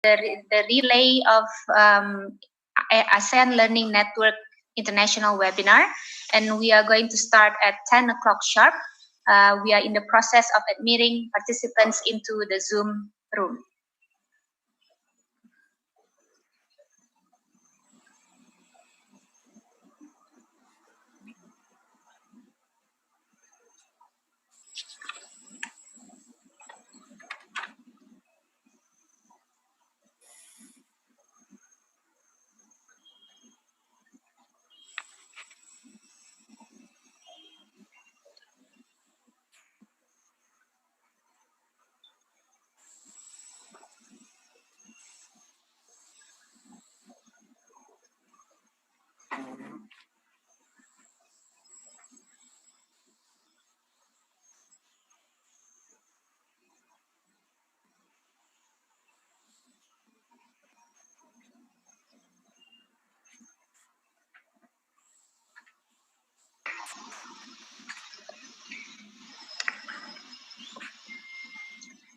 the relay of ASEAN Learning Network International Webinar, and we are going to start at 10 o'clock sharp. We are in the process of admitting participants into the Zoom room.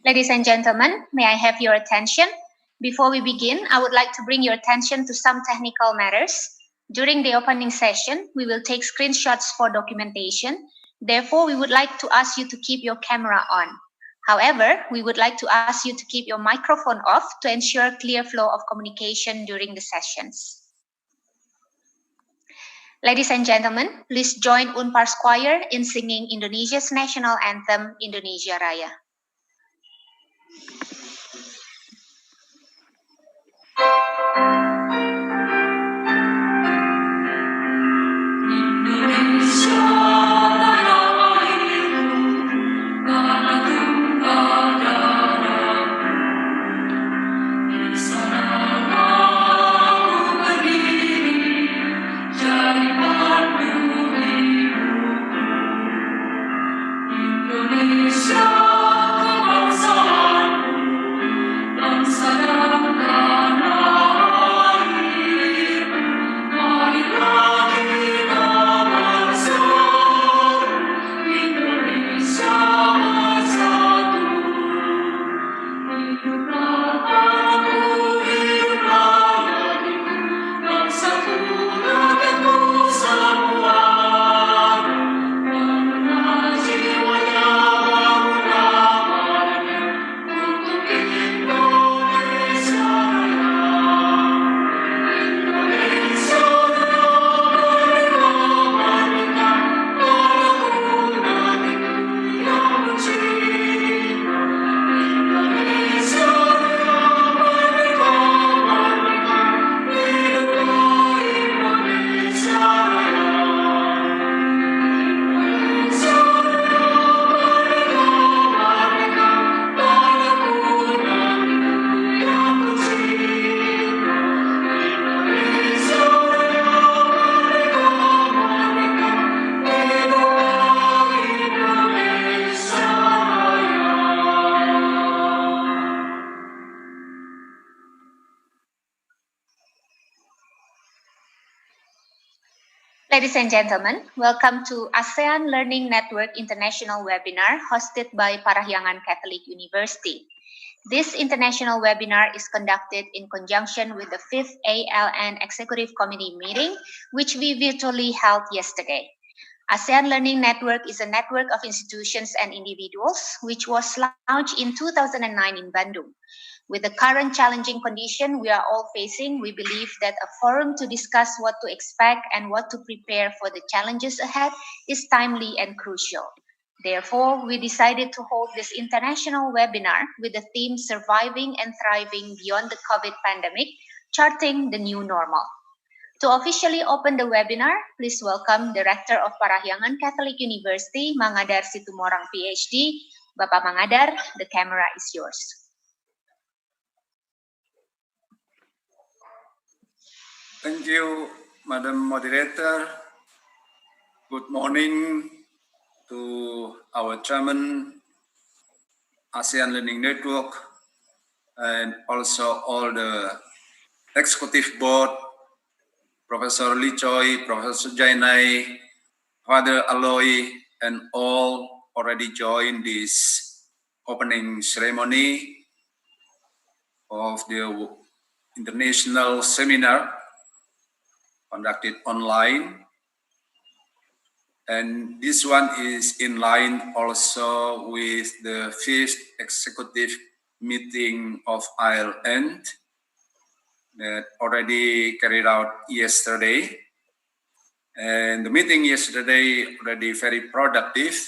Ladies and gentlemen, may I have your attention? Before we begin, I would like to bring your attention to some technical matters. During the opening session, we will take screenshots for documentation. Therefore, we would like to ask you to keep your camera on. However, we would like to ask you to keep your microphone off to ensure clear flow of communication during the sessions. Ladies and gentlemen, please join Unpar's choir in singing Indonesia's national anthem, Indonesia Raya. Ladies and gentlemen, welcome to ASEAN Learning Network International Webinar hosted by Parahyangan Catholic University. This international webinar is conducted in conjunction with the 5th ALN Executive Committee meeting, which we virtually held yesterday. ASEAN Learning Network is a network of institutions and individuals which was launched in 2009 in Bandung. With the current challenging condition we are all facing, we believe that a forum to discuss what to expect and what to prepare for the challenges ahead is timely and crucial. Therefore, we decided to hold this international webinar with the theme Surviving and Thriving Beyond the COVID Pandemic, Charting the New Normal. To officially open the webinar, please welcome the Rector of Parahyangan Catholic University, Mangadar Situmorang, Ph.D. Bapak Mangadar, the camera is yours. Thank you, Madam Moderator. Good morning to our Chairman, ASEAN Learning Network, and also all the Executive Board, Professor Choy, Professor Zainal, Father Aloy, and all already joined this opening ceremony. of the international seminar conducted online. And this one is in line also with the 5th executive meeting of ALN that already carried out yesterday. And the meeting yesterday already very productive,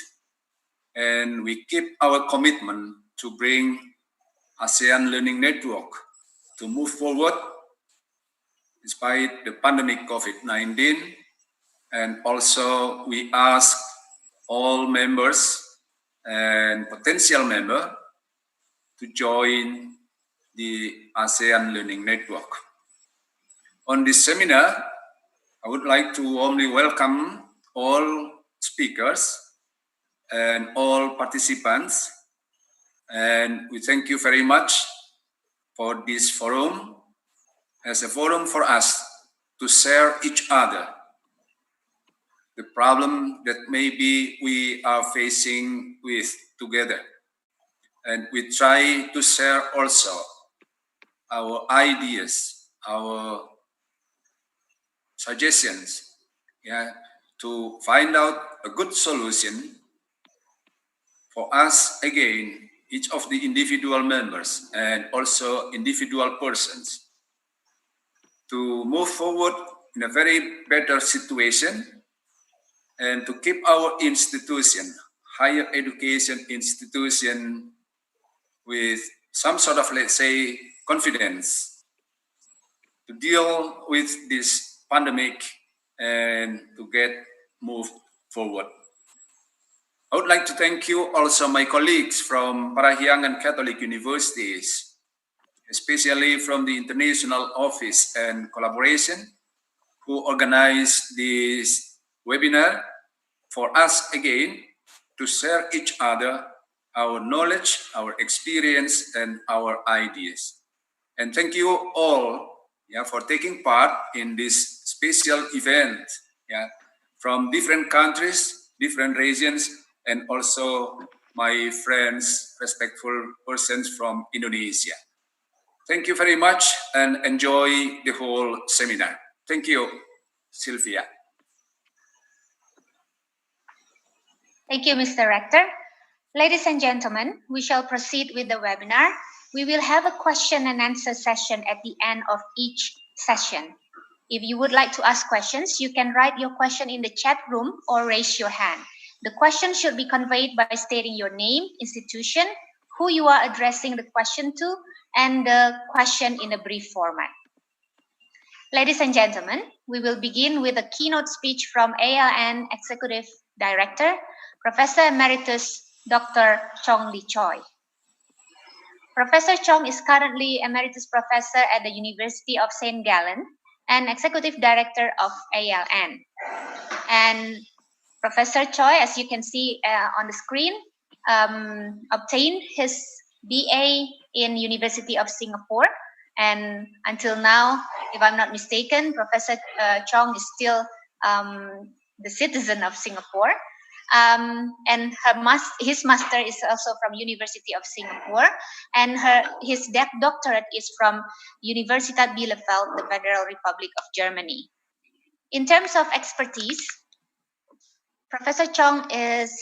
and we keep our commitment to bring ASEAN Learning Network to move forward despite the pandemic COVID-19. And also we ask all members and potential members to join the ASEAN Learning Network. On this seminar, I would like to warmly welcome all speakers and all participants. And we thank you very much for this forum as a forum for us to share each other the problem that maybe we are facing with together. And we try to share also our ideas, our suggestions, to find out a good solution for us, again, each of the individual members and also individual persons to move forward in a very better situation and to keep our institution, higher education institution, with some sort of, let's say, confidence to deal with this pandemic and to get moved forward. I would like to thank you also my colleagues from Parahyangan Catholic Universities, especially from the International Office and Collaboration, who organized this webinar for us again to share each other our knowledge, our experience, and our ideas. And thank you all for taking part in this special event from different countries, different regions, and also my friends, respectful persons from Indonesia. Thank you very much and enjoy the whole seminar. Thank you, Sylvia. Thank you, Mr. Rector. Ladies and gentlemen, we shall proceed with the webinar. We will have a question and answer session at the end of each session. If you would like to ask questions, you can write your question in the chat room or raise your hand. The question should be conveyed by stating your name, institution, who you are addressing the question to, and the question in a brief format. Ladies and gentlemen, we will begin with a keynote speech from ALN Executive Director, Professor Emeritus Dr. Chong Choy. Professor Chong is currently Emeritus Professor at the University of St. Gallen and Executive Director of ALN. And Professor Choy, as you can see on the screen, obtained his BA in University of Singapore. And until now, if I'm not mistaken, Professor Chong is still the citizen of Singapore. And his master is also from University of Singapore, and his doctorate is from Universitat Bielefeld, the Federal Republic of Germany. In terms of expertise, Professor Chong is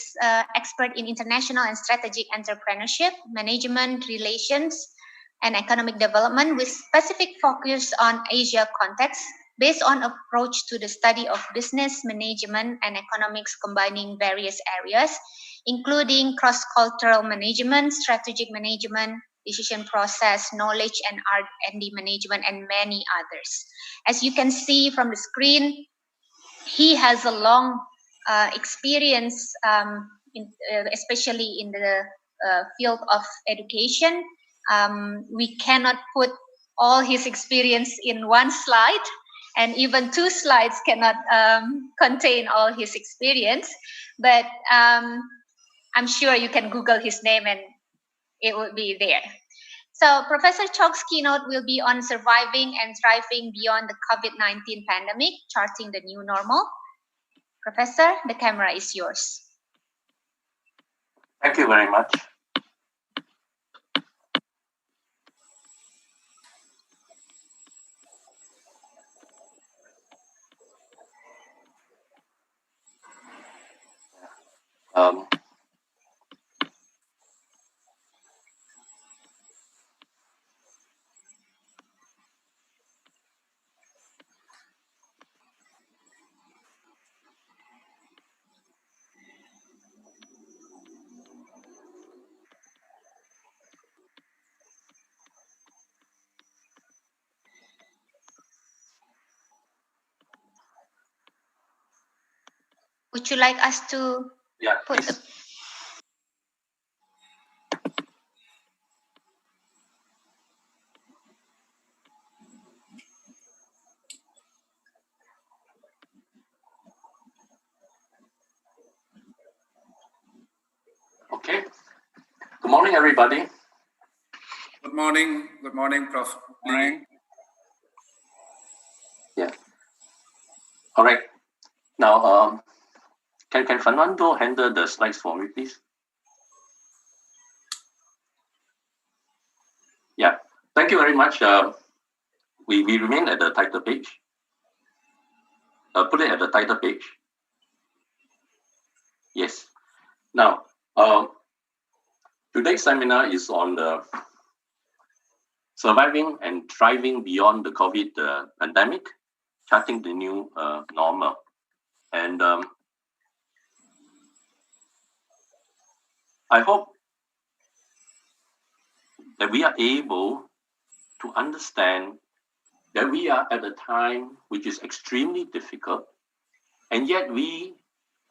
expert in international and strategic entrepreneurship, management, relations, and economic development with specific focus on Asia context, based on approach to the study of business management and economics combining various areas, including cross-cultural management, strategic management, decision process, knowledge and R&D management, and many others. As you can see from the screen, he has a long experience, especially in the field of education. We cannot put all his experience in one slide, and even 2 slides cannot contain all his experience, but I'm sure you can Google his name and it will be there. So Professor Chong's keynote will be on surviving and thriving beyond the COVID-19 pandemic, charting the new normal. Professor, the camera is yours. Thank you very much. Would you like us to put the... Okay. Good morning, everybody. Good morning. Good morning, Prof. Good morning. Yeah. All right. Now, can Fernando handle the slides for me, please? Yeah. Thank you very much. We remain at the title page. Put it at the title page. Yes. Now, today's seminar is on the surviving and thriving beyond the COVID pandemic, charting the new normal. And I hope that we are able to understand that we are at a time which is extremely difficult, and yet we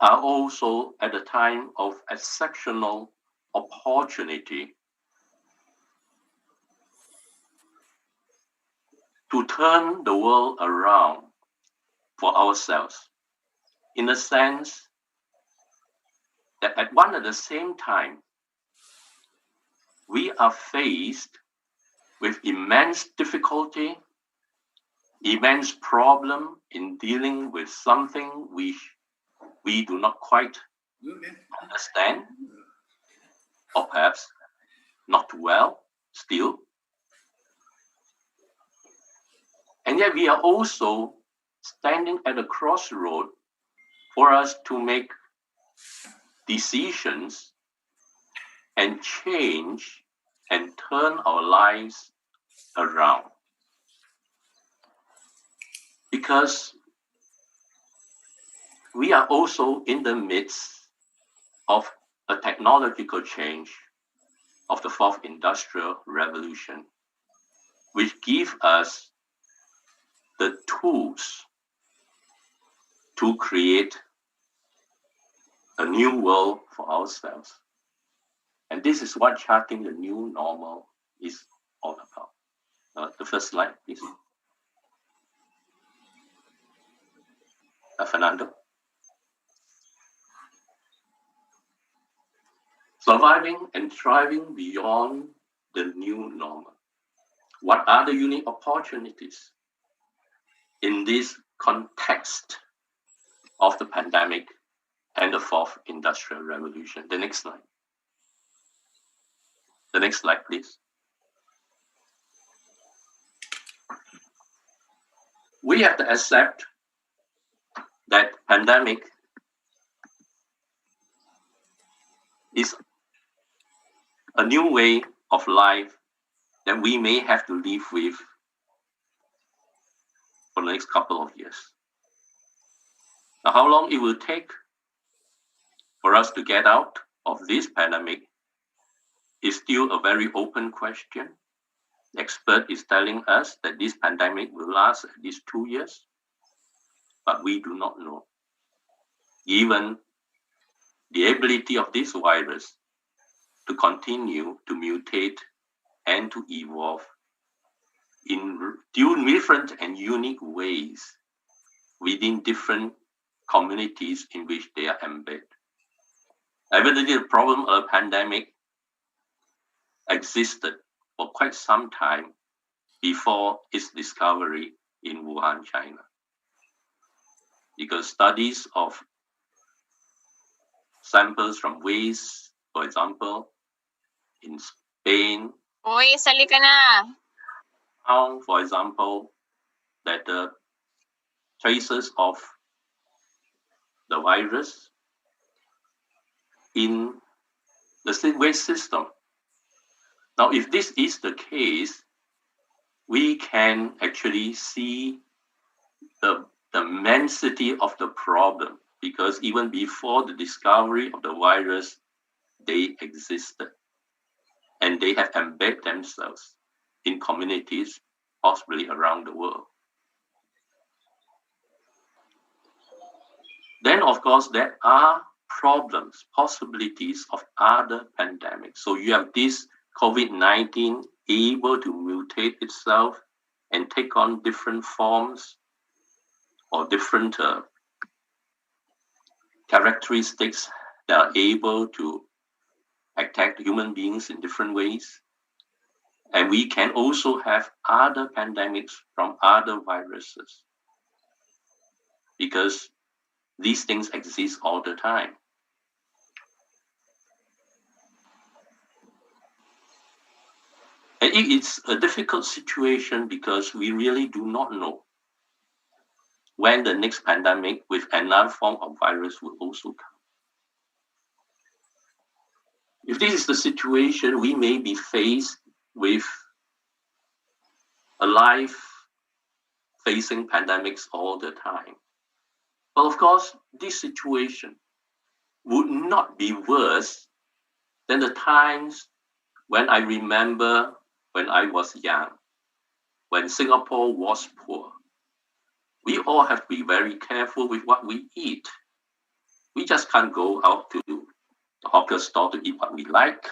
are also at a time of exceptional opportunity to turn the world around for ourselves, in the sense that at one at the same time, we are faced with immense difficulty, immense problem in dealing with something which we do not quite understand, or perhaps not well still. And yet we are also standing at a crossroad for us to make decisions and change and turn our lives around. Because we are also in the midst of a technological change of the fourth industrial revolution, which give us the tools to create a new world for ourselves. And this is what charting the new normal is all about. The first slide, please. Fernando. Surviving and thriving beyond the new normal. What are the unique opportunities in this context of the pandemic and the fourth industrial revolution? The next slide. The next slide, please. We have to accept that pandemic is a new way of life that we may have to live with for the next couple of years. Now, how long it will take for us to get out of this pandemic is still a very open question. The expert is telling us that this pandemic will last at least 2 years, but we do not know. Given the ability of this virus to continue to mutate and to evolve in different and unique ways within different communities in which they are embedded. Evidently, the problem of a pandemic existed for quite some time before its discovery in Wuhan, China. Because studies of samples from waste, for example, in Spain, found, for example, that the traces of the virus in the waste system. Now, if this is the case, we can actually see the immensity of the problem, because even before the discovery of the virus, they existed and they have embedded themselves in communities, possibly around the world. Then And of course, there are problems, possibilities of other pandemics. So you have this COVID-19 able to mutate itself and take on different forms or different characteristics that are able to attack human beings in different ways. And we can also have other pandemics from other viruses, because these things exist all the time. And it's a difficult situation because we really do not know when the next pandemic with another form of virus will also come. If this is the situation, we may be faced with a life facing pandemics all the time. But of course, this situation would not be worse than the times when I remember when I was young, when Singapore was poor. We all have to be very careful with what we eat. We just can't go out to the hawker store to eat what we like.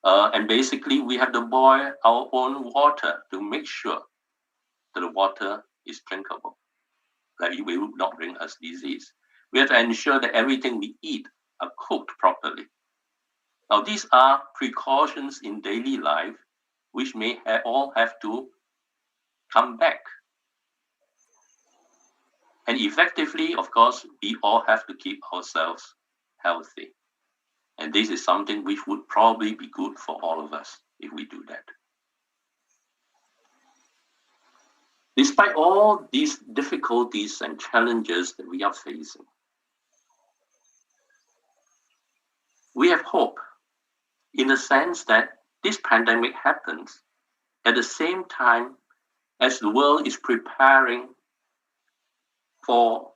And basically, we have to boil our own water to make sure that the water is drinkable, that it will not bring us disease. We have to ensure that everything we eat are cooked properly. Now, these are precautions in daily life which may all have to come back. And effectively, of course, we all have to keep ourselves healthy. And this is something which would probably be good for all of us if we do that. Despite all these difficulties and challenges that we are facing, we have hope in the sense that this pandemic happens at the same time as the world is preparing for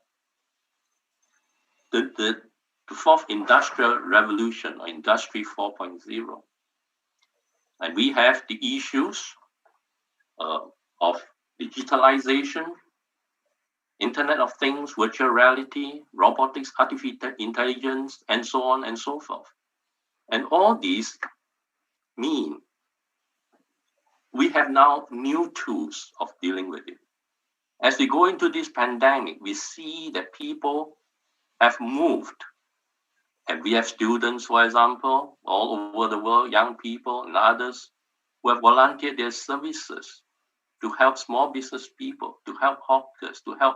the fourth industrial revolution, or Industry 4.0. And we have the issues of digitalization, Internet of Things, virtual reality, robotics, artificial intelligence, and so on and so forth. And all these mean we have now new tools of dealing with it. As we go into this pandemic, we see that people have moved. And we have students, for example, all over the world, young people and others who have volunteered their services to help small business people, to help hawkers, to help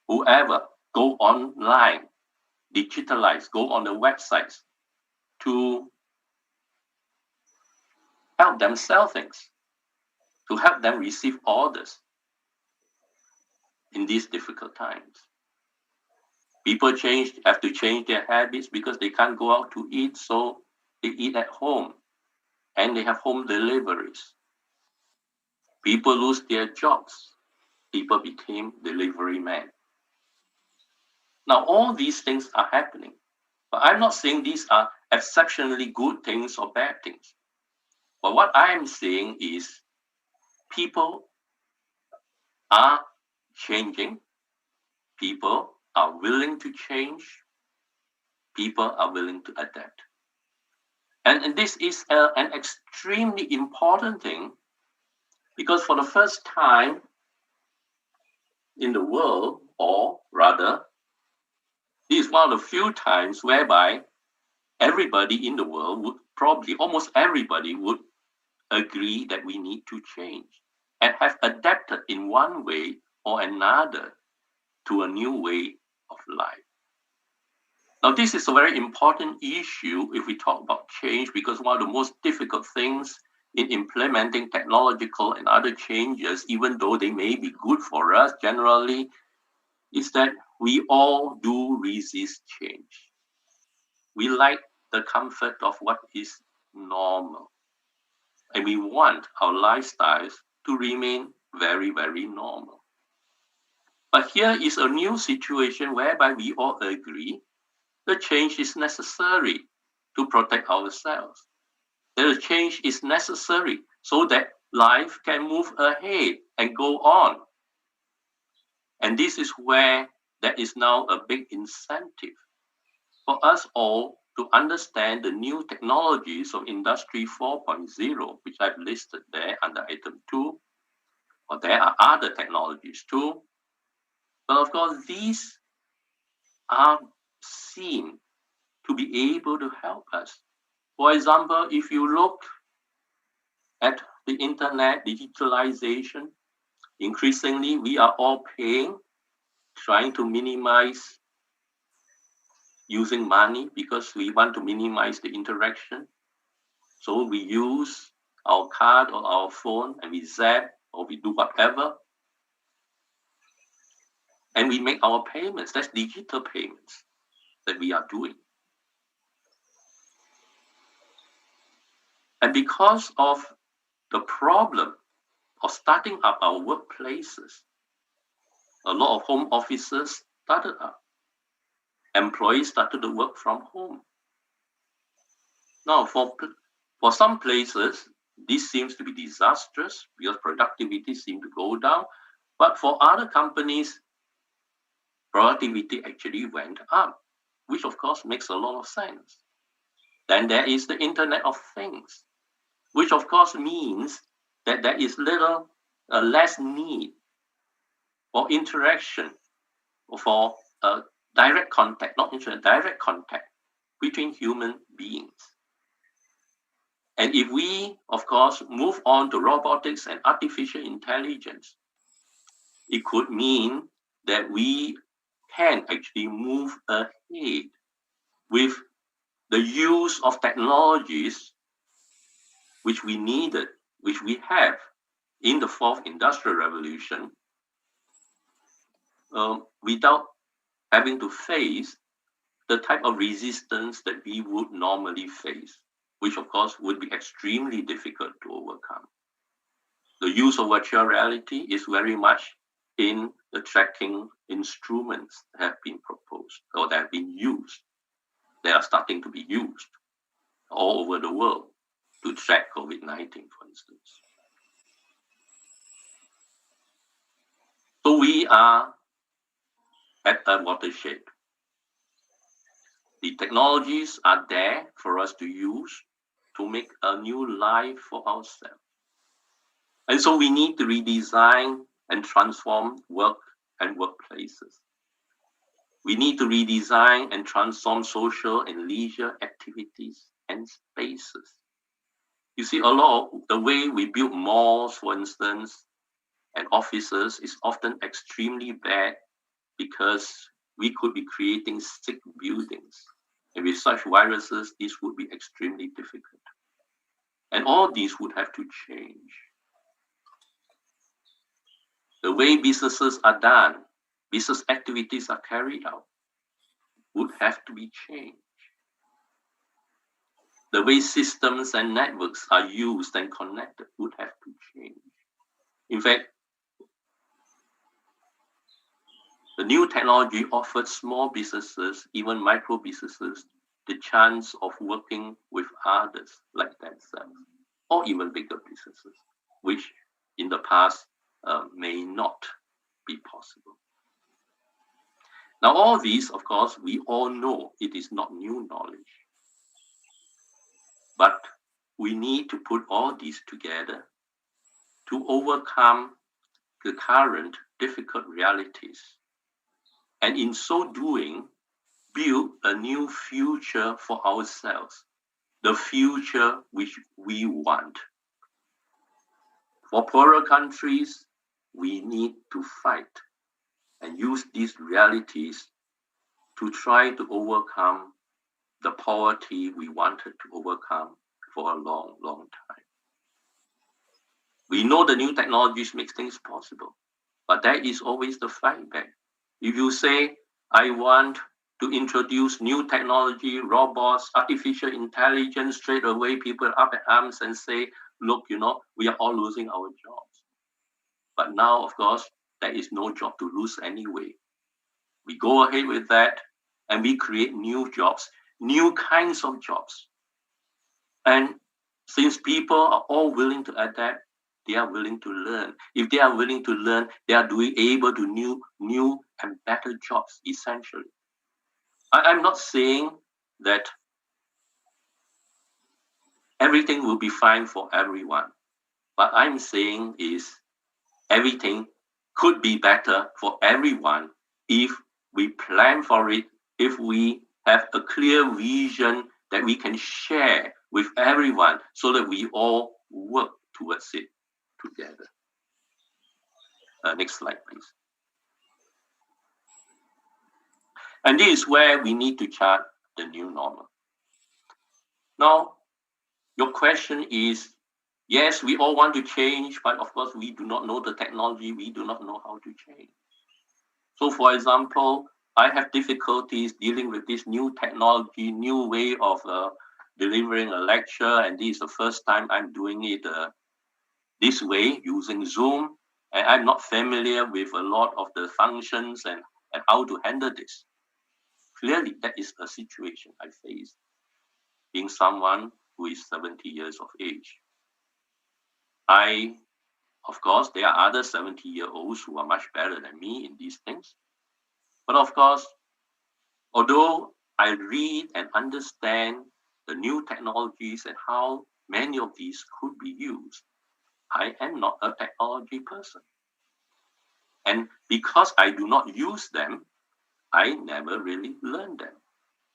whoever go online, digitalize, go on the websites to help them sell things, to help them receive orders in these difficult times. People have to change their habits because they can't go out to eat, so they eat at home and they have home deliveries. People lose their jobs. People became delivery men. Now, all these things are happening, but I'm not saying these are exceptionally good things or bad things. But what I am saying is people are changing. People are willing to change. People are willing to adapt. And this is an extremely important thing, because for the first time in the world, or rather, this is one of the few times whereby everybody in the world would probably, almost everybody would agree that we need to change and have adapted in one way or another to a new way of life. Now, this is a very important issue if we talk about change, because one of the most difficult things in implementing technological and other changes, even though they may be good for us generally, is that we all do resist change. We like the comfort of what is normal. And we want our lifestyles to remain very, very normal. But here is a new situation whereby we all agree the change is necessary to protect ourselves. The change is necessary so that life can move ahead and go on. And this is where there is now a big incentive for us all to understand the new technologies of Industry 4.0, which I've listed there under item 2, or there are other technologies too. But of course, these are seen to be able to help us. For example, if you look at the internet digitalization, increasingly we are all paying, trying to minimize using money because we want to minimize the interaction. So we use our card or our phone and we zap or we do whatever. And we make our payments. That's digital payments that we are doing. And because of the problem of starting up our workplaces, a lot of home offices started up. Employees started to work from home. Now, for some places, this seems to be disastrous because productivity seems to go down. But for other companies, productivity actually went up, which of course makes a lot of sense. Then there is the Internet of Things, which of course means that there is less need for interaction or for direct contact, not internet, direct contact between human beings. And if we, of course, move on to robotics and artificial intelligence, it could mean that we can actually move ahead with the use of technologies which we needed, which we have in the fourth industrial revolution, without having to face the type of resistance that we would normally face, which of course would be extremely difficult to overcome. The use of virtual reality is very much in the tracking instruments that have been proposed or that have been used. They are starting to be used all over the world to track COVID-19, for instance. So we are at a watershed. The technologies are there for us to use to make a new life for ourselves. And so we need to redesign and transform work and workplaces. We need to redesign and transform social and leisure activities and spaces. You see, a lot of the way we build malls, for instance, and offices is often extremely bad because we could be creating sick buildings. And with such viruses, this would be extremely difficult. And all these would have to change. The way businesses are done, business activities are carried out, would have to be changed. The way systems and networks are used and connected would have to change. In fact, the new technology offered small businesses, even micro businesses, the chance of working with others like themselves, or even bigger businesses, which in the past may not be possible. Now, all these, of course, we all know it is not new knowledge. But we need to put all these together to overcome the current difficult realities. And in so doing, build a new future for ourselves, the future which we want. For poorer countries, we need to fight and use these realities to try to overcome the poverty we wanted to overcome for a long, long time. We know the new technologies make things possible, but there is always the fight back. If you say, I want to introduce new technology, robots, artificial intelligence, straight away people up at arms and say, look, we are all losing our jobs. But now, of course, there is no job to lose anyway. We go ahead with that and we create new jobs, new kinds of jobs. And since people are all willing to adapt, they are willing to learn. If they are willing to learn, they are able to new and better jobs, essentially. I'm not saying that everything will be fine for everyone. What I'm saying is everything could be better for everyone if we plan for it, if we have a clear vision that we can share with everyone so that we all work towards it together. Next slide, please. And this is where we need to chart the new normal. Now, your question is, yes, we all want to change, but of course, we do not know the technology. We do not know how to change. So, for example, I have difficulties dealing with this new technology, new way of delivering a lecture, and this is the first time I'm doing it this way using Zoom, and I'm not familiar with a lot of the functions and how to handle this. Clearly, that is a situation I face, being someone who is 70 years of age. Of course, there are other 70-year-olds who are much better than me in these things. But of course, although I read and understand the new technologies and how many of these could be used, I am not a technology person. And because I do not use them, I never really learn them.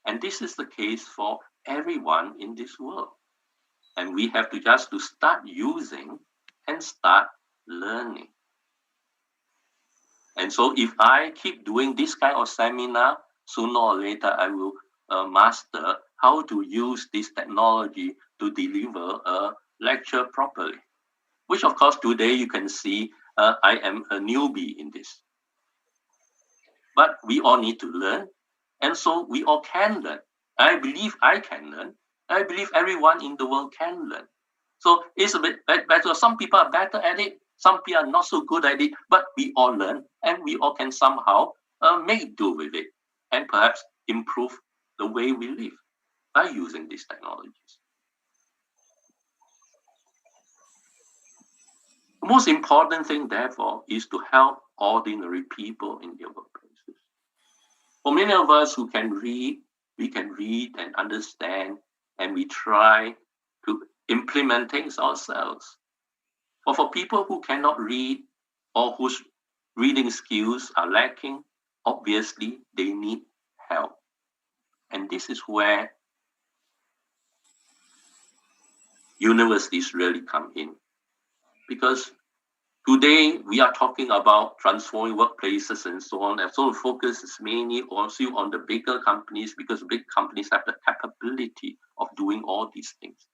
And this is the case for everyone in this world. And we have to just to start using and start learning. And so if I keep doing this kind of seminar, sooner or later I will master how to use this technology to deliver a lecture properly. Which of course today you can see I am a newbie in this. But we all need to learn, and so we all can learn. I believe I can learn. I believe everyone in the world can learn. So it's a bit better. Some people are better at it. Some people are not so good at it, but we all learn, and we all can somehow make do with it, and perhaps improve the way we live by using these technologies. The most important thing, therefore, is to help ordinary people in their workplaces. For many of us who can read, we can read and understand, and we try to implement things ourselves. But for people who cannot read or whose reading skills are lacking, obviously they need help. And this is where universities really come in. Because today we are talking about transforming workplaces and so on, and so the focus is mainly also on the bigger companies, because big companies have the capability of doing all these things.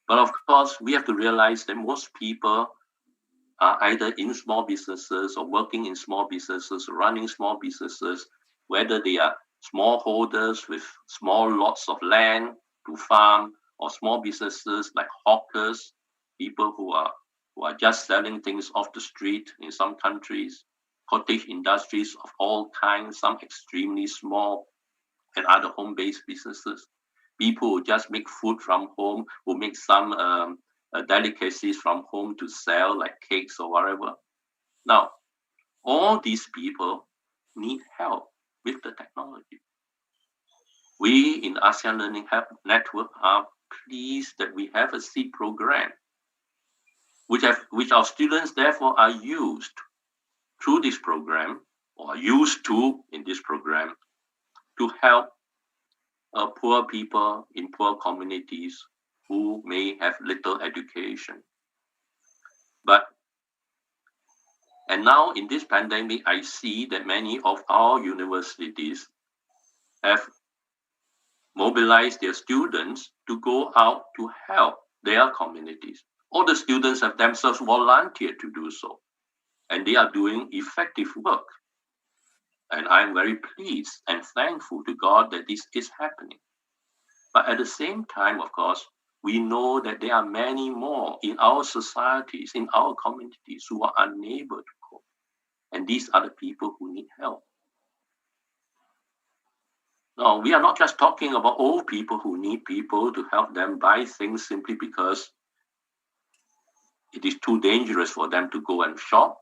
But of course, we have to realize that most people are either in small businesses or working in small businesses, running small businesses, whether they are smallholders with small lots of land to farm, or small businesses like hawkers, people who are just selling things off the street in some countries, cottage industries of all kinds, some extremely small, and other home-based businesses. People who just make food from home, who make some delicacies from home to sell, like cakes or whatever. Now, all these people need help with the technology. We in ASEAN Learning Network are pleased that we have a seed program, which our students therefore are used through this program, or used to in this program, to help poor people in poor communities who may have little education. And now in this pandemic, I see that many of our universities have mobilized their students to go out to help their communities. All the students have themselves volunteered to do so, and they are doing effective work. And I'm very pleased and thankful to God that this is happening. But at the same time, of course, we know that there are many more in our societies, in our communities, who are unable to cope. And these are the people who need help. No, we are not just talking about old people who need people to help them buy things simply because it is too dangerous for them to go and shop.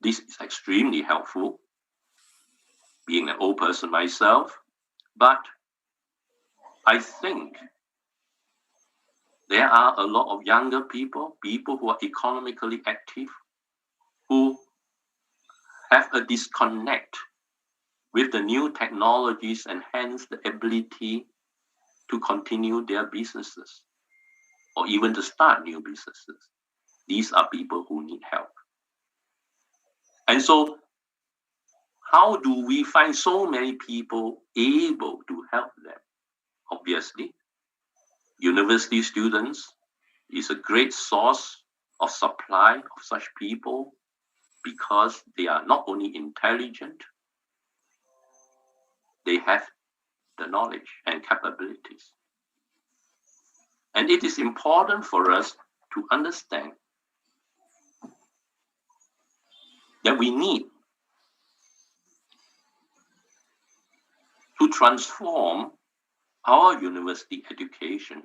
This is extremely helpful, being an old person myself. But I think there are a lot of younger people who are economically active, who have a disconnect with the new technologies and hence the ability to continue their businesses or even to start new businesses. These are people who need help. And so how do we find so many people able to help them? Obviously, university students is a great source of supply of such people because they are not only intelligent, they have the knowledge and capabilities. And it is important for us to understand that we need to transform our university education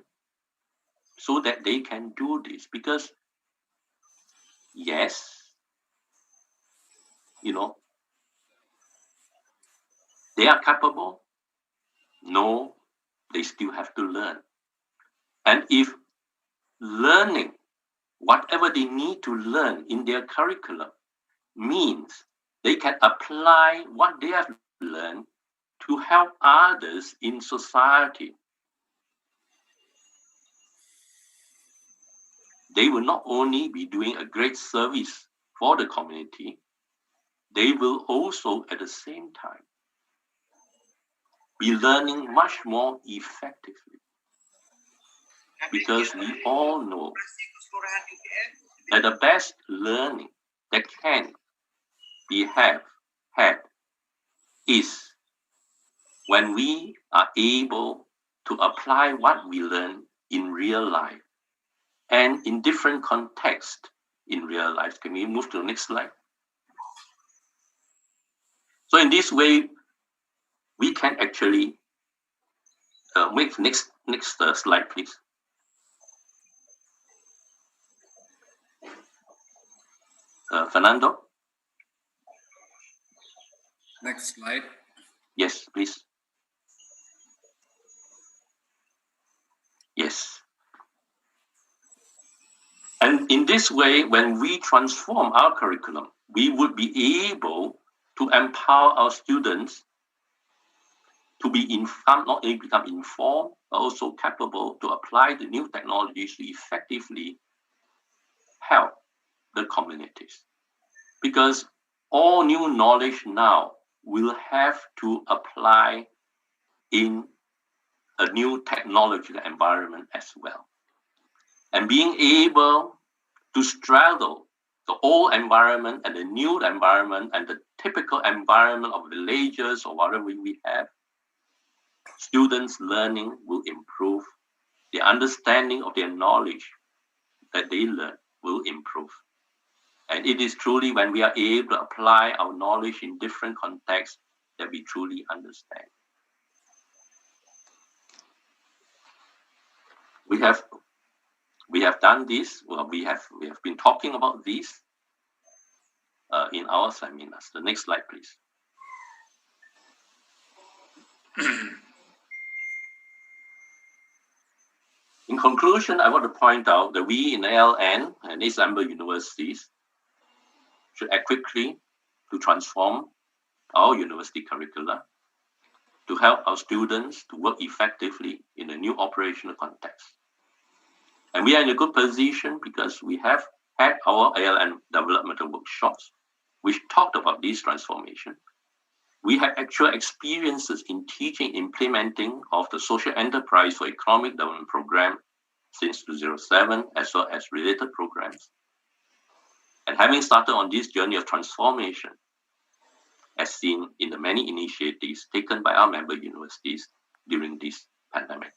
so that they can do this. Because yes, they are capable. No, they still have to learn. And if learning whatever they need to learn in their curriculum means they can apply what they have learned to help others in society, they will not only be doing a great service for the community, they will also at the same time be learning much more effectively. Because we all know that the best learning that can be had is when we are able to apply what we learn in real life and in different contexts in real life. Can we move to the next slide? So in this way, we can actually make next slide, please. Fernando? Next slide. Yes, please. Yes. And in this way, when we transform our curriculum, we would be able to empower our students to be informed, not only become informed, but also capable to apply the new technologies to effectively help the communities. Because all new knowledge now will have to apply in a new technological environment as well. And being able to straddle the old environment and the new environment and the typical environment of villages or whatever we have, students' learning will improve. The understanding of their knowledge that they learn will improve. And it is truly when we are able to apply our knowledge in different contexts that we truly understand. We have done this. Well, we have been talking about this in our seminars. The next slide, please. In conclusion, I want to point out that we in ALN and its member universities should act quickly to transform our university curricula to help our students to work effectively in a new operational context. And we are in a good position because we have had our ALN developmental workshops, which talked about this transformation. We have actual experiences in teaching, implementing of the social enterprise for economic development program since 2007, as well as related programs. And having started on this journey of transformation, as seen in the many initiatives taken by our member universities during this pandemic.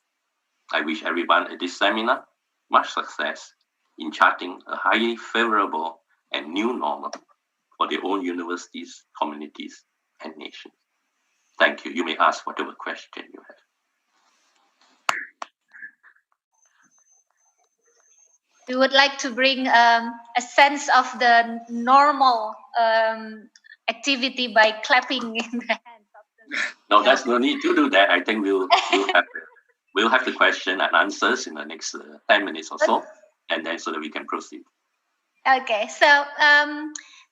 I wish everyone at this seminar much success in charting a highly favorable and new normal for their own universities, communities, and nations. Thank you. You may ask whatever question you have. We would like to bring a sense of the normal activity by clapping in the hands of the... No, there's no need to do that. I think we'll have the question and answers in the next 10 minutes or so, and then so that we can proceed. Okay, so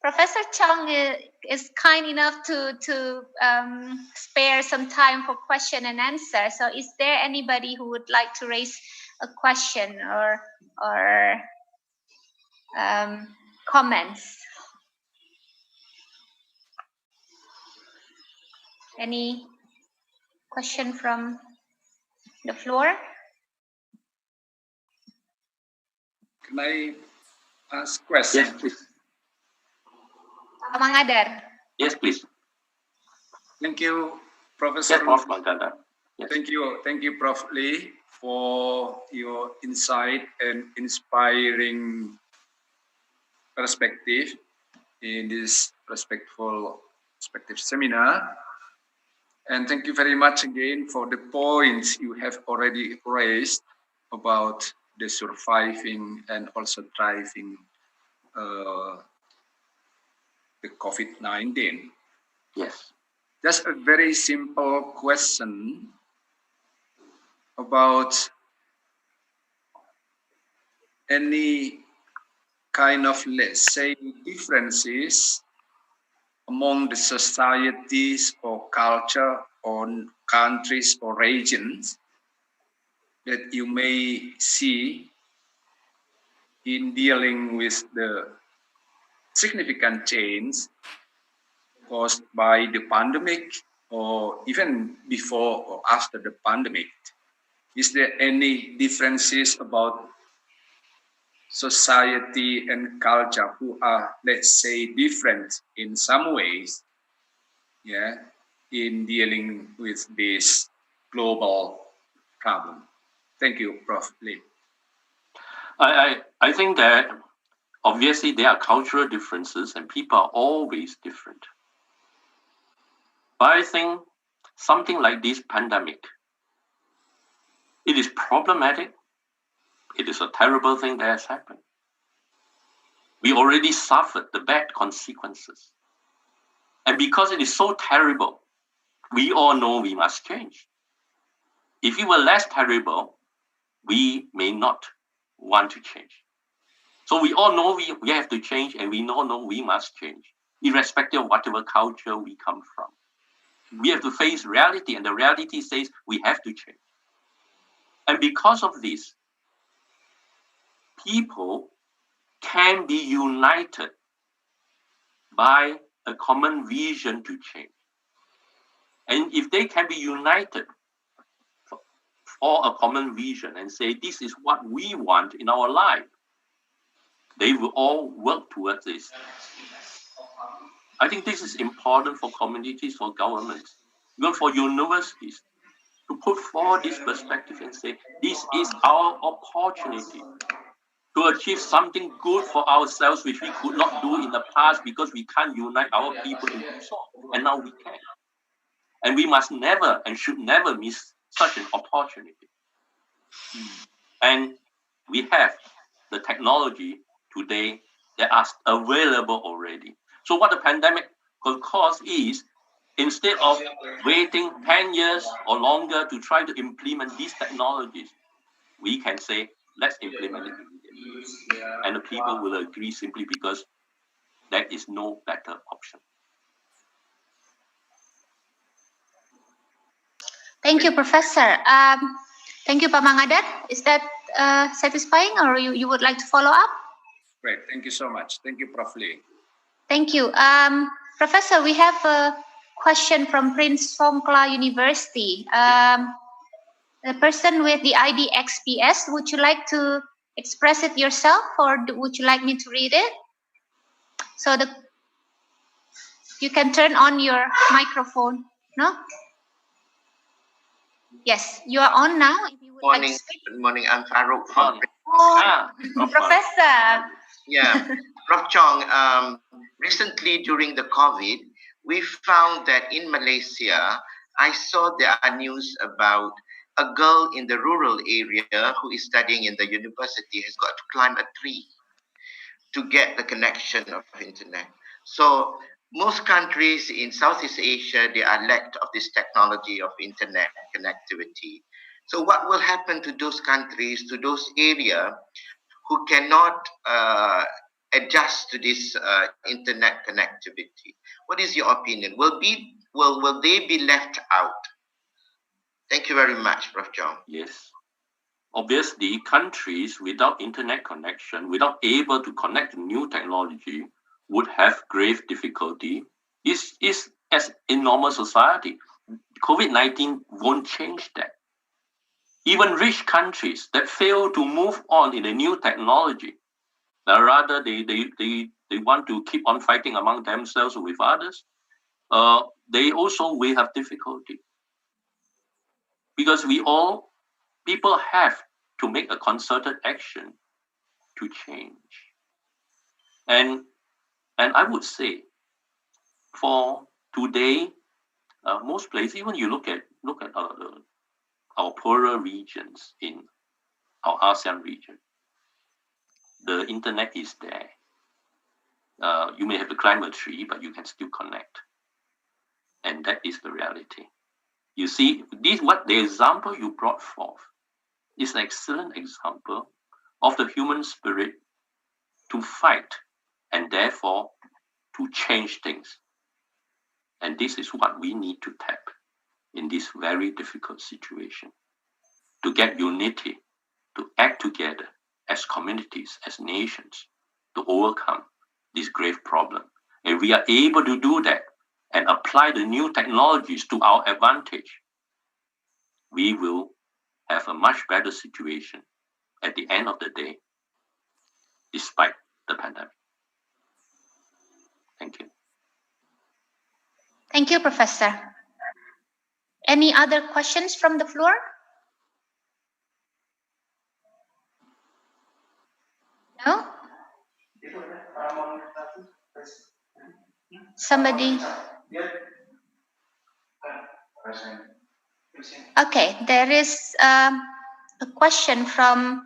Professor Chong is kind enough to spare some time for question and answer. So is there anybody who would like to raise a question or comments? Any question from the floor? Can I ask question? Yes, please. Mangadar. Yes, please. Thank you, Professor. Yes, Prof. Mangadar. Yes. Thank you, Prof. Lee, for your insight and inspiring perspective in this perspective seminar. And thank you very much again for the points you have already raised about the surviving and also thriving the COVID-19. Yes. Just a very simple question about any kind of, let's say, differences among the societies or culture or countries or regions that you may see in dealing with the significant change caused by the pandemic or even before or after the pandemic. Is there any differences about society and culture who are, let's say, different in some ways, yeah, in dealing with this global problem? Thank you, Prof. Lee. I think that obviously there are cultural differences and people are always different. But I think something like this pandemic, it is problematic. It is a terrible thing that has happened. We already suffered the bad consequences. And because it is so terrible, we all know we must change. If it were less terrible, we may not want to change. So we all know we have to change, and we all know we must change, irrespective of whatever culture we come from. We have to face reality, and the reality says we have to change. And because of this, people can be united by a common vision to change. And if they can be united for a common vision and say, this is what we want in our life, they will all work towards this. I think this is important for communities, for governments, even for universities, to put forward this perspective and say, this is our opportunity to achieve something good for ourselves, which we could not do in the past because we can't unite our people in so. And now we can. And we must never and should never miss such an opportunity. And we have the technology today that are available already. So what the pandemic could cause is, instead of waiting 10 years or longer to try to implement these technologies, we can say, let's implement it immediately. And the people will agree simply because there is no better option. Thank you, Professor. Thank you, Pak Mangadar. Is that satisfying, or you would like to follow up? Great. Thank you so much. Thank you, Prof. Lee. Thank you. Professor, we have a question from Prince Songkla University. The person with the ID XPS, would you like to express it yourself, or would you like me to read it? So you can turn on your microphone, no? Yes, you are on now. If you would Morning. like to speak. Good morning. I'm Farouk from. Professor. Yeah, Prof. Chong. Recently, during the COVID, we found that in Malaysia, I saw there are news about a girl in the rural area who is studying in the university has got to climb a tree to get the connection of internet. So most countries in Southeast Asia, they are lacked of this technology of internet connectivity. So what will happen to those countries, to those areas who cannot adjust to this internet connectivity? What is your opinion? Will they be left out? Thank you very much, Prof. Chong. Yes. Obviously, countries without internet connection, without able to connect to new technology, would have grave difficulty. Is as in normal society, COVID-19 won't change that. Even rich countries that fail to move on in a new technology, rather they want to keep on fighting among themselves with others, they also will have difficulty. Because people have to make a concerted action to change. And I would say, for today, most places, even you look at our poorer regions in our ASEAN region, the internet is there. You may have to climb a tree, but you can still connect. And that is the reality. You see, the example you brought forth is an excellent example of the human spirit to fight and therefore to change things. And this is what we need to tap in this very difficult situation, to get unity, to act together as communities, as nations, to overcome this grave problem. And we are able to do that and apply the new technologies to our advantage, we will have a much better situation at the end of the day, despite the pandemic. Thank you. Thank you, Professor. Any other questions from the floor? No? Somebody? Okay, there is a question from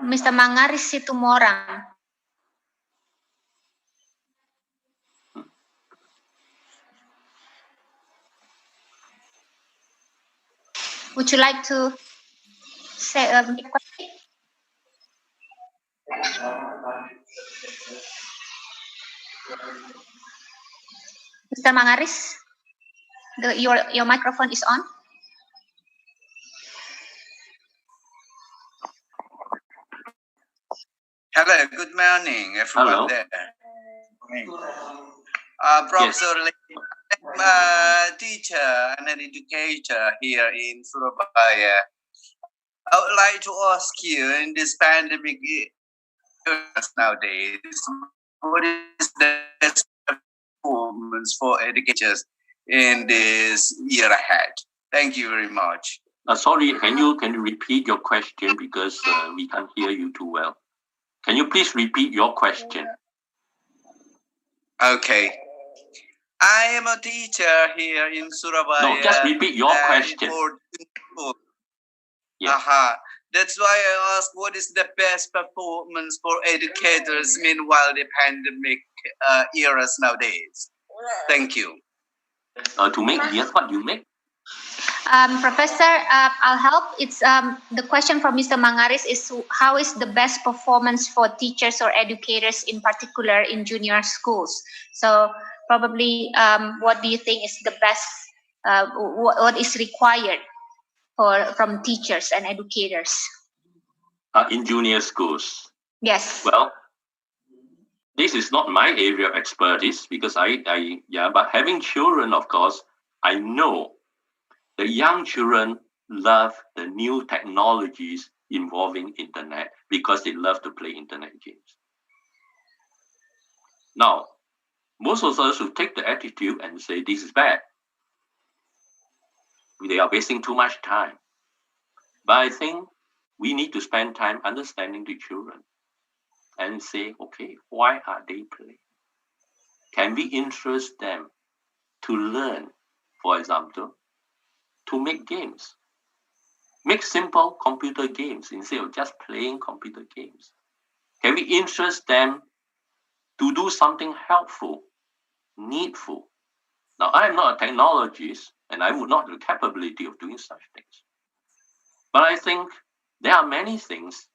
Mr. Mangaris Situmorang. Would you like to say a question? Mr. Mangaris, your microphone is on. Hello, good morning, everyone. Hello. There. Professor, I'm a teacher and an educator here in Surabaya. I would like to ask you, in this pandemic nowadays, what is the best performance for educators in this year ahead? Thank you very much. Sorry, can you repeat your question, because we can't hear you too well. Can you please repeat your question? Okay. I am a teacher here in Surabaya. No, just repeat your question. Yes. That's why I asked, what is the best performance for educators meanwhile the pandemic eras nowadays? Thank you. To make, yes, what you make? Professor, I'll help. It's the question from Mr. Mangaris is, how is the best performance for teachers or educators in particular in junior schools? So probably, what do you think is the best? What is required from teachers and educators in junior schools? Yes. Well, this is not my area of expertise, because but having children, of course, I know the young children love the new technologies involving internet because they love to play internet games. Now, most of us who take the attitude and say this is bad, they are wasting too much time. But I think we need to spend time understanding the children and say, okay, why are they playing? Can we interest them to learn, for example, to make games? Make simple computer games instead of just playing computer games. Can we interest them to do something helpful, needful? Now, I am not a technologist, and I would not have the capability of doing such things. But I think there are many things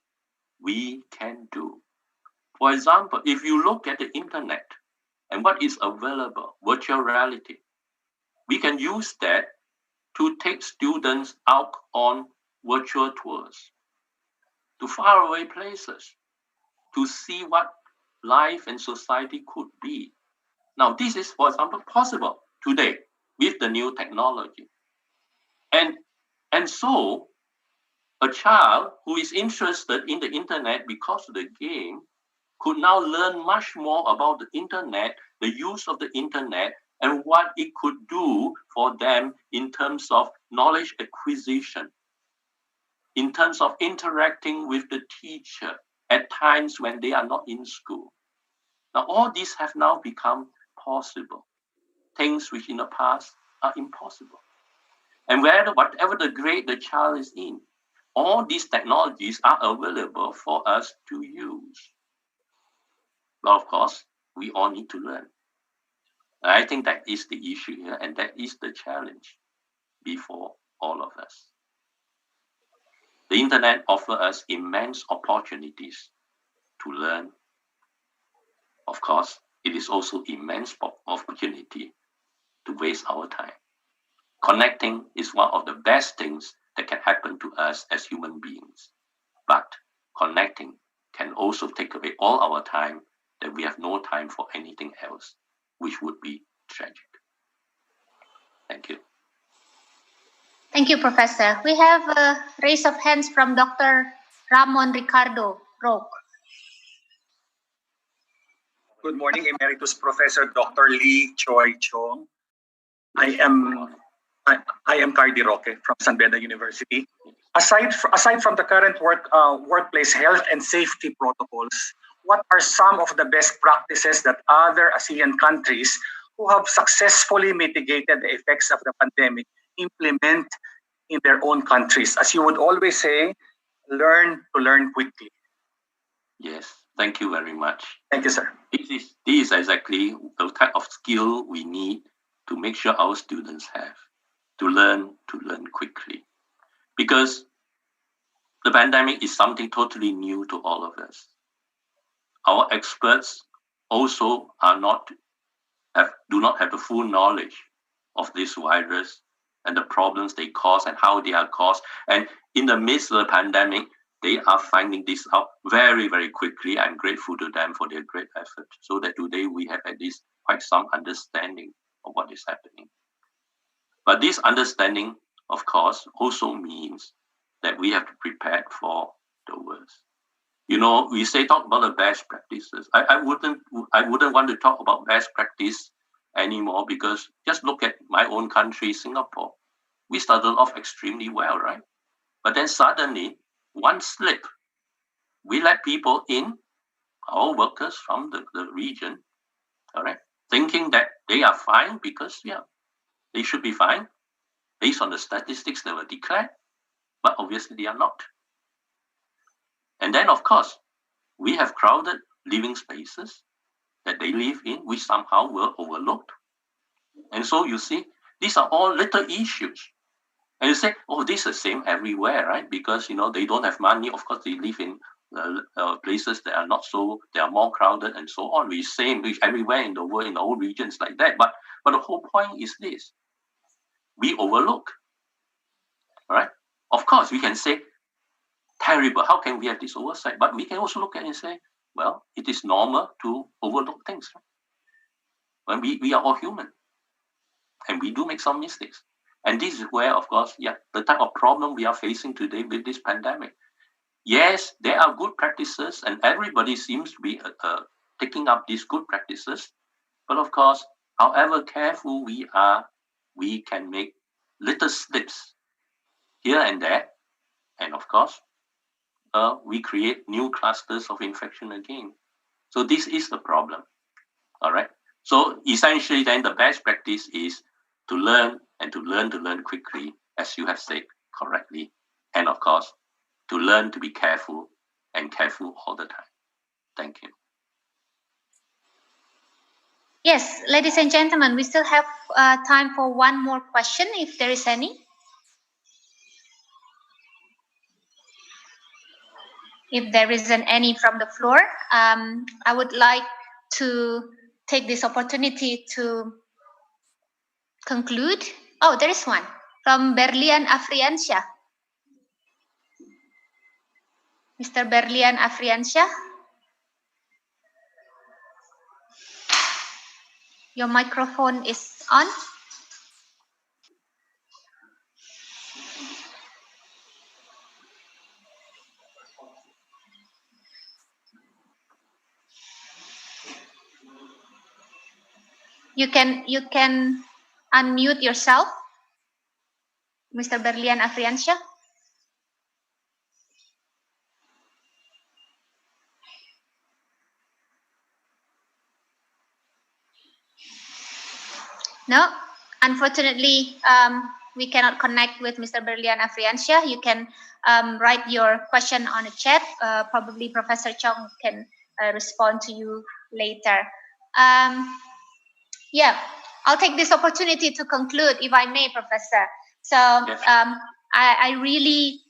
we can do. For example, if you look at the internet and what is available, virtual reality, we can use that to take students out on virtual tours to faraway places to see what life and society could be. Now, this is, for example, possible today with the new technology. And so a child who is interested in the internet because of the game could now learn much more about the internet, the use of the internet, and what it could do for them in terms of knowledge acquisition, in terms of interacting with the teacher at times when they are not in school. Now, all these have now become possible, things which in the past are impossible. And whatever the grade the child is in, all these technologies are available for us to use. Well, of course, we all need to learn. I think that is the issue here, and that is the challenge before all of us. The internet offers us immense opportunities to learn. Of course, it is also immense opportunity to waste our time. Connecting is one of the best things that can happen to us as human beings. But connecting can also take away all our time, that we have no time for anything else, which would be tragic. Thank you. Thank you, Professor. We have a raise of hands from Dr. Ramon Ricardo Roque. Good morning, Emeritus Professor Dr. Lee Choy Chong. I am Cardi Roque from San Beda University. Aside from the current workplace health and safety protocols, what are some of the best practices that other ASEAN countries who have successfully mitigated the effects of the pandemic implement in their own countries? As you would always say, learn to learn quickly. Yes, thank you very much. Thank you, sir. This is exactly the type of skill we need to make sure our students have, to learn quickly. Because the pandemic is something totally new to all of us. Our experts also do not have the full knowledge of this virus and the problems they cause and how they are caused. And in the midst of the pandemic, they are finding this out very, very quickly. I'm grateful to them for their great effort, so that today we have at least quite some understanding of what is happening. But this understanding, of course, also means that we have to prepare for the worst. You know, we talk about the best practices. I wouldn't want to talk about best practice anymore, because just look at my own country, Singapore. We started off extremely well, right? But then suddenly, one slip, we let people in, our workers from the region, all right, thinking that they are fine because, they should be fine based on the statistics that were declared, but obviously they are not. And then, of course, we have crowded living spaces that they live in, which somehow were overlooked. And so you see, these are all little issues. And you say, oh, this is the same everywhere, right? Because, they don't have money. Of course, they live in places that are they are more crowded and so on. We same everywhere in the world, in all regions like that. But the whole point is this: we overlook, all right? Of course, we can say, terrible, how can we have this oversight? But we can also look at it and say, well, it is normal to overlook things. Right? When we are all human, and we do make some mistakes. And this is where, of course, the type of problem we are facing today with this pandemic. Yes, there are good practices, and everybody seems to be taking up these good practices. But of course, however careful we are, we can make little slips here and there. And of course, we create new clusters of infection again. So this is the problem. All right. So essentially, then the best practice is to learn and to learn quickly, as you have said correctly. And of course, to learn to be careful and careful all the time. Thank you. Yes, ladies and gentlemen, we still have time for one more question, if there is any. If there isn't any from the floor, I would like to take this opportunity to conclude. Oh, there is one from Berlian Afriansyah. Mr. Berlian Afriansyah, your microphone is on. You can unmute yourself, Mr. Berlian Afriansyah. No, unfortunately, we cannot connect with Mr. Berlian Afriansyah. You can write your question on the chat. Probably Professor Chong can respond to you later. Yeah, I'll take this opportunity to conclude, if I may, Professor. So Yes. I really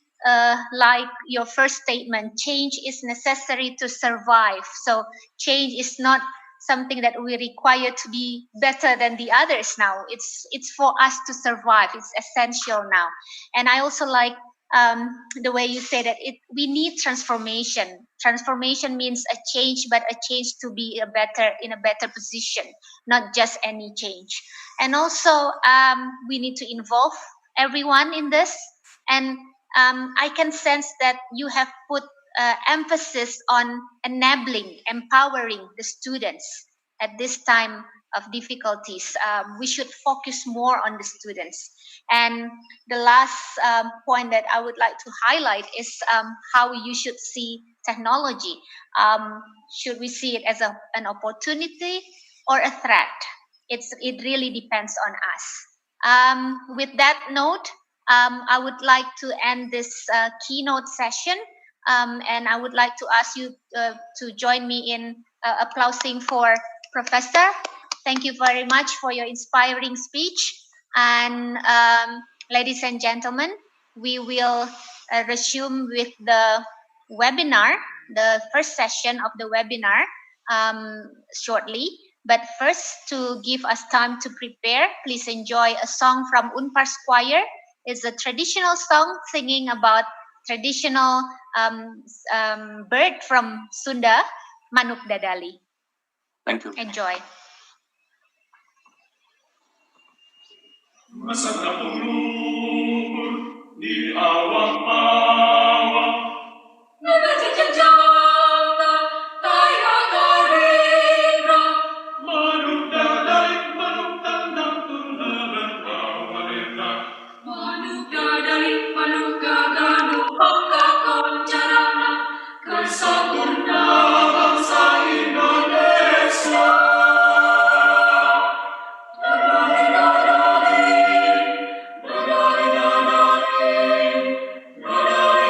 like your first statement. Change is necessary to survive. So change is not something that we require to be better than the others now. It's for us to survive. It's essential now. And I also like the way you say that we need transformation. Transformation means a change, but a change to be in a better position, not just any change. And also we need to involve everyone in this. And I can sense that you have put emphasis on enabling, empowering the students at this time of difficulties. We should focus more on the students. And the last point that I would like to highlight is how you should see technology. Should we see it as an opportunity or a threat? It really depends on us. With that note, I would like to end this keynote session, and I would like to ask you to join me in applauding for Professor. Thank you very much for your inspiring speech. And ladies and gentlemen, we will resume with the webinar, the first session of the webinar shortly. But first, to give us time to prepare, please enjoy a song from Unpar Choir. It's a traditional song singing about traditional bird from Sunda, Manuk Dadali. Thank you. Enjoy. Di awang-awang nagajajana kaya karira manuk dadali manuk tandang tulaban kawarena manuk dadanu bangga koncarana kesaguna bangsa Indonesia. Dadali, dadali, dadali, dadali.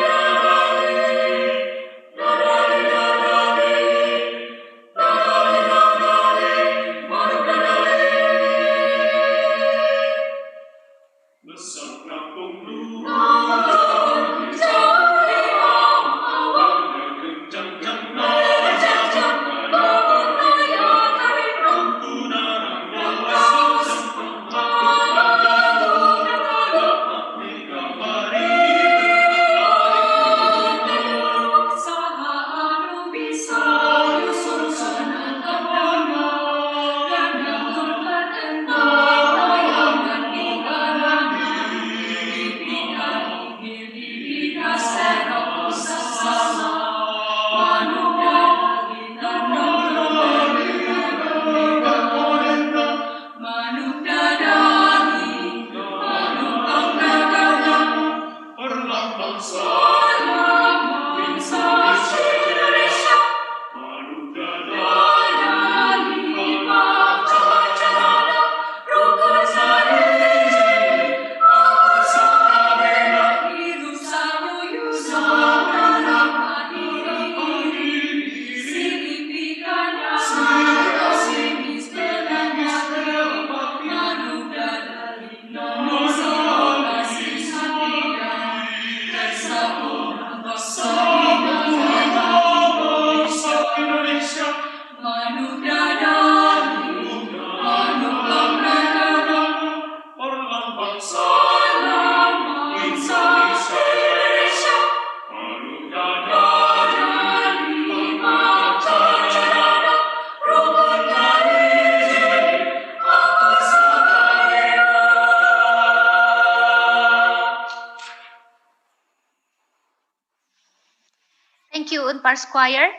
Unpar Squire.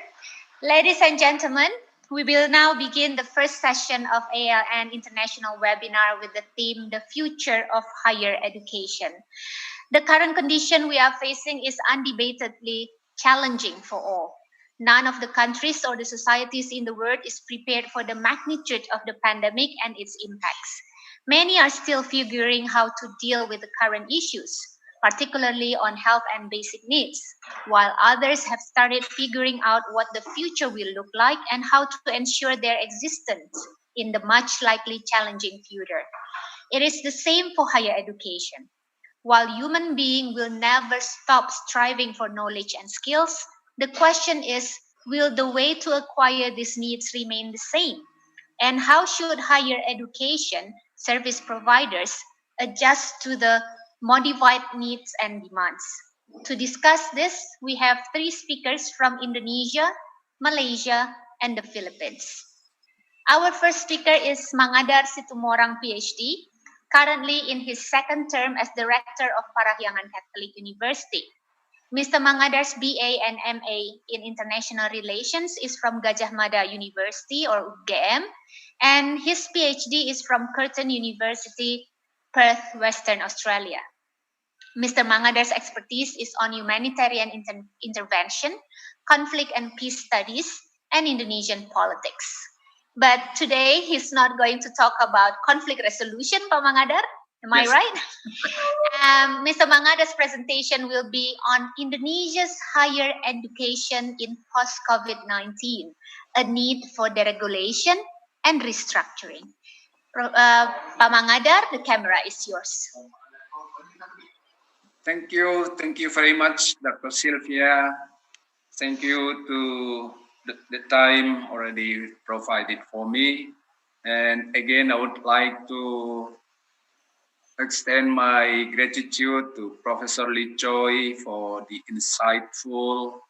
Ladies and gentlemen, we will now begin the first session of ALN International Webinar with the theme, The Future of Higher Education. The current condition we are facing is undebatedly challenging for all. None of the countries or the societies in the world is prepared for the magnitude of the pandemic and its impacts. Many are still figuring how to deal with the current issues, particularly on health and basic needs, while others have started figuring out what the future will look like and how to ensure their existence in the much likely challenging future. It is the same for higher education. While human beings will never stop striving for knowledge and skills, the question is, will the way to acquire these needs remain the same? And how should higher education service providers adjust to the modified needs and demands? To discuss this, we have three speakers from Indonesia, Malaysia, and the Philippines. Our first speaker is Mangadar Situmorang, Ph.D., currently in his second term as the Rector of Parahyangan Catholic University. Mr. Mangadar's BA and MA in International Relations is from Gajah Mada University or UGM, and his PhD is from Curtin University, Perth, Western Australia. Mr. Mangadar's expertise is on humanitarian intervention, conflict and peace studies, and Indonesian politics. But today he's not going to talk about conflict resolution, Pak Mangadar. Am I right? Mr. Mangadar's presentation will be on Indonesia's higher education in post-COVID-19, a need for deregulation and restructuring. Pak Mangadar, the camera is yours. Thank you very much, Dr. Sylvia. Thank you to the time already provided for me. And again, I would like to extend my gratitude to Professor Lee Choy for the insightful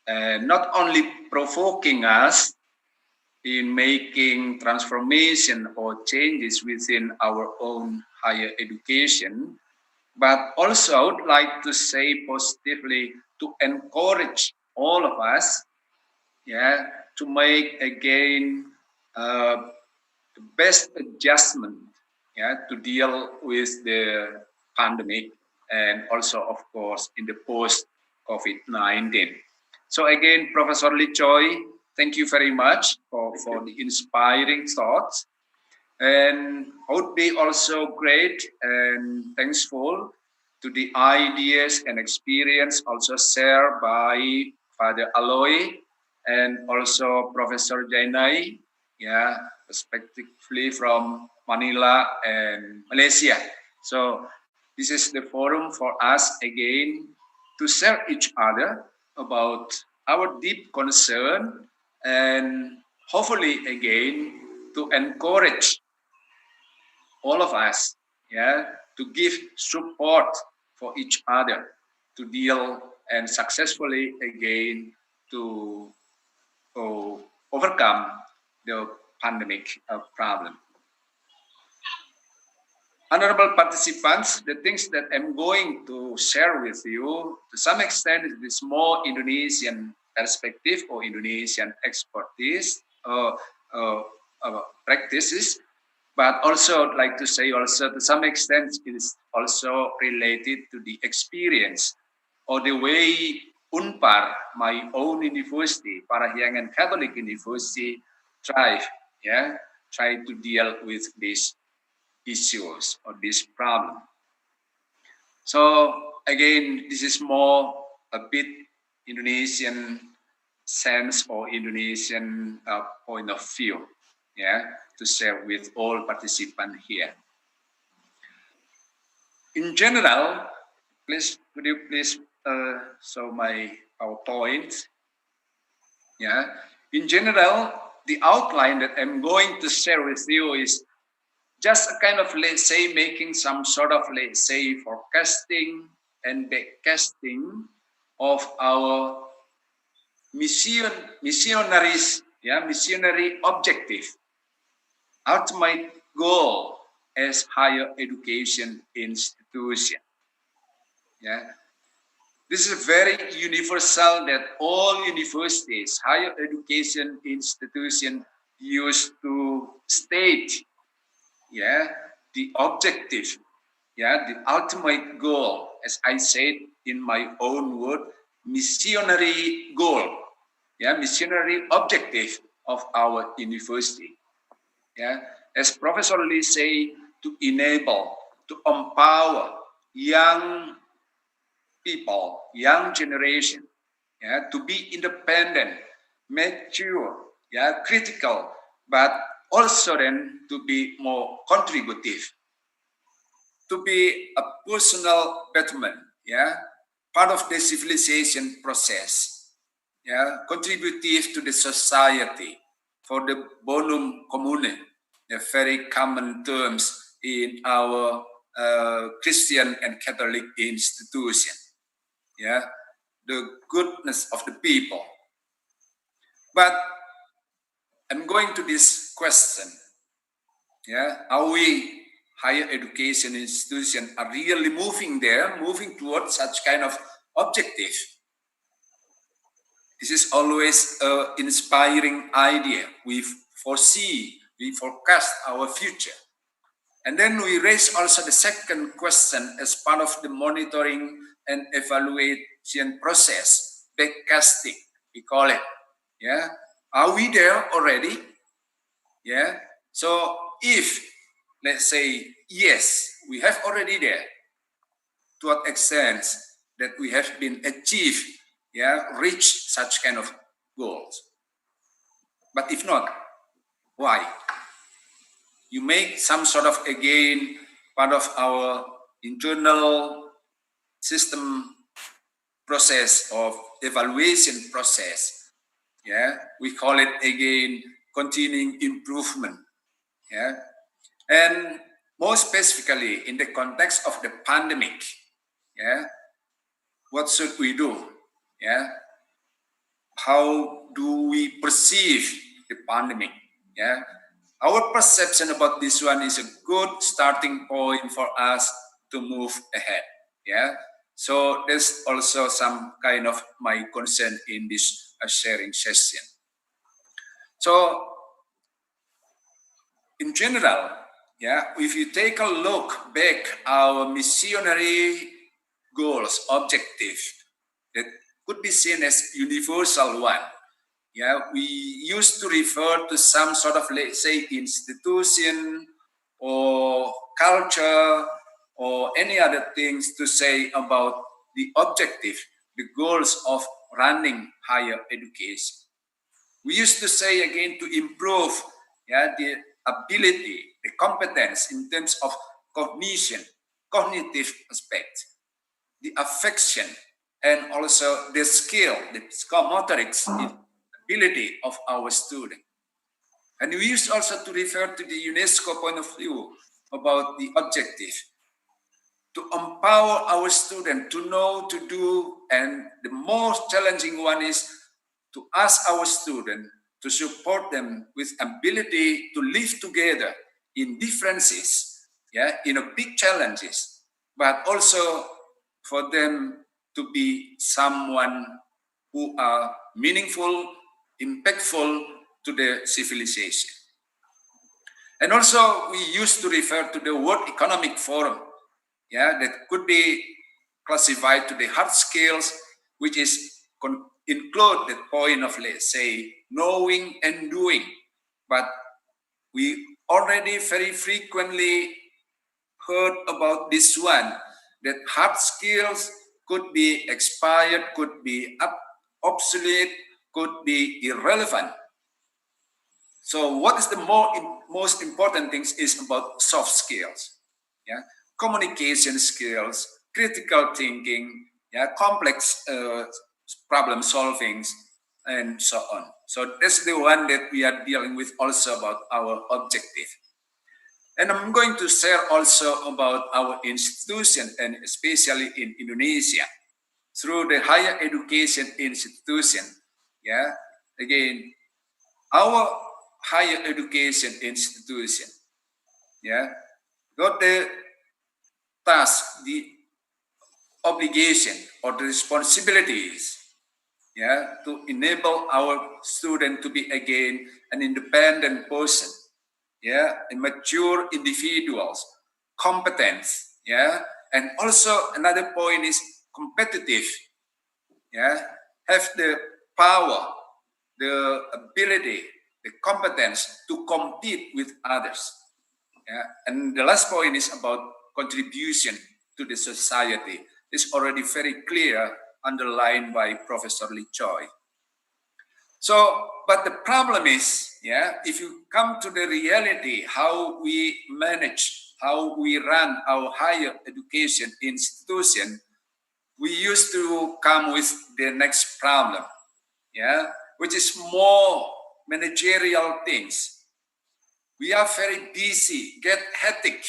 and not only provoking us in making transformation or changes within our own higher education, but also I would like to say positively to encourage all of us, to make again the best adjustment, to deal with the pandemic and also, of course, in the post-COVID-19. So again, Professor Lee Choy, thank you very much for the inspiring thoughts. And I would be also great and thankful to the ideas and experience also shared by Father Aloy and also Professor Zainal, respectively from Manila and Malaysia. So this is the forum for us again to share each other about our deep concern and hopefully again to encourage all of us, to give support for each other to deal and successfully again to overcome the pandemic problem. Honorable participants, the things that I'm going to share with you, to some extent, is more Indonesian perspective or Indonesian expertise practices, but also I'd like to say also to some extent it is also related to the experience or the way Unpar, my own university, Parahyangan Catholic University, try to deal with these issues or this problem. So again, this is more a bit Indonesian sense or Indonesian point of view, to share with all participants here. In general, could you please show my PowerPoint? In general, the outline that I'm going to share with you is just a kind of, let's say, making some sort of, let's say, forecasting and backcasting of our missionary objective, ultimate goal as higher education institution. This is very universal that all universities, higher education institutions used to state, the objective, the ultimate goal, as I said in my own word, missionary goal, missionary objective of our university. As Professor Lee say, to enable, to empower young people, young generation, to be independent, mature, critical, but also then to be more contributive, to be a personal betterment, part of the civilization process, contributive to the society for the bonum commune, the very common terms in our Christian and Catholic institution. The goodness of the people. But I'm going to this question. Are we higher education institutions are really moving there, moving towards such kind of objective? This is always an inspiring idea. We foresee, we forecast our future. And then we raise also the second question as part of the monitoring and evaluation process, backcasting, we call it. Are we there already? So if, let's say, yes, we have already there, to what extent that we have been achieved, reach such kind of goals. But if not, why? You make some sort of, again, part of our internal system process of evaluation process. We call it, again, continuing improvement. And more specifically, in the context of the pandemic, what should we do? How do we perceive the pandemic? Our perception about this one is a good starting point for us to move ahead. So there's also some kind of my concern in this sharing session. So in general, if you take a look back our missionary goals, objective, that could be seen as universal one. We used to refer to some sort of, let's say, institution or culture or any other things to say about the objective, the goals of running higher education. We used to say, again, to improve the ability, the competence in terms of cognition, cognitive aspect, the affection, and also the skill, the psychomotorics, ability of our student. And we used also to refer to the UNESCO point of view about the objective, to empower our student to know, to do, and the most challenging one is to ask our student to support them with ability to live together in differences, in a big challenges, but also for them to be someone who are meaningful, impactful to the civilization. And also we used to refer to the World Economic Forum, that could be classified to the hard skills, which is include the point of, let's say, knowing and doing. But we already very frequently heard about this one, that hard skills could be expired, could be obsolete, could be irrelevant. So what is the most important things is about soft skills, communication skills, critical thinking, complex problem solving, and so on. So that's the one that we are dealing with also about our objective. And I'm going to share also about our institution, and especially in Indonesia, through the higher education institution. Again, our higher education institution, got the task, the obligation or the responsibilities, yeah, to enable our student to be again an independent person, yeah, a mature individuals, competence, yeah, and also another point is competitive, yeah, have the power, the ability, the competence to compete with others. Yeah. And the last point is about contribution to the society. It's already very clear, underlined by Professor Choy. So, but the problem is, yeah, if you come to the reality, how we manage, how we run our higher education institution, we used to come with the next problem, yeah, which is more managerial things. We are very busy, get hectic,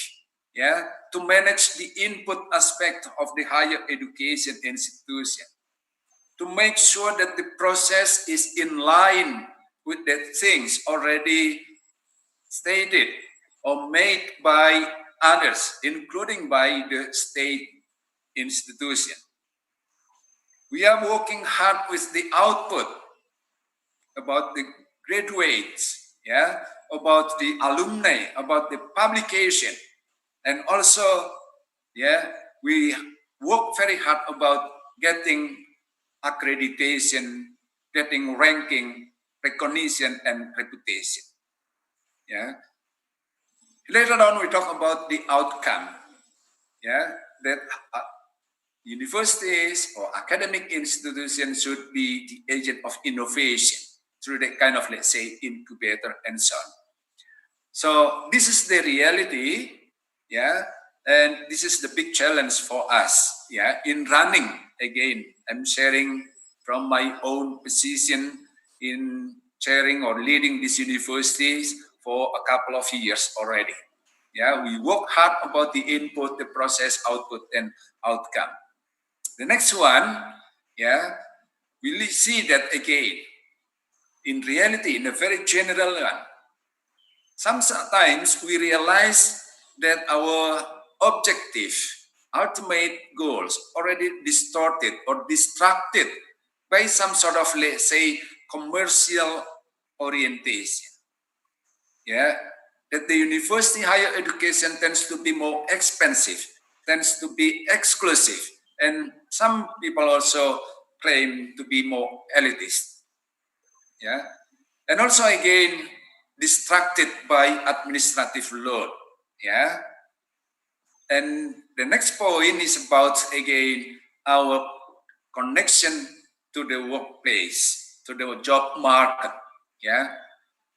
yeah, to manage the input aspect of the higher education institution, to make sure that the process is in line with the things already stated or made by others, including by the state institution. We are working hard with the output about the graduates, yeah, about the alumni, about the publication, and also, yeah, we work very hard about getting accreditation, getting ranking, recognition, and reputation. Yeah. Later on, we talk about the outcome. Yeah, that universities or academic institutions should be the agent of innovation through the kind of, let's say, incubator and so on. So this is the reality, yeah, and this is the big challenge for us, yeah, in running. Again, I'm sharing from my own position in chairing or leading these universities for a couple of years already. Yeah, we work hard about the input, the process, output, and outcome. The next one, yeah, we see that again, in reality, in a very general one, sometimes we realize that our objective, ultimate goals already distorted or distracted by some sort of, let's say, commercial orientation. Yeah, that the university higher education tends to be more expensive, tends to be exclusive, and some people also claim to be more elitist. Yeah, and also again distracted by administrative load. Yeah, and the next point is about again our connection to the workplace, to the job market. Yeah,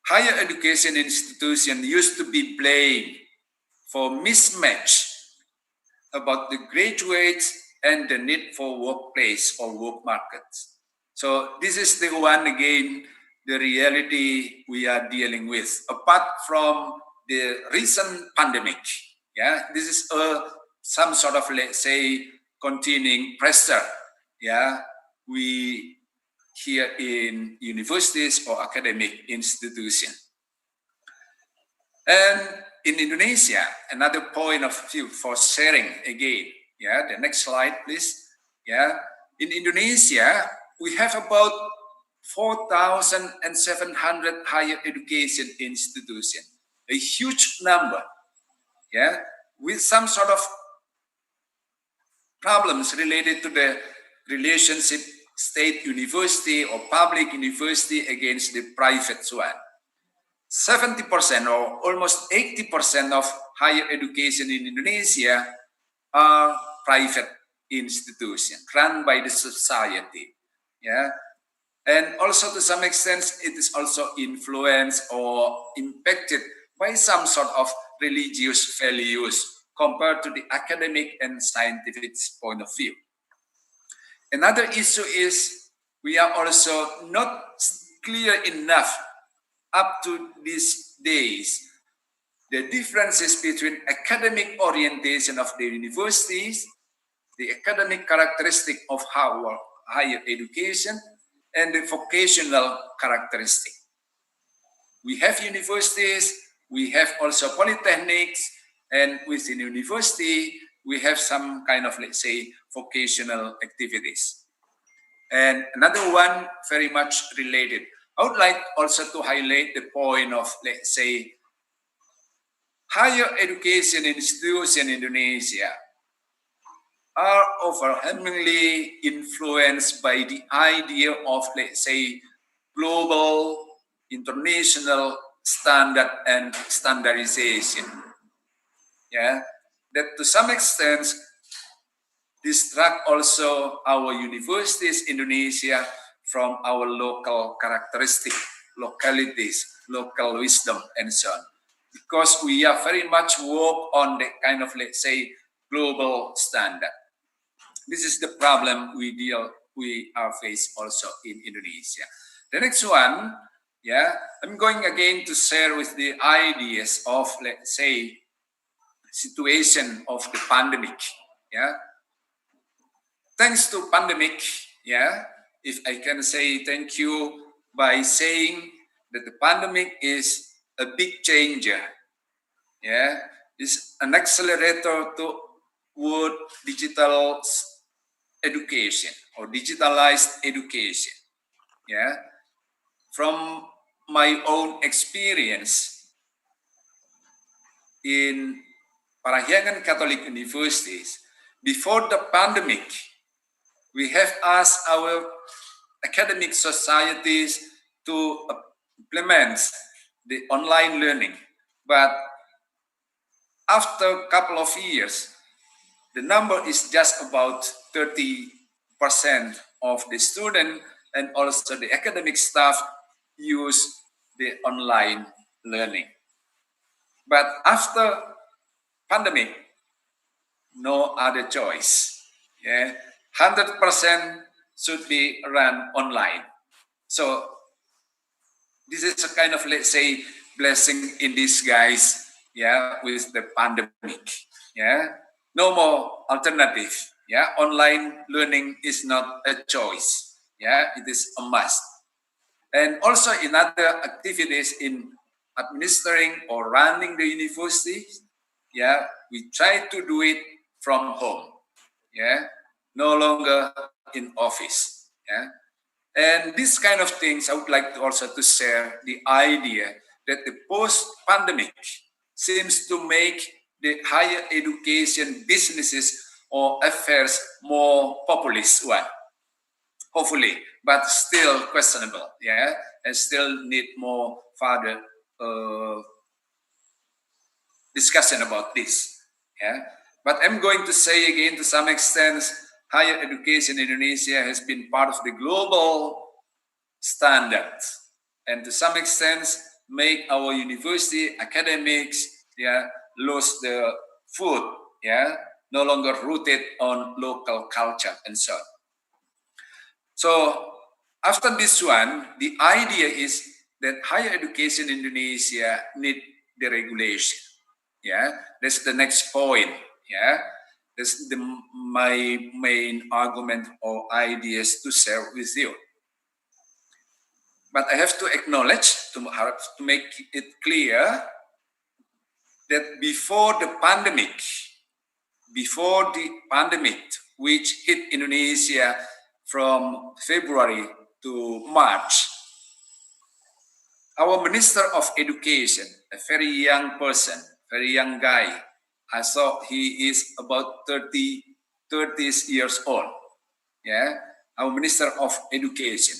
higher education institution used to be blamed for mismatch about the graduates and the need for workplace or work markets. So this is the one again, the reality we are dealing with. Apart from the recent pandemic, yeah, this is some sort of, let's say, continuing pressure, yeah, we here in universities or academic institutions. And in Indonesia, another point of view for sharing again. Yeah, the next slide, please. Yeah, in Indonesia, we have about 4,700 higher education institutions, a huge number. Yeah, with some sort of problems related to the relationship state university or public university against the private one. 70% or almost 80% of higher education in Indonesia are private institutions run by the society. Yeah. And also to some extent, it is also influenced or impacted by some sort of religious values compared to the academic and scientific point of view. Another issue is we are also not clear enough up to these days the differences between academic orientation of the universities, the academic characteristic of our higher education, and the vocational characteristic. We have universities, we have also polytechnics, and within university, we have some kind of, let's say, vocational activities. And another one very much related. I would like also to highlight the point of, let's say, higher education institutions in Indonesia are overwhelmingly influenced by the idea of, let's say, global, international standard and standardization. Yeah, that to some extent distract also our universities in Indonesia from our local characteristic, localities, local wisdom, and so on. Because we are very much work on the kind of, let's say, global standard. This is the problem we are faced also in Indonesia. The next one, yeah, I'm going again to share with the ideas of, let's say, situation of the pandemic. Yeah, thanks to pandemic, yeah, if I can say thank you by saying that the pandemic is a big changer, yeah, is an accelerator toward digital education or digitalized education, yeah. From my own experience in Parahyangan Catholic Universities, before the pandemic, we have asked our academic societies to implement the online learning. But after a couple of years, the number is just about 30% of the student and also the academic staff use the online learning. But after pandemic, no other choice. Yeah, 100% should be run online. So this is a kind of, let's say, blessing in disguise. Yeah, with the pandemic. Yeah, no more alternative. Yeah, online learning is not a choice. Yeah, it is a must. And also in other activities in administering or running the university, yeah, we try to do it from home. Yeah, no longer in office. Yeah, and these kind of things I would like to also to share the idea that the post-pandemic seems to make the higher education businesses or affairs more populist one. Hopefully, but still questionable, yeah, and still need more further discussion about this, yeah. But I'm going to say again, to some extent, higher education in Indonesia has been part of the global standard, and to some extent, make our university academics, yeah, lose the food, yeah, no longer rooted on local culture and so on. So after this one, the idea is that higher education in Indonesia need deregulation. Yeah, that's the next point. Yeah, that's my main argument or ideas to share with you. But I have to acknowledge, to make it clear, that before the pandemic, which hit Indonesia from February to March, our Minister of Education, a very young person, very young guy, I saw he is about 30 years old. Yeah, our Minister of Education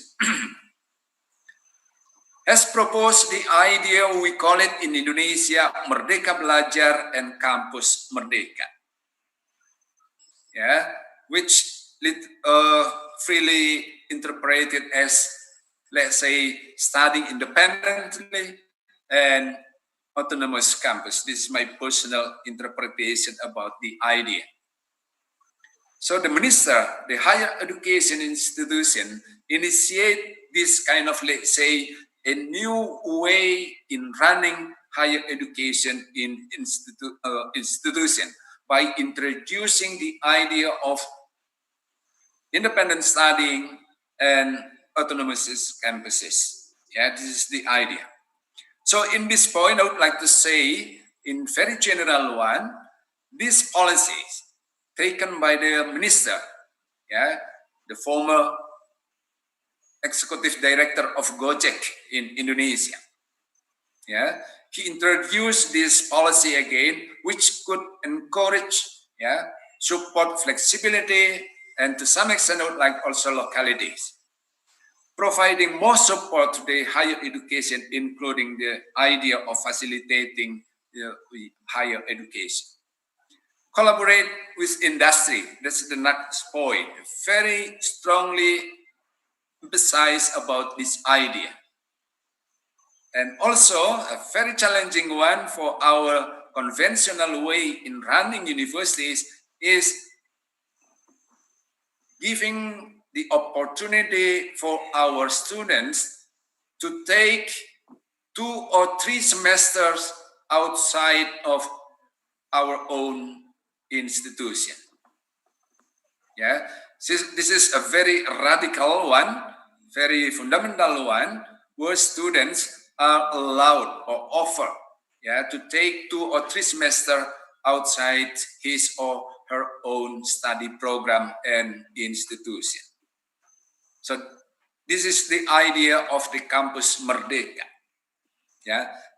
has proposed the idea, we call it in Indonesia, Merdeka Belajar and Kampus Merdeka. Yeah, which freely interpreted as, let's say, studying independently and autonomous campus. This is my personal interpretation about the idea. So the minister, the higher education institution, initiate this kind of, let's say, a new way in running higher education in institution by introducing the idea of independent studying and autonomous campuses. Yeah, this is the idea. So in this point, I would like to say, in very general one, these policies, taken by the minister, the former executive director of Gojek in Indonesia. He introduced this policy again, which could encourage, support flexibility, and to some extent, like also localities, providing more support to the higher education, including the idea of facilitating the higher education. Collaborate with industry. That's the next point. Very strongly emphasize about this idea. And also a very challenging one for our conventional way in running universities is giving the opportunity for our students to take 2 or 3 semesters outside of our own institution. This is a very radical one, very fundamental one, where students are allowed or offered to take 2 or 3 semesters outside his or her own study program and institution. So this is the idea of the campus Merdeka,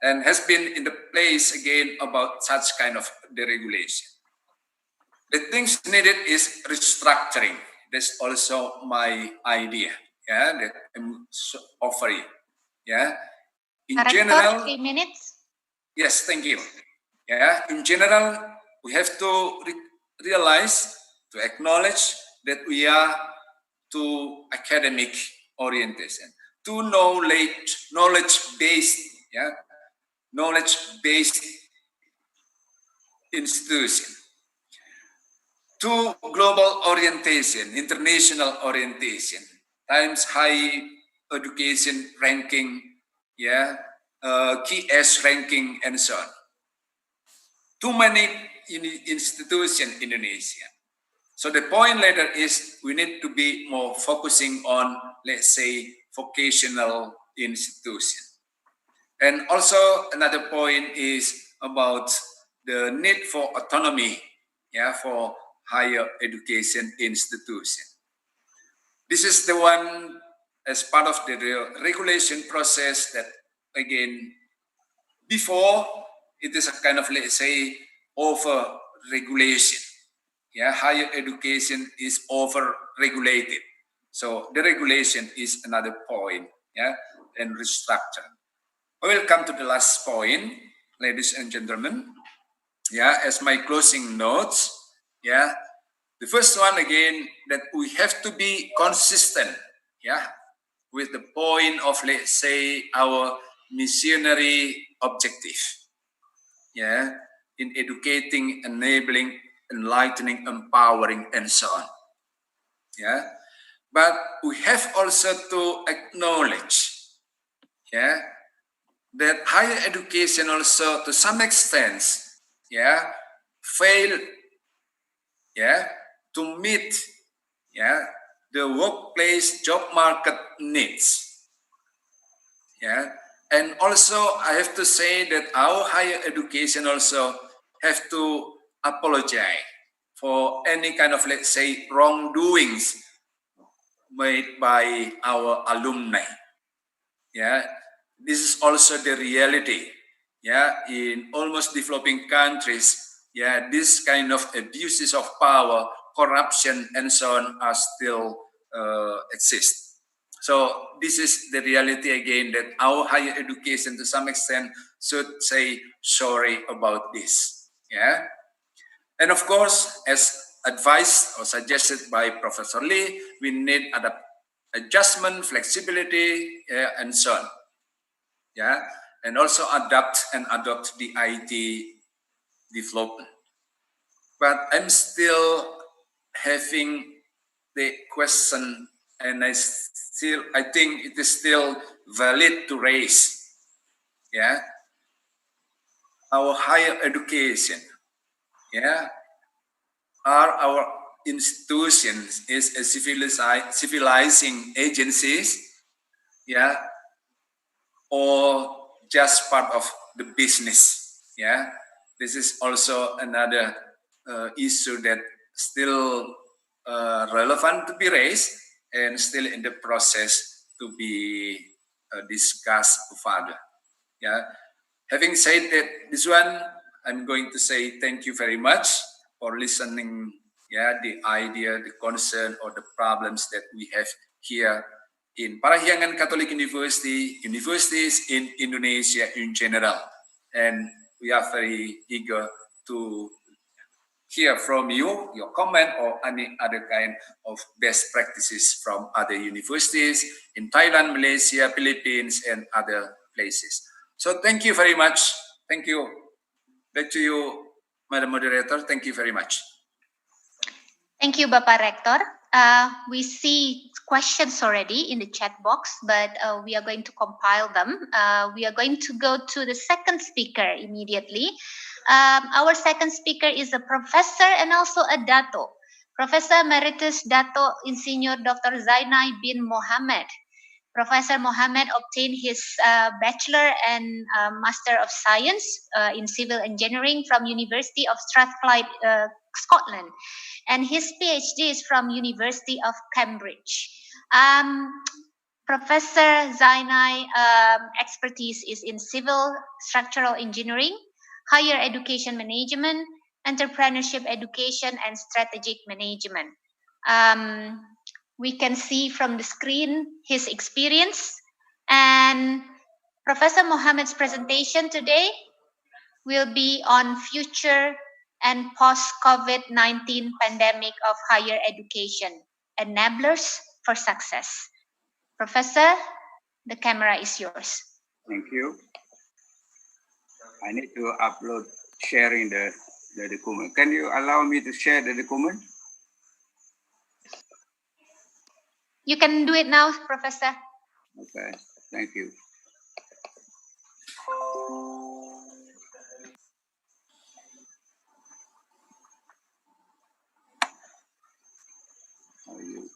and has been in the place again about such kind of deregulation. The things needed is restructuring. That's also my idea, that I'm offering. In Rector, general, 3 minutes. Yes, thank you. In general, we have to realize, to acknowledge that we are to academic orientation, to knowledge-based, knowledge-based institution, to global orientation, international orientation, times high education ranking, KS ranking, and so on. Too many institutions in Indonesia. So the point later is we need to be more focusing on, let's say, vocational institution. And also another point is about the need for autonomy, for higher education institution. This is the one as part of the regulation process that, again, before it is a kind of, let's say, over-regulation. Higher education is over-regulated. So the regulation is another point, and restructuring. I will come to the last point, ladies and gentlemen. As my closing notes, the first one again, that we have to be consistent, with the point of, let's say, our missionary objective, in educating, enabling, enlightening, empowering, and so on. But we have also to acknowledge, that higher education also, to some extent, fail, to meet, the workplace job market needs. And also I have to say that our higher education also have to apologize for any kind of, let's say, wrongdoings made by our alumni. This is also the reality. In almost developing countries, this kind of abuses of power, corruption, and so on are still exist. So this is the reality again, that our higher education to some extent should say sorry about this. And of course, as advised or suggested by Professor Lee, we need adjustment, flexibility, and so on. And also adapt and adopt the IT development. But I'm still having the question, and I think it is still valid to raise. Our higher education, are our institutions is a civilizing agencies, or just part of the business. This is also another issue that still relevant to be raised and still in the process to be discussed further. Yeah. Having said that, this one, I'm going to say thank you very much for listening. Yeah, the idea, the concern, or the problems that we have here in Parahyangan Catholic University, universities in Indonesia in general. And we are very eager to hear from you, your comment, or any other kind of best practices from other universities in Thailand, Malaysia, Philippines, and other places. So thank you very much. Thank you. Back to you, Madam Moderator. Thank you very much. Thank you, Bapak Rector. We see questions already in the chat box, but we are going to compile them. We are going to go to the second speaker immediately. Our second speaker is a professor and also a Dato. Professor Emeritus Dato Insinyur Dr. Zainal bin Mohamed. Professor Mohamed obtained his Bachelor and Master of Science in Civil Engineering from University of Strathclyde, Scotland, and his Ph.D. is from University of Cambridge. Professor Zainal expertise is in civil structural engineering, higher education management, entrepreneurship education, and strategic management. We can see from the screen his experience, and Professor Mohamed's presentation today will be on future and post-COVID-19 pandemic of higher education, enablers for success. Professor, the camera is yours. Thank you. I need to upload sharing the document. Can you allow me to share the document? You can do it now, Professor. Okay, thank you. How are you?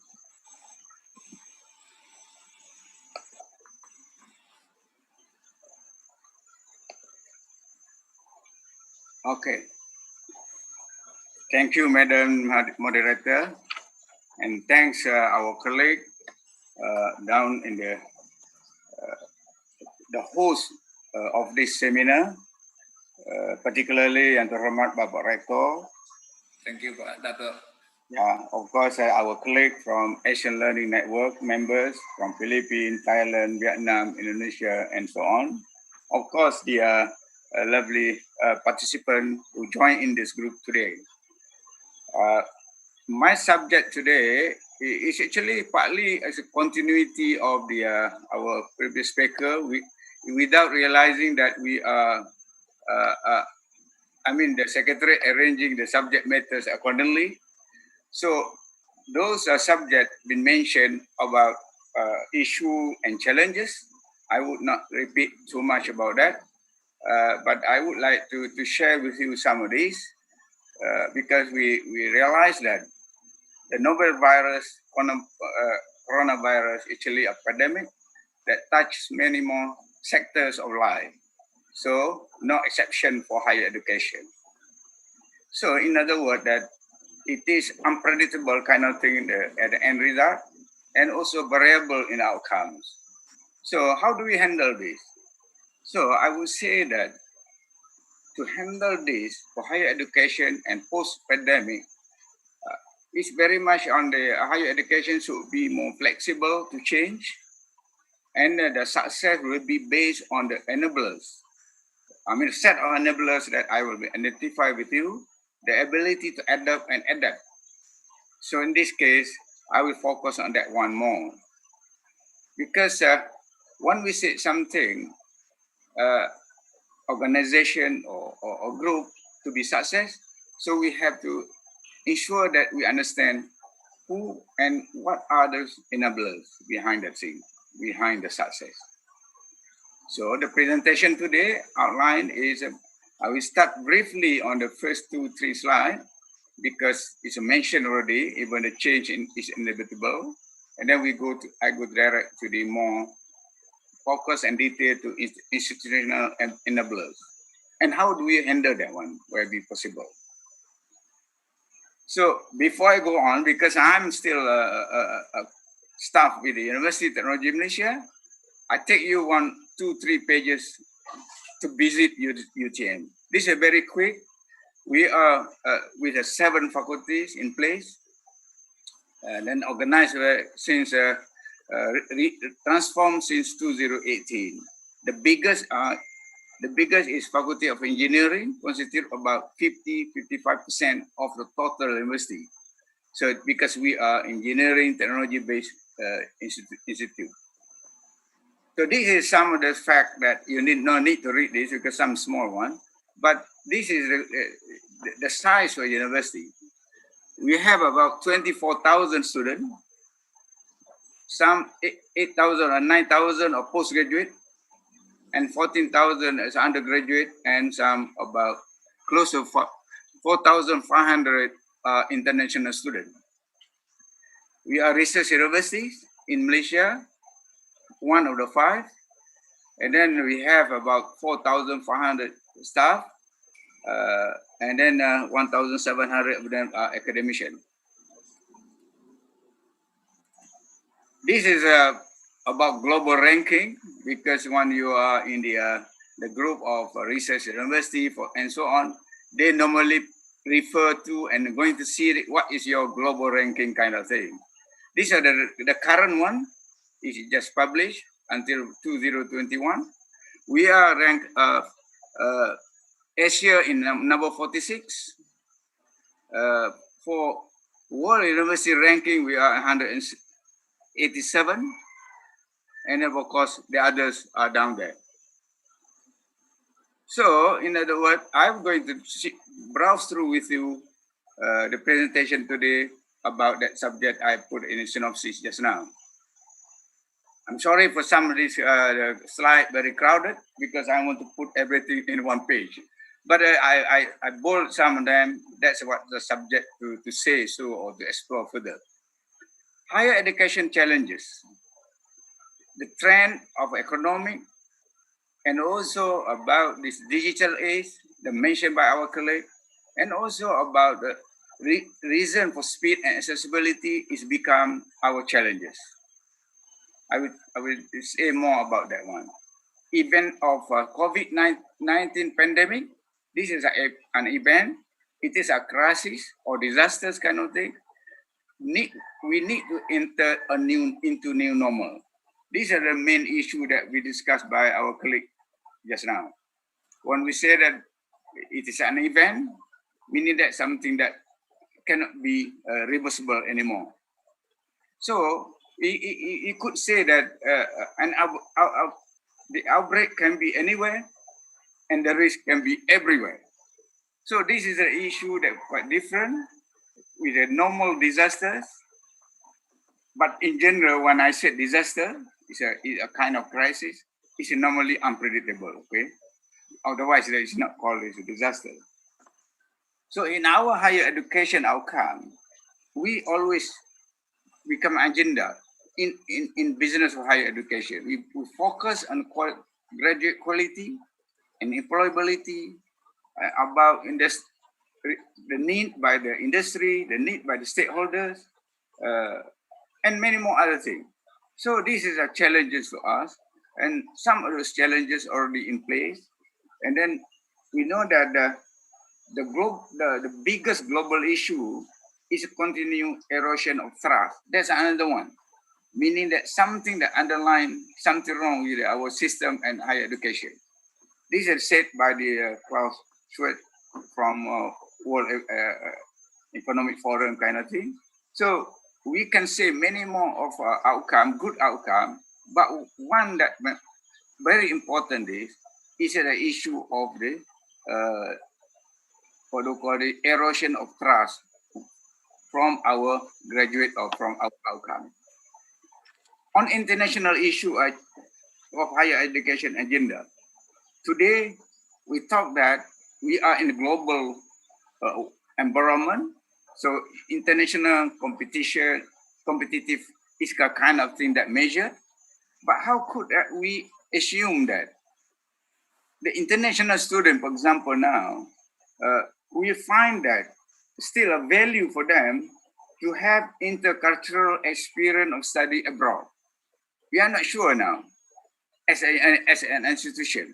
Okay. Thank you, Madam Moderator, and thanks our colleague down in the host of this seminar, particularly Yang Terhormat Bapak Rector. Thank you, Pak Dato. Yeah, of course, our colleague from ASEAN Learning Network members from Philippines, Thailand, Vietnam, Indonesia, and so on. Of course, the lovely participants who join in this group today. My subject today is actually partly as a continuity of the our previous speaker, without realizing that we are, the secretary arranging the subject matters accordingly. So those subjects been mentioned about issue and challenges. I would not repeat too much about that, but I would like to share with you some of these because we realize that the novel virus, coronavirus, is actually a pandemic that touches many more sectors of life. So no exception for higher education. So in other words, that it is unpredictable kind of thing at the end result, and also variable in outcomes. So how do we handle this? So I would say that to handle this for higher education and post-pandemic, it's very much on the higher education should be more flexible to change, and the success will be based on the enablers. Set of enablers that I will identify with you, the ability to adapt and adapt. So in this case, I will focus on that one more. Because when we say something, organization or group to be success, so we have to ensure that we understand who and what are those enablers behind the thing, behind the success. So the presentation today outline is, I will start briefly on the first 2-3 slides because it's mentioned already, even the change is inevitable. And then I go direct to the more focus and detail to institutional enablers. And how do we handle that one where it be possible? So before I go on, because I'm still a staff with the University of Teknologi Malaysia, I take you 1, 2, 3 pages to visit UTM. This is very quick. We are with the 7 faculties in place, and then organized since transformed since 2018. The biggest is Faculty of Engineering, constitute about 50-55% of the total university. So because we are engineering technology-based institute. So this is some of the fact that you no need to read this because some small one, but this is the size of university. We have about 24,000 students, some 8,000 or 9,000 are postgraduate, and 14,000 as undergraduate, and some about close to 4,500 international students. We are research universities in Malaysia, one of the 5, and then we have about 4,500 staff, and then 1,700 of them are academicians. This is about global ranking, because when you are in the group of research university and so on, they normally refer to and going to see what is your global ranking kind of thing. These are the current one, is just published until 2021. We are ranked Asia in number 46. For world university ranking, we are 187. And then of course, the others are down there. So, in other words, I'm going to browse through with you the presentation today about that subject I put in a synopsis just now. I'm sorry for some of these slides very crowded because I want to put everything in one page. But I bold some of them. That's what the subject to say so or to explore further. Higher education challenges, the trend of economic, and also about this digital age, the mentioned by our colleague, and also about the reason for speed and accessibility is become our challenges. I will say more about that one. Event of COVID-19 pandemic, this is an event. It is a crisis or disasters kind of thing. We need to enter into new normal. These are the main issue that we discussed by our colleague just now. When we say that it is an event, meaning that something that cannot be reversible anymore. So you could say that the outbreak can be anywhere and the risk can be everywhere. So this is an issue that quite different with the normal disasters. But in general, when I said disaster, it's a kind of crisis. It's normally unpredictable, okay? Otherwise, it is not called as a disaster. So in our higher education outcome, we always become agenda in business of higher education. We focus on graduate quality and employability, about the need by the industry, the need by the stakeholders, and many more other things. So this is a challenges for us, and some of those challenges already in place. And then we know that the biggest global issue is continued erosion of trust. That's another one, meaning that something that underlines something wrong with our system and higher education. This is said by the Klaus Schwab from World Economic Forum kind of thing. So we can say many more of outcome, good outcome, but one that very important is the issue of the what do you call the erosion of trust from our graduate or from our outcome. On international issue of higher education agenda, today we talk that we are in a global environment, so international competitive is a kind of thing that measure. But how could we assume that the international student, for example, now we find that still a value for them to have intercultural experience of study abroad. We are not sure now as an institution,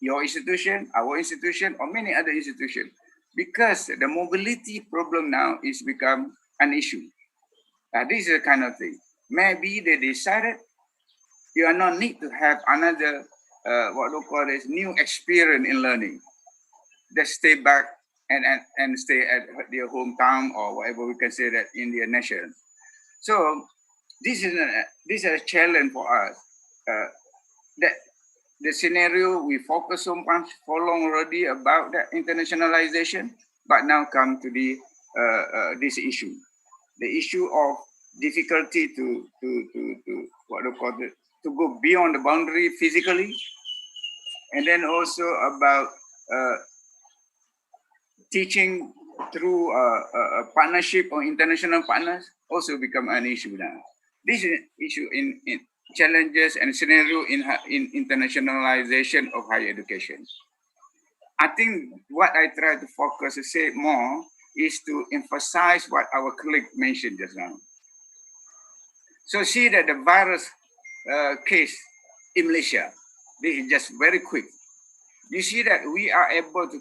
your institution, our institution, or many other institutions, because the mobility problem now is become an issue. This is the kind of thing. Maybe they decided you are not need to have another, what we call this, new experience in learning. Just stay back and stay at their hometown or whatever we can say that in their nation. So this is a challenge for us. That the scenario we focus so much for long already about the internationalization, but now come to the this issue, the issue of difficulty to what we call it, to go beyond the boundary physically, and then also about teaching through a partnership or international partners also become an issue now. This is issue in challenges and scenario in internationalization of higher education. I think what I try to focus to say more is to emphasize what our colleague mentioned just now. So see that the virus case in Malaysia, this is just very quick. You see that we are able to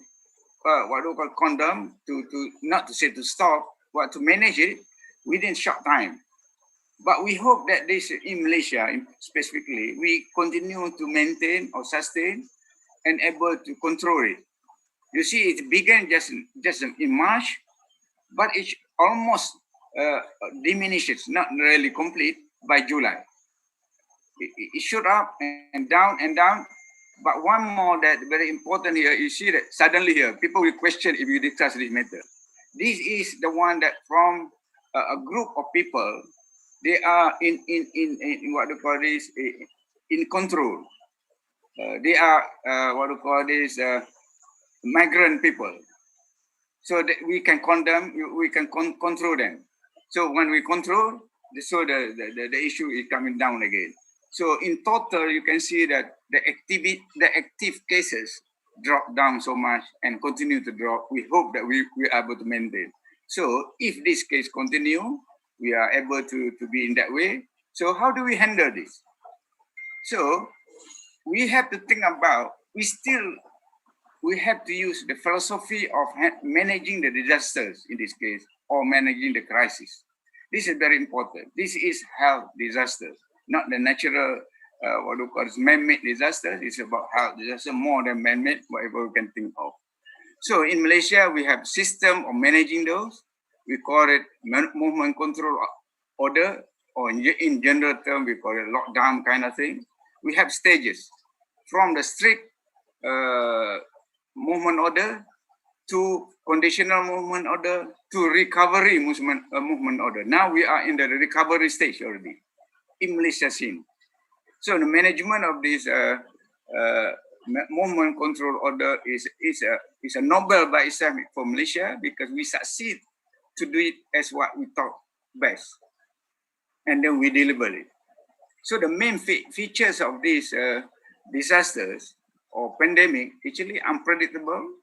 what we call condemn, to not to say to stop, but to manage it within short time. But we hope that this in Malaysia specifically, we continue to maintain or sustain and able to control it. You see, it began just in March, but it almost diminishes, not really complete, by July. It shot up and down. But one more that very important here, you see that suddenly here, people will question if you discuss this matter. This is the one that from a group of people, they are in what we call this, in control. They are what we call this, migrant people. So that we can condemn, we can control them. So when we control, so the issue is coming down again. So in total, you can see that the active cases drop down so much and continue to drop. We hope that we are able to maintain. So if this case continue, we are able to be in that way. So how do we handle this? So we have to think about, we have to use the philosophy of managing the disasters in this case, or managing the crisis. This is very important. This is health disasters, not the natural, what we call man-made disasters. It's about health disaster more than man-made, whatever we can think of. So in Malaysia, we have system of managing those. We call it movement control order, or in general term, we call it lockdown kind of thing. We have stages from the strict movement order to conditional movement order to recovery movement order. Now we are in the recovery stage already in Malaysia scene. So the management of this movement control order is a Nobel by itself for Malaysia, because we succeed to do it as what we thought best, and then we deliver it. So the main features of these disasters or pandemic actually unpredictable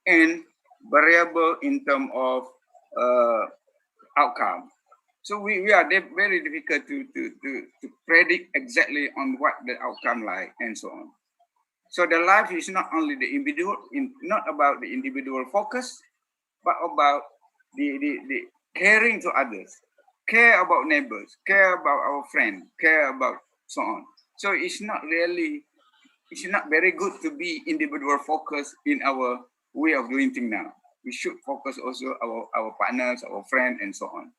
and variable in terms of outcome. So we are very difficult to predict exactly on what the outcome like and so on. So the life is not only the individual, not about the individual focus, but about the caring to others, care about neighbors, care about our friends, care about so on. So it's not very good to be individual focused in our way of doing things now. We should focus also our partners, our friends, and so on.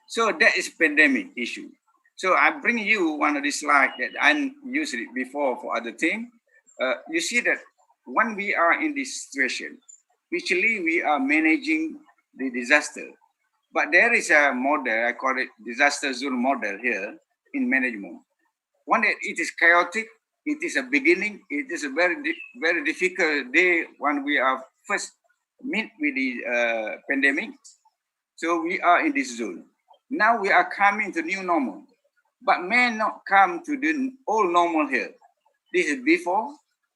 So that is pandemic issue. So I bring you one of the slides that I used it before for other things. You see that when we are in this situation, actually we are managing the disaster. But there is a model, I call it disaster zone model here in management. One that it is chaotic, it is a beginning, it is a very difficult day when we are first meet with the pandemic. So we are in this zone. Now we are coming to new normal, but may not come to the old normal here. This is before,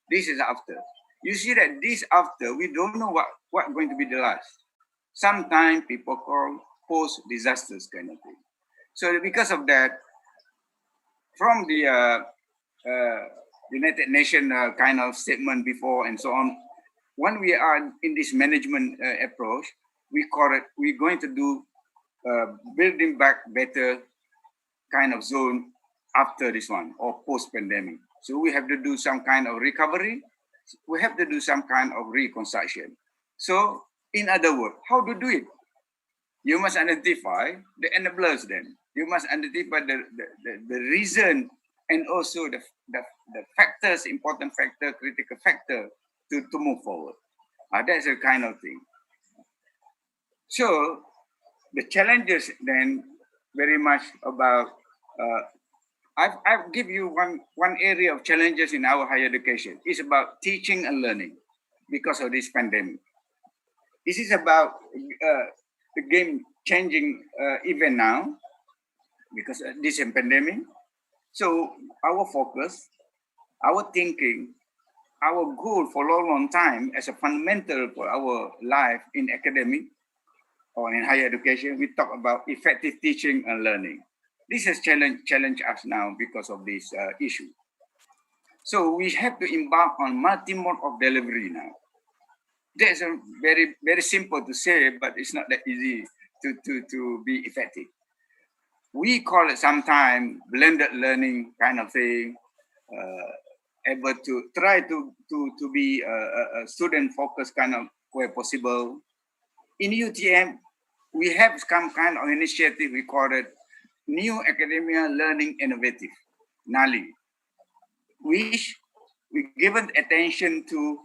this is after. you see that this after, we don't know what going to be the last. Sometimes people call post-disasters kind of thing. So because of that, from the United Nations kind of statement before and so on, when we are in this management approach, we call it, we're going to do building back better kind of zone after this one or post-pandemic. So we have to do some kind of recovery. We have to do some kind of reconstruction. So in other words, how to do it? You must identify the enablers then. You must identify the reason and also the factors, important factor, critical factor to move forward. That's a kind of thing. So the challenges then very much about, I've give you one area of challenges in our higher education. It's about teaching and learning because of this pandemic. This is about the game-changing event now because of this pandemic. So our focus, our thinking, our goal for a long time as a fundamental for our life in academic or in higher education, we talk about effective teaching and learning. This has challenged us now because of this issue. So we have to embark on multi-mode of delivery now. That's a very, very simple to say, but it's not that easy to be effective. We call it sometimes blended learning kind of thing, able to try to be a student-focused kind of where possible. In UTM, we have some kind of initiative we call it New Academia Learning Innovative, NALI, which we given attention to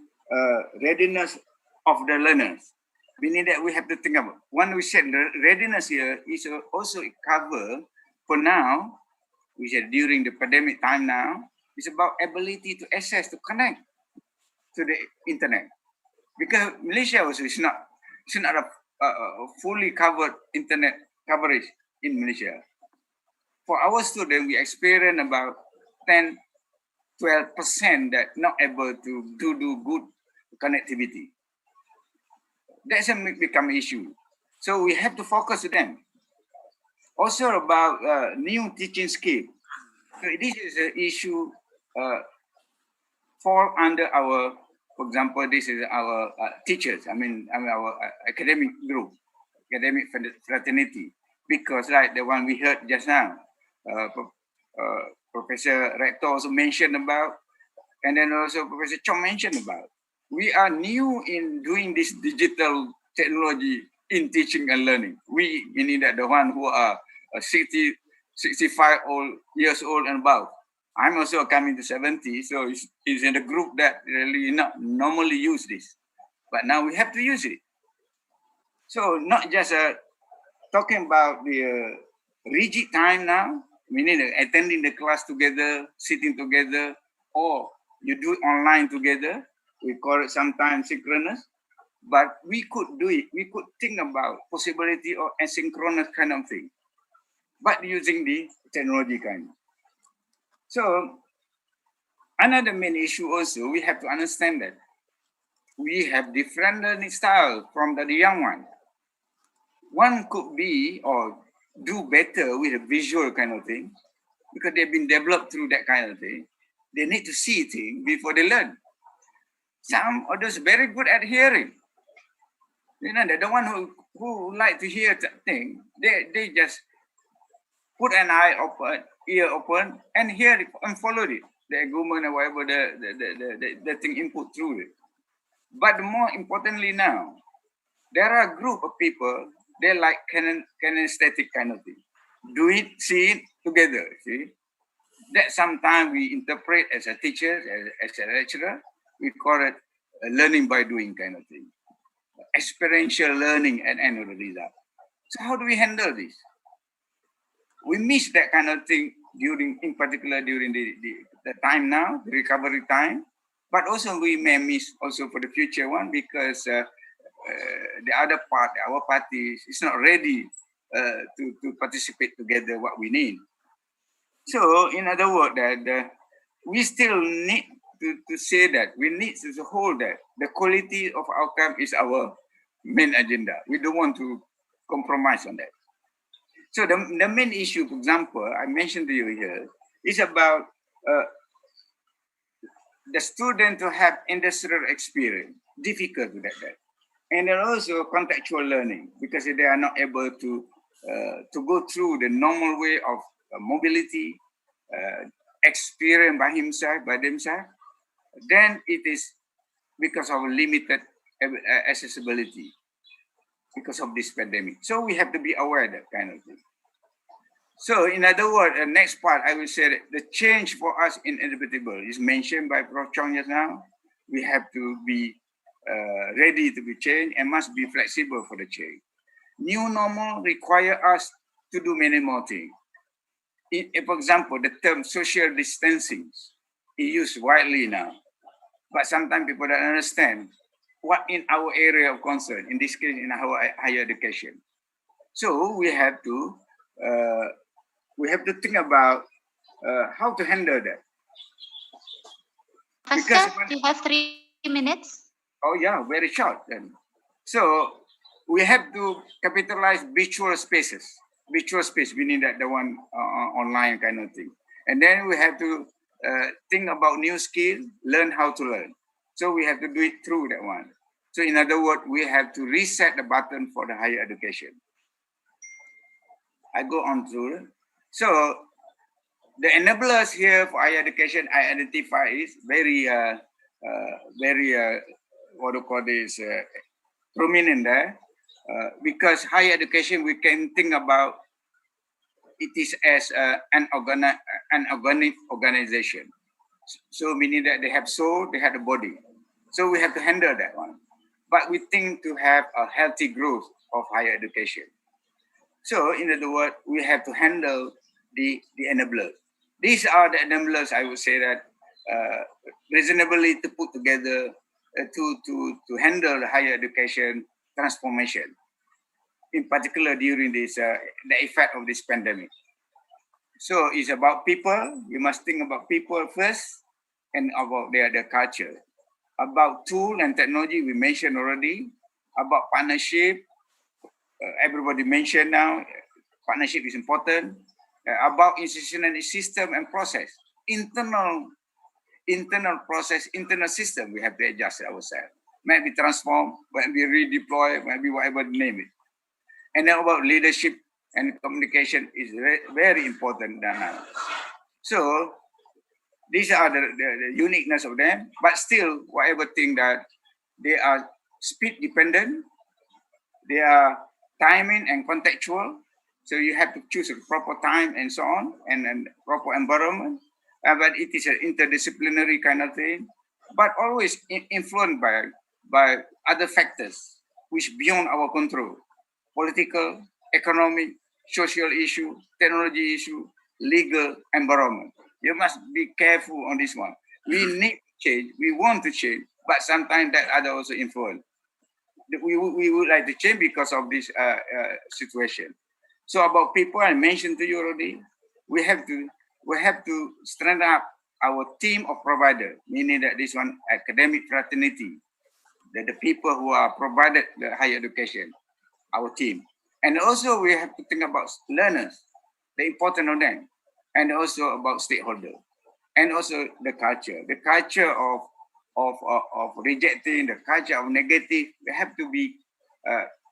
readiness of the learners. Meaning that we have to think about, when we said readiness here is also cover for now, we said during the pandemic time now, it's about ability to access, to connect to the internet. Because Malaysia also is not a fully covered internet coverage in Malaysia. For our students, we experience about 10-12% that not able to do good connectivity. That's a become issue. So we have to focus on them. Also about new teaching skill. So this is an issue fall under our, for example, this is our teachers. I mean our academic group, academic fraternity, because like the one we heard just now, Professor Rector also mentioned about, and then also Professor Chong mentioned about. We are new in doing this digital technology in teaching and learning. We, meaning that the one who are 65 years old and above. I'm also coming to 70, so it's in the group that really not normally use this. But now we have to use it. So not just talking about the rigid time now, meaning attending the class together, sitting together, or you do it online together. We call it sometimes synchronous, but we could do it. We could think about possibility of asynchronous kind of thing, but using the technology kind. So another main issue also, we have to understand that we have different learning style from the young one. One could be or do better with a visual kind of thing because they've been developed through that kind of thing. They need to see things before they learn. Some others very good at hearing. You know, the one who like to hear thing, they just put an eye open, ear open, and hear it and follow it. The argument or whatever the thing input through it. But more importantly now, there are a group of people, they like kinesthetic kind of thing. Do it, see it together, see? That sometimes we interpret as a teacher, as a lecturer, we call it a learning by doing kind of thing. Experiential learning at end of the result. So how do we handle this? We miss that kind of thing in particular during the time now, the recovery time, but also we may miss also for the future one because the other part, our party is not ready to participate together what we need. So in other words, that we still need to say that we need to hold that the quality of outcome is our main agenda. We don't want to compromise on that. So the main issue, for example, I mentioned to you here, is about the student to have industrial experience, difficult to get that. And then also contextual learning, because they are not able to go through the normal way of mobility, experience by themselves, then it is because of limited accessibility because of this pandemic. So we have to be aware of that kind of thing. So in other words, the next part, I will say that the change for us inevitable is mentioned by Prof. Chong just now. We have to be ready to be changed and must be flexible for the change. New normal require us to do many more things. For example, the term social distancing is used widely now, but sometimes people don't understand what in our area of concern, in this case, in our higher education. So we have to think about how to handle that. Professor, you have 3 minutes. Oh yeah, very short then. So we have to capitalize virtual spaces. Virtual space, we need that the one online kind of thing. And then we have to think about new skills, learn how to learn. So we have to do it through that one. So in other words, we have to reset the button for the higher education. I go on through. So the enablers here for higher education I identify is very what do you call this, prominent there. Because higher education, we can think about it is as an organic organization. So meaning that they have soul, they have a body. So we have to handle that one. But we think to have a healthy growth of higher education. So in other words, we have to handle the enablers. These are the enablers, I would say, that reasonably to put together to handle the higher education transformation, in particular during this the effect of this pandemic. So it's about people. You must think about people first, and about their culture. About tool and technology, we mentioned already. About partnership, everybody mentioned now. Partnership is important. About institutional system and process, internal process, internal system, we have to adjust ourselves. Might be transformed, might be redeployed, might be whatever name it. And then about leadership and communication is very important now. So these are the uniqueness of them, but still, whatever thing that they are speed dependent, they are timing and contextual. So you have to choose a proper time and so on, and proper environment. But it is an interdisciplinary kind of thing, but always influenced by other factors which beyond our control: political, economic, social issue, technology issue, legal, environment. You must be careful on this one. We need change. We want to change, but sometimes that other also influence. We would like to change because of this situation. So about people, I mentioned to you already, we have to strengthen up our team of providers, meaning that this one academic fraternity, the people who are provided the higher education, our team. And also we have to think about learners, the importance of them, and also about stakeholders, and also the culture of rejecting, the culture of negative. We have to be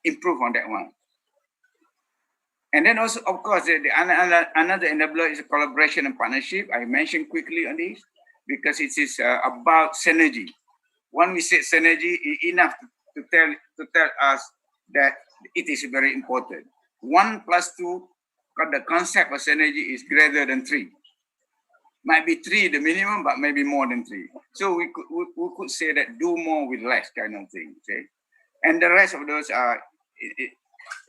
improved on that one. And then also, of course, another enabler is collaboration and partnership. I mentioned quickly on this because it is about synergy. When we say synergy, it's enough to tell us that it is very important. 1 + 2, the concept of synergy is greater than 3. Might be 3 the minimum, but maybe more than 3. So we could say that do more with less kind of thing. Okay? And the rest of those are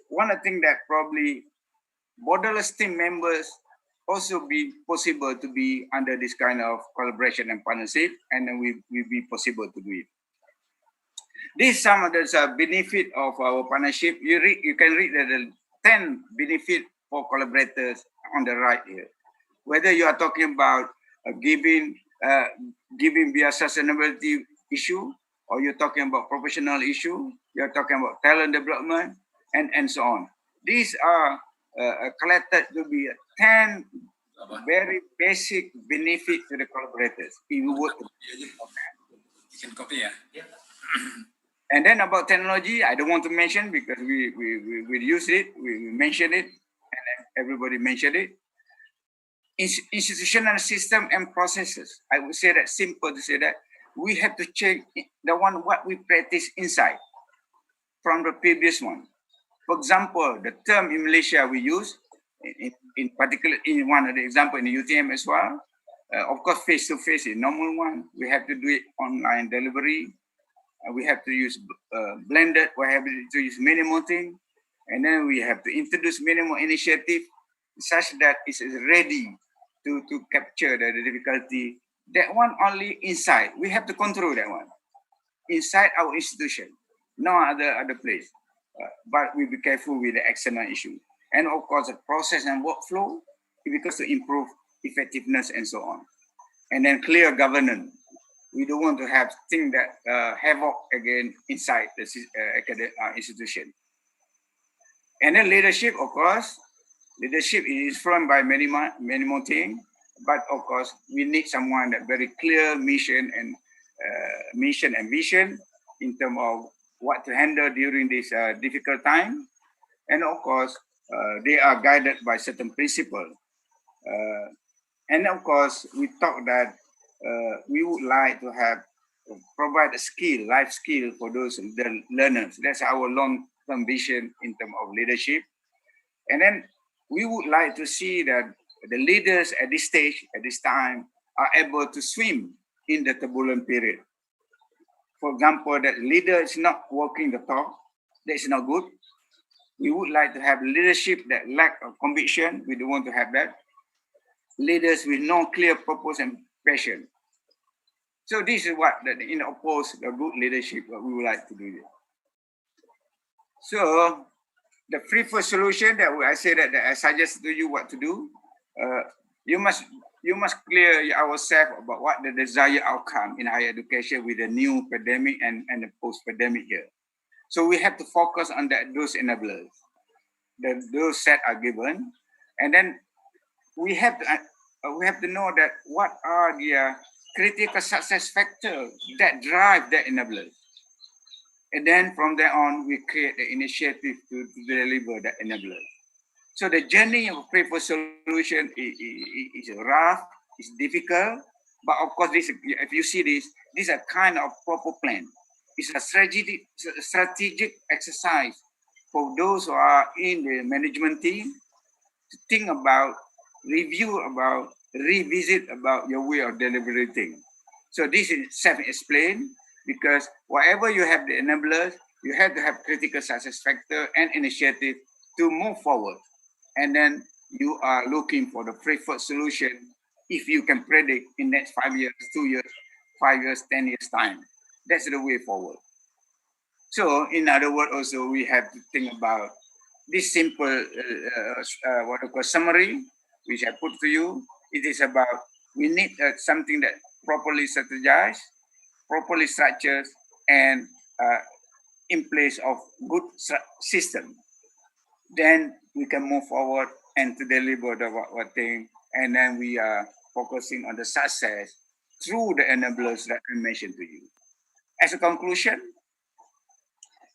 one of the things that probably borderless team members also be possible to be under this kind of collaboration and partnership, and then we be possible to do it. These some of the benefit of our partnership. You can read the 10 benefit for collaborators on the right here. Whether you are talking about giving giving via sustainability issue, or you're talking about professional issue, you're talking about talent development, and so on. These are collected to be 10 very basic benefit to the collaborators. If you would, you can copy, yeah. And then about technology, I don't want to mention because we use it, we mentioned it, and everybody mentioned it. Institutional system and processes. I would say that simple to say that we have to change what we practice inside from the previous one. For example, the term in Malaysia we use, in particular, in one of the example in the UTM as well, of course, face-to-face is normal one. We have to do it online delivery. We have to use blended, we have to use minimal thing. And then we have to introduce minimal initiative such that it's ready to capture the difficulty. That one only inside. We have to control that one. Inside our institution, no other place. But we be careful with the external issue. And of course, the process and workflow, because to improve effectiveness and so on. And then clear governance. We don't want to have things that havoc again inside the academic institution. And then leadership, of course, leadership is formed by many more things. But of course, we need someone that very clear mission and vision in terms of what to handle during this difficult time. And of course, they are guided by certain principles. And of course, we thought that we would like to provide a skill, life skill for those the learners. That's our long-term vision in terms of leadership. And then we would like to see that the leaders at this stage, at this time, are able to swim in the turbulent period. For example, that leader is not walking the talk, that's not good. We would like to have leadership that lack of conviction. We don't want to have that. Leaders with no clear purpose and passion. So this is what, in oppose the good leadership, what we would like to do. So the preferred solution that I say that I suggest to you what to do. You must clear ourselves about what the desired outcome in higher education with the new pandemic and the post-pandemic here. So we have to focus on those enablers. Those set are given, and then we have to know that what are the critical success factors that drive the enablers. And then from there on, we create the initiative to deliver the enablers. So the journey of preferred solution is rough, it's difficult, but of course, if you see this is a kind of proper plan. It's a strategic exercise for those who are in the management team to think about, review about, revisit about your way of deliberating. So this is self-explained because whatever you have the enablers, you have to have critical success factor and initiative to move forward. And then you are looking for the preferred solution if you can predict in next 5 years, 2 years, 5 years, 10 years time. That's the way forward. So in other words, also we have to think about this simple what I call summary, which I put to you. It is about we need something that properly strategized, properly structured, and in place of good system. Then we can move forward and to deliver the what thing, and then we are focusing on the success through the enablers that I mentioned to you. As a conclusion,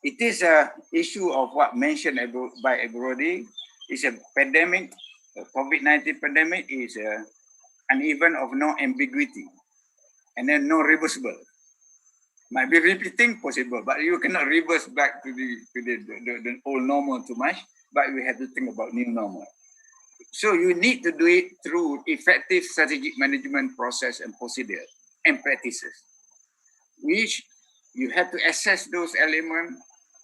it is a issue of what mentioned by everybody. It's a pandemic. The COVID-19 pandemic is an event of no ambiguity and then no reversible. Might be repeating possible, but you cannot reverse back to the old normal too much. But we have to think about new normal. So you need to do it through effective strategic management process and procedure and practices, which you have to assess those elements,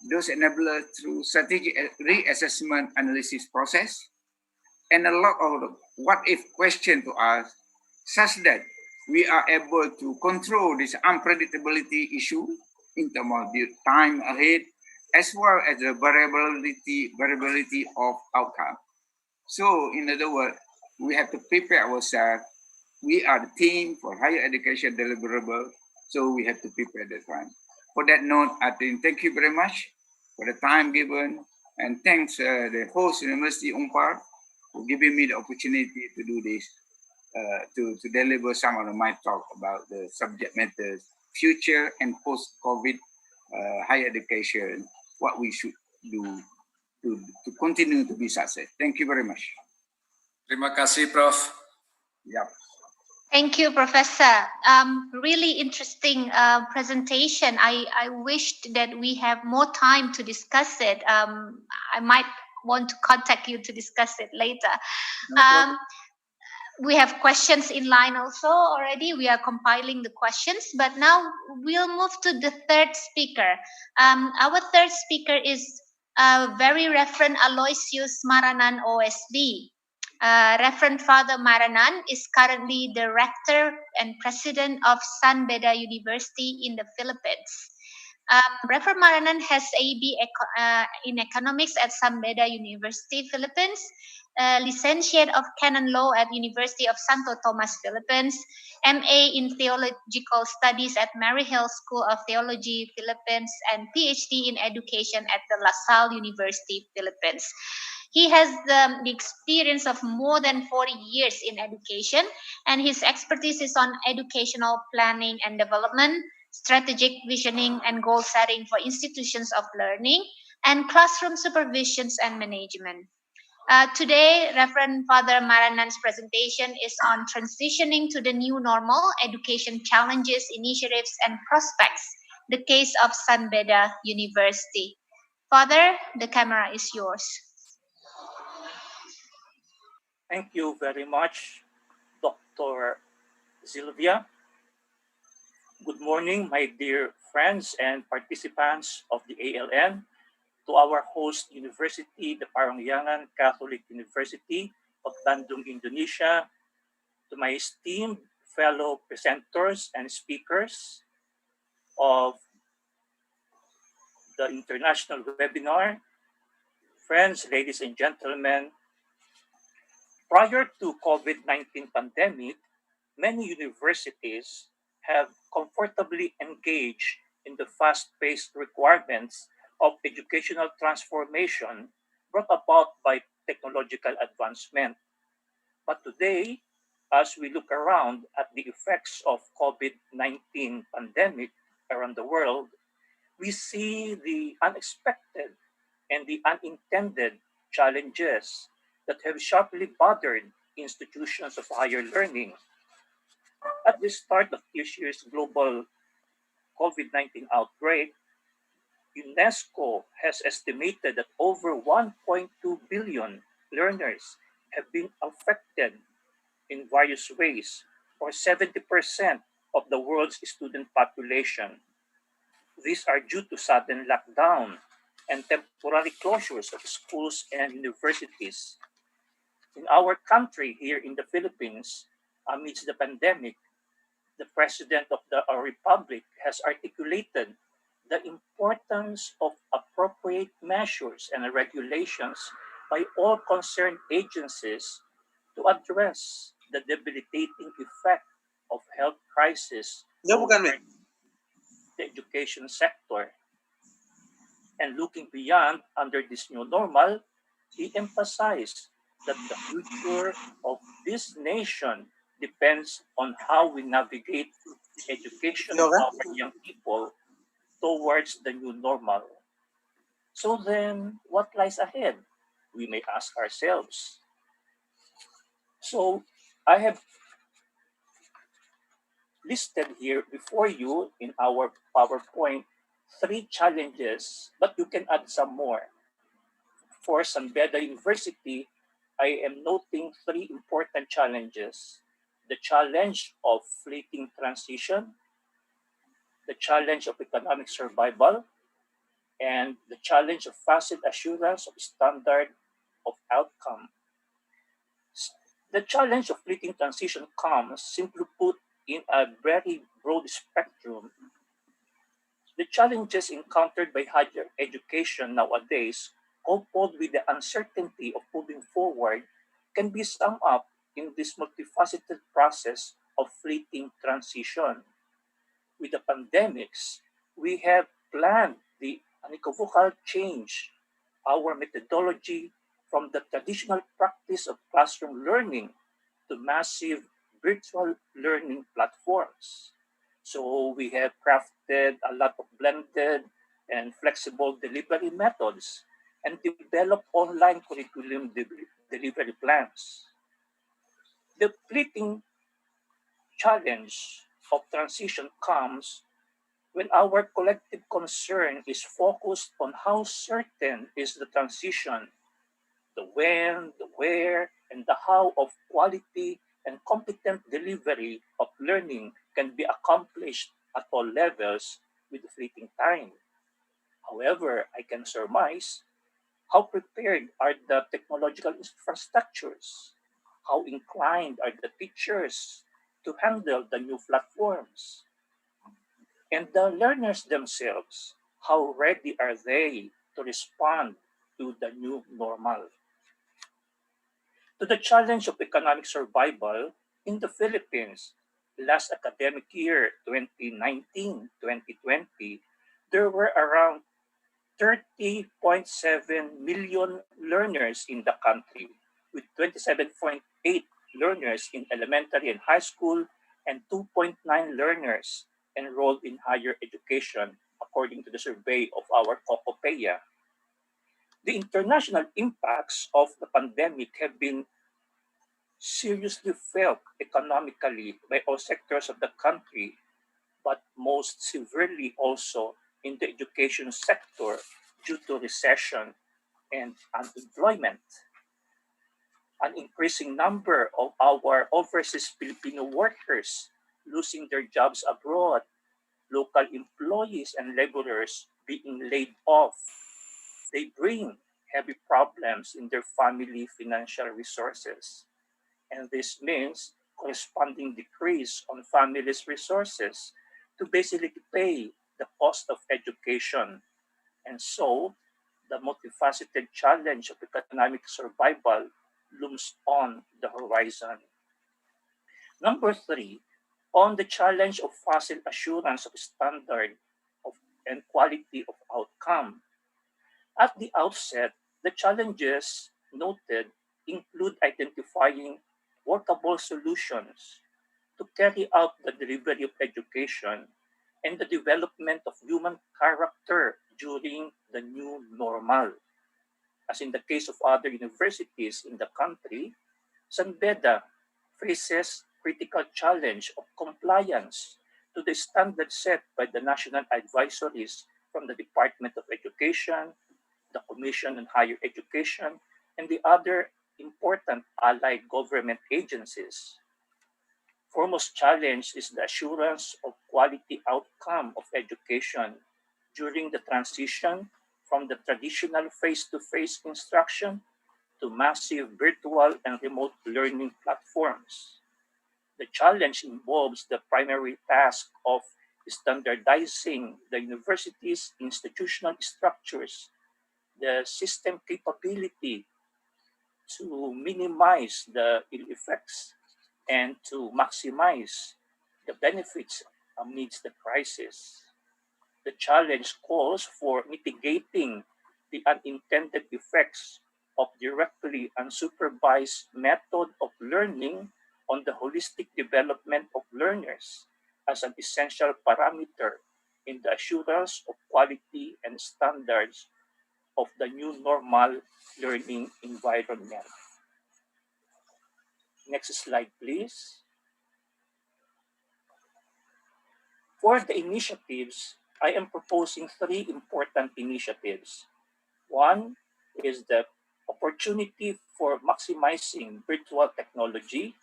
those enablers through strategic reassessment analysis process, and a lot of what if question to us, such that we are able to control this unpredictability issue in terms of the time ahead, as well as the variability of outcome. So in other words, we have to prepare ourselves we are the team for higher education deliverable, so we have to prepare that one. For that note, I think thank you very much for the time given, and thanks the host University Unpar for giving me the opportunity to do this, to deliver some of my talk about the subject matters, future and post-COVID higher education, what we should do to continue to be success. Thank you very much. Terima kasih, Prof. Yep. Thank you, Professor. Really interesting presentation. I wished that we have more time to discuss it. I might want to contact you to discuss it later. We have questions in line also already. We are compiling the questions, but now we'll move to the third speaker. Our third speaker is very Reverend Aloysius Maranan, OSB. Reverend Father Maranan is currently the Rector and President of San Beda University in the Philippines. Reverend Maranan has AB in Economics at San Beda University, Philippines, Licentiate of Canon Law at University of Santo Tomas, Philippines, MA in Theological Studies at Maryhill School of Theology, Philippines, and Ph.D. in Education at the La Salle University, Philippines. He has the experience of more than 40 years in education, and his expertise is on educational planning and development, strategic visioning and goal setting for institutions of learning, and classroom supervisions and management. Today, Reverend Father Maranan's presentation is on transitioning to the new normal, education challenges, initiatives, and prospects, the case of San Beda University. Father, the camera is yours. Thank you very much, Dr. Sylvia. Good morning, my dear friends and participants of the ALN, to our host university, the Parahyangan Catholic University of Bandung, Indonesia, to my esteemed fellow presenters and speakers of the international webinar, friends, ladies and gentlemen. Prior to COVID-19 pandemic, many universities have comfortably engaged in the fast-paced requirements of educational transformation brought about by technological advancement. But today, as we look around at the effects of COVID-19 pandemic around the world, we see the unexpected and the unintended challenges that have sharply bothered institutions of higher learning. At the start of this year's global COVID-19 outbreak, UNESCO has estimated that over 1.2 billion learners have been affected in various ways, or 70% of the world's student population. These are due to sudden lockdown and temporary closures of schools and universities. In our country, here in the Philippines, amidst the pandemic, the President of the Republic has articulated the importance of appropriate measures and regulations by all concerned agencies to address the debilitating effect of health crisis over the education sector. And looking beyond under this new normal, he emphasized that the future of this nation depends on how we navigate the education of our young people towards the new normal. So then, what lies ahead? We may ask ourselves. So I have listed here before you in our PowerPoint 3 challenges, but you can add some more. For San Beda University, I am noting 3 important challenges. The challenge of fleeting transition, the challenge of economic survival, and the challenge of facet assurance of standard of outcome. The challenge of fleeting transition comes, simply put, in a very broad spectrum. The challenges encountered by higher education nowadays, coupled with the uncertainty of moving forward, can be summed up in this multifaceted process of fleeting transition. With the pandemics, we have planned the unequivocal change, our methodology from the traditional practice of classroom learning to massive virtual learning platforms. So we have crafted a lot of blended and flexible delivery methods and developed online curriculum delivery plans. The fleeting challenge of transition comes when our collective concern is focused on how certain is the transition, the when, the where, and the how of quality and competent delivery of learning can be accomplished at all levels with fleeting time. However, I can surmise how prepared are the technological infrastructures, how inclined are the teachers to handle the new platforms, and the learners themselves, how ready are they to respond to the new normal. To the challenge of economic survival in the Philippines, last academic year 2019-2020, there were around 30.7 million learners in the country, with 27.8 learners in elementary and high school and 2.9 learners enrolled in higher education, according to the survey of our COCOPEA. The international impacts of the pandemic have been seriously felt economically by all sectors of the country, but most severely also in the education sector due to recession and unemployment. An increasing number of our overseas Filipino workers losing their jobs abroad, local employees and laborers being laid off. They bring heavy problems in their family financial resources. And this means corresponding decrease on families' resources to basically pay the cost of education. And so, the multifaceted challenge of economic survival looms on the horizon. Number three, on the challenge of facile assurance of standard of, and quality of outcome. At the outset, the challenges noted include identifying workable solutions to carry out the delivery of education and the development of human character during the new normal. As in the case of other universities in the country, Sanbeda faces critical challenge of compliance to the standards set by the national advisories from the Department of Education, the Commission on Higher Education, and the other important allied government agencies. Foremost challenge is the assurance of quality outcome of education during the transition from the traditional face-to-face instruction to massive virtual and remote learning platforms. The challenge involves the primary task of standardizing the university's institutional structures, the system capability to minimize the ill effects and to maximize the benefits amidst the crisis. The challenge calls for mitigating the unintended effects of directly unsupervised method of learning on the holistic development of learners as an essential parameter in the assurance of quality and standards of the new normal learning environment. Next slide, please. For the initiatives, I am proposing three important initiatives. One is the opportunity for maximizing virtual technology.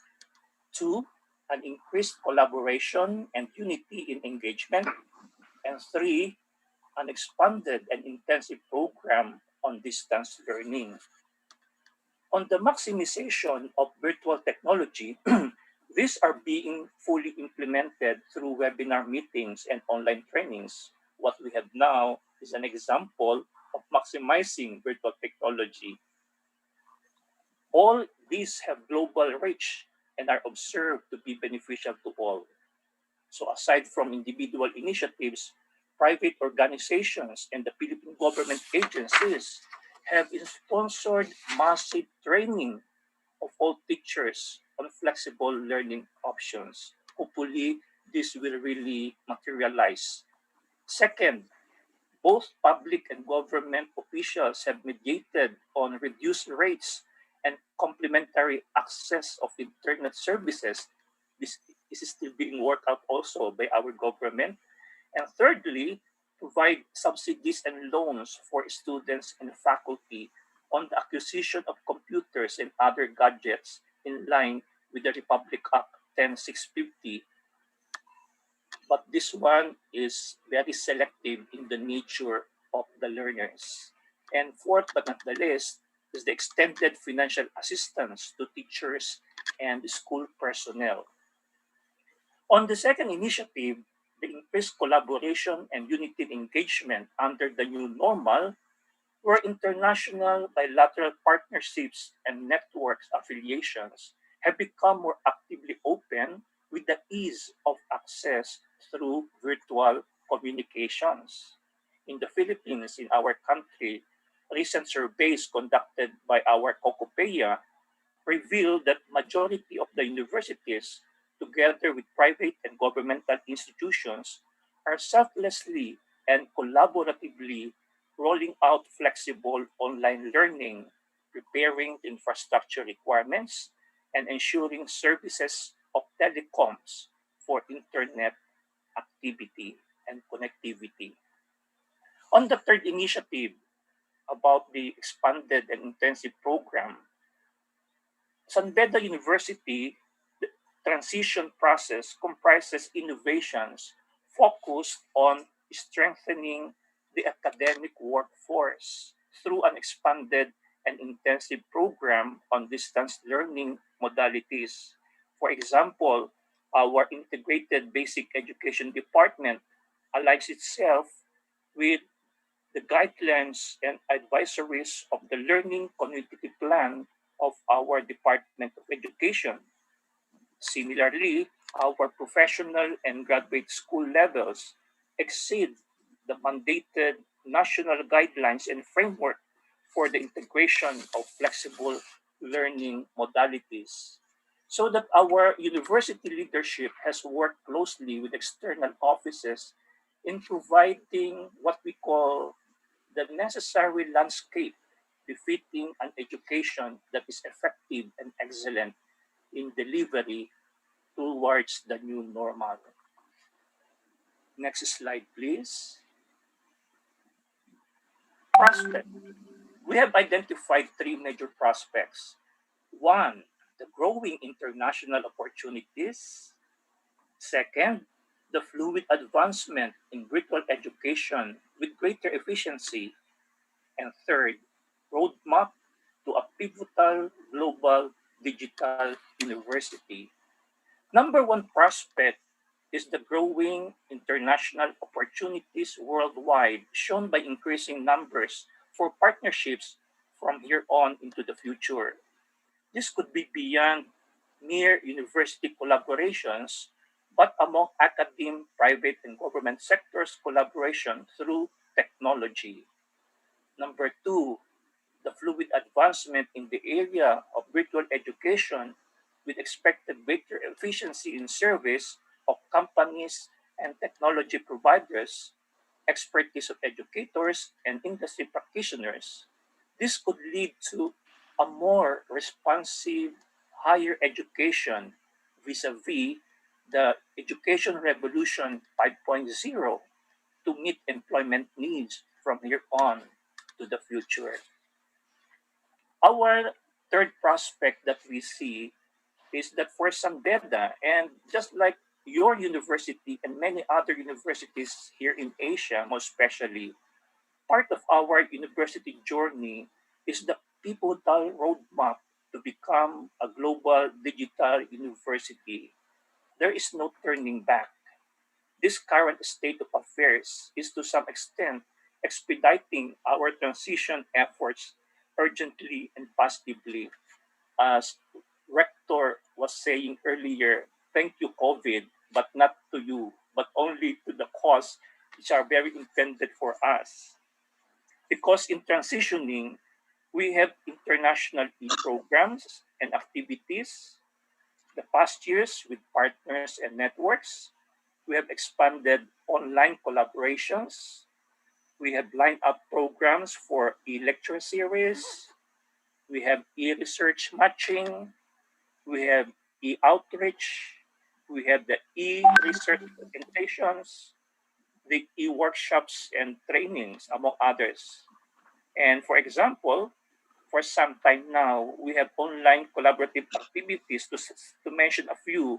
Two, an increased collaboration and unity in engagement. And three, an expanded and intensive program on distance learning. On the maximization of virtual technology, these are being fully implemented through webinar meetings and online trainings. What we have now is an example of maximizing virtual technology. All these have global reach and are observed to be beneficial to all. So aside from individual initiatives, private organizations and the Philippine government agencies have sponsored massive training of all teachers on flexible learning options. Hopefully, this will really materialize. Second, both public and government officials have mediated on reduced rates and complementary access of internet services. This is still being worked out also by our government. And thirdly, provide subsidies and loans for students and faculty on the acquisition of computers and other gadgets in line with the Republic Act 10650. But this one is very selective in the nature of the learners. And fourth but not the least is the extended financial assistance to teachers and school personnel. On the second initiative, the increased collaboration and unity engagement under the new normal, where international bilateral partnerships and networks affiliations have become more actively open with the ease of access through virtual communications. In the Philippines, in our country, recent surveys conducted by our COCOPEA revealed that majority of the universities, together with private and governmental institutions, are selflessly and collaboratively rolling out flexible online learning, preparing the infrastructure requirements, and ensuring services of telecoms for internet activity and connectivity. On the third initiative about the expanded and intensive program, San Beda University, the transition process comprises innovations focused on strengthening the academic workforce through an expanded and intensive program on distance learning modalities. For example, our integrated basic education department aligns itself with the guidelines and advisories of the learning community plan of our Department of Education. Similarly, our professional and graduate school levels exceed the mandated national guidelines and framework for the integration of flexible learning modalities. So that our university leadership has worked closely with external offices in providing what we call the necessary landscape befitting an education that is effective and excellent in delivery towards the new normal. Next slide, please. Prospect. We have identified three major prospects. One, the growing international opportunities. Second, the fluid advancement in virtual education with greater efficiency. And third, roadmap to a pivotal global digital university. Number one prospect is the growing international opportunities worldwide, shown by increasing numbers for partnerships from here on into the future. This could be beyond mere university collaborations, but among academe, private, and government sectors collaboration through technology. Number two, the fluid advancement in the area of virtual education with expected greater efficiency in service of companies and technology providers, expertise of educators and industry practitioners. This could lead to a more responsive higher education vis-a-vis the education revolution 5.0 to meet employment needs from here on to the future. Our third prospect that we see is that for San Beda, and just like your university and many other universities here in Asia, most especially, part of our university journey is the pivotal roadmap to become a global digital university. There is no turning back. This current state of affairs is to some extent expediting our transition efforts urgently and positively. as Rector was saying earlier, thank you, COVID, but not to you, but only to the cause which are very intended for us. Because in transitioning, we have international programs and activities. The past years with partners and networks, we have expanded online collaborations. We have lined up programs for e-lecture series. We have e-research matching. We have e-outreach. We have the e-research presentations, the e-workshops and trainings, among others. And for example, for some time now, we have online collaborative activities. To mention a few,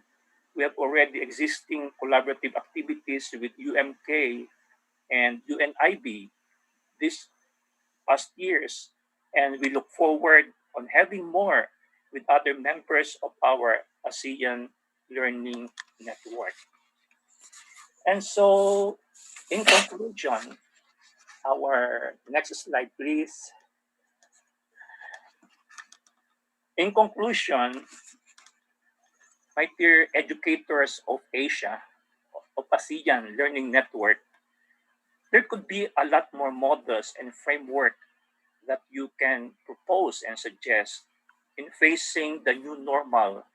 we have already existing collaborative activities with UMK and UNIB these past years, and we look forward on having more with other members of our ASEAN Learning Network. And so, in conclusion, our next slide, please. In conclusion, my dear educators of Asia, of ASEAN Learning Network, there could be a lot more models and framework that you can propose and suggest in facing the new normal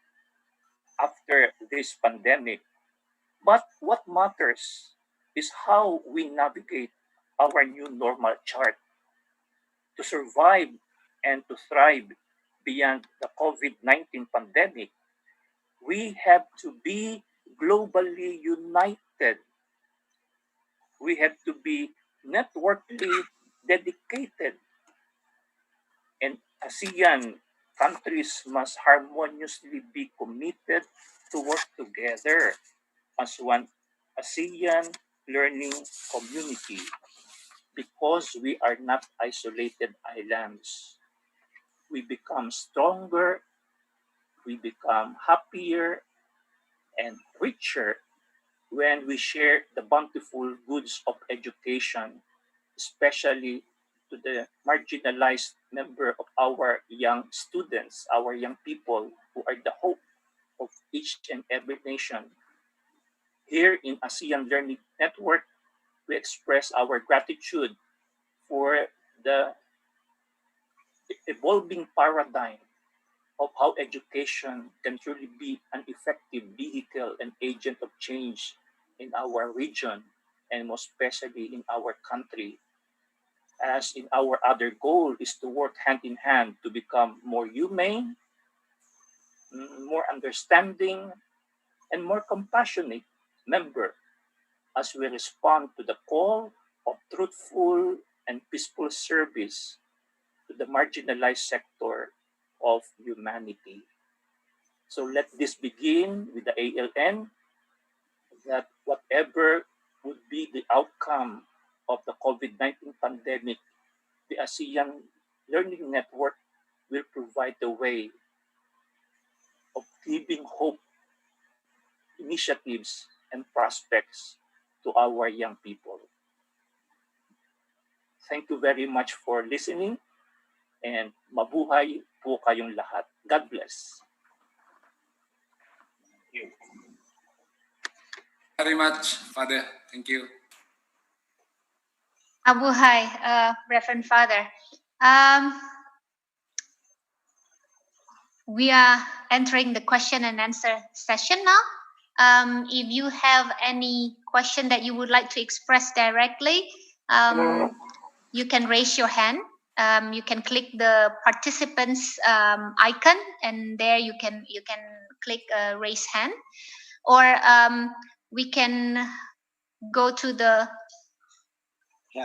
after this pandemic. But what matters is how we navigate our new normal chart to survive and to thrive beyond the COVID-19 pandemic. We have to be globally united. We have to be networkly dedicated. And ASEAN countries must harmoniously be committed to work together as one ASEAN learning community, because we are not isolated islands. We become stronger, we become happier and richer when we share the bountiful goods of education, especially to the marginalized member of our young students, our young people who are the hope of each and every nation. Here in ASEAN Learning Network, we express our gratitude for the evolving paradigm of how education can truly be an effective vehicle and agent of change in our region, and most especially in our country. As in our other goal is to work hand in hand to become more humane, more understanding, and more compassionate member as we respond to the call of truthful and peaceful service to the marginalized sector of humanity. So let this begin with the ALN, that whatever would be the outcome of the COVID-19 pandemic, the ASEAN Learning Network will provide the way of giving hope, initiatives, and prospects to our young people. Thank you very much for listening, and mabuhay po kayong lahat. God bless. Very much, Father. Thank you. Mabuhay, Reverend Father. We are entering the question and answer session now. If you have any question that you would like to express directly, you can raise your hand. You can click the participants icon, and there you can click raise hand, or we can go to the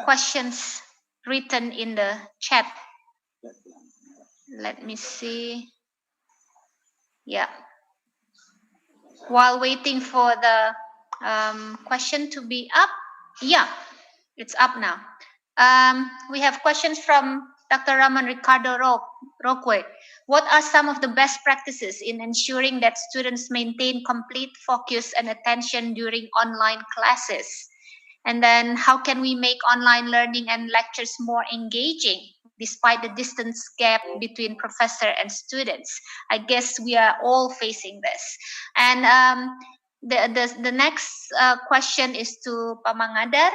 questions written in the chat. Let me see. Yeah. While waiting for the question to be up. Yeah, it's up now. We have questions from Dr. Raman Ricardo Roque. What are some of the best practices in ensuring that students maintain complete focus and attention during online classes? And then how can we make online learning and lectures more engaging despite the distance gap between professor and students. I guess we are all facing this. And the next question is to Pak Mangadar.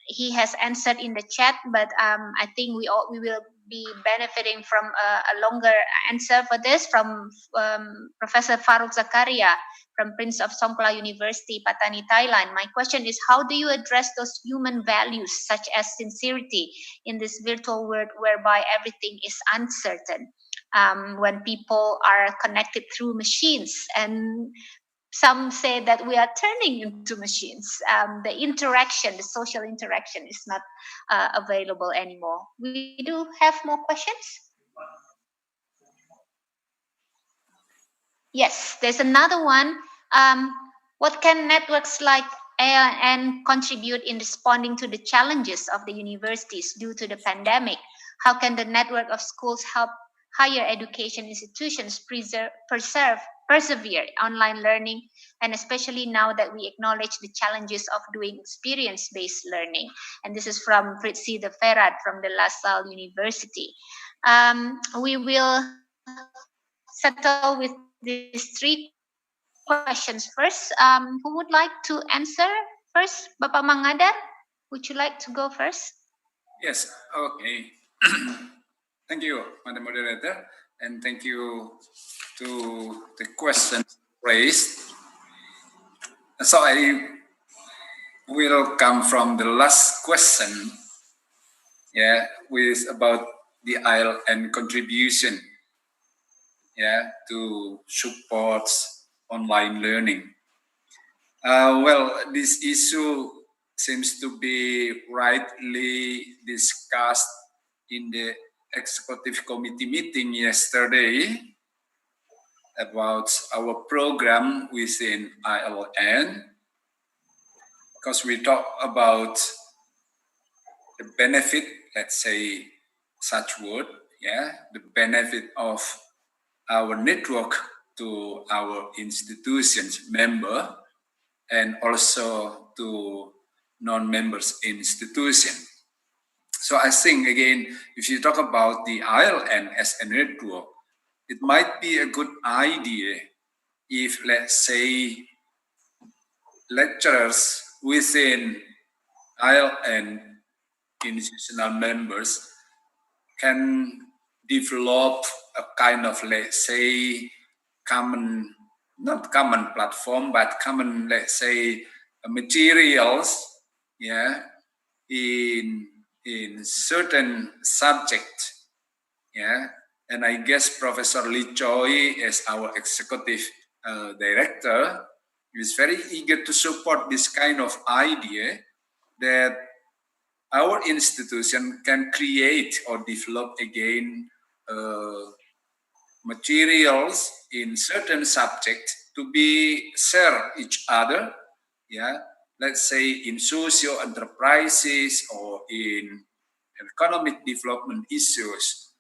He has answered in the chat, but I think we will be benefiting from a longer answer for this from Professor Farouk Zakaria from Prince of Songkla University, Patani, Thailand. My question is, how do you address those human values such as sincerity in this virtual world whereby everything is uncertain? When people are connected through machines, and some say that we are turning into machines. The interaction, the social interaction is not available anymore. We do have more questions? Yes, there's another one. What can networks like ALN contribute in responding to the challenges of the universities due to the pandemic? How can the network of schools help higher education institutions persevere online learning, and especially now that we acknowledge the challenges of doing experience-based learning? And this is from Fritzi de Ferrat from the La Salle University. We will settle with these three questions first. Who would like to answer first? Bapak Mangadar, would you like to go first? Yes, okay. Thank you, Madam Moderator, and thank you to the questions raised. So I will come from the last question, with about the ALN contribution, to support online learning. Well, this issue seems to be rightly discussed in the executive committee meeting yesterday about our program within ALN, because we talk about the benefit, let's say such word, the benefit of our network to our institutions member and also to non-members institution. So I think, again, if you talk about the ALN as a network, it might be a good idea if, let's say, lecturers within ALN institutional members can develop a kind of, let's say, not common platform, but common, let's say, materials, in certain subject, and I guess Professor Choy, as our executive director, is very eager to support this kind of idea that our institution can create or develop again materials in certain subjects to be share each other, let's say in social enterprises or in economic development issues.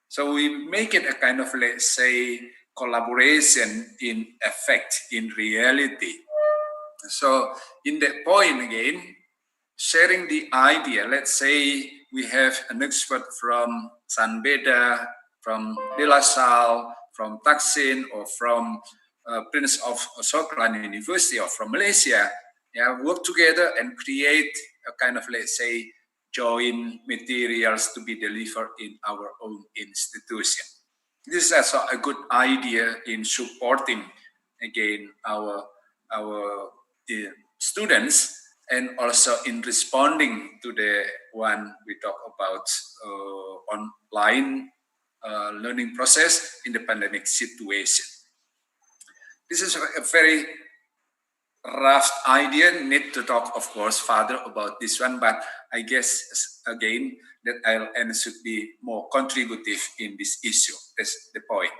So we make it a kind of, let's say, collaboration in effect, in reality. So in that point again, sharing the idea, let's say we have an expert from San Beda, from De La Salle, from Taksin, or from Prince of Songkla University, or from Malaysia, work together and create a kind of, let's say, joint materials to be delivered in our own institution. This is also a good idea in supporting, again, our students, and also in responding to the one we talk about online learning process in the pandemic situation. This is a very rough idea, need to talk, of course, further about this one, but I guess, again, that ALN should be more contributive in this issue. That's the point.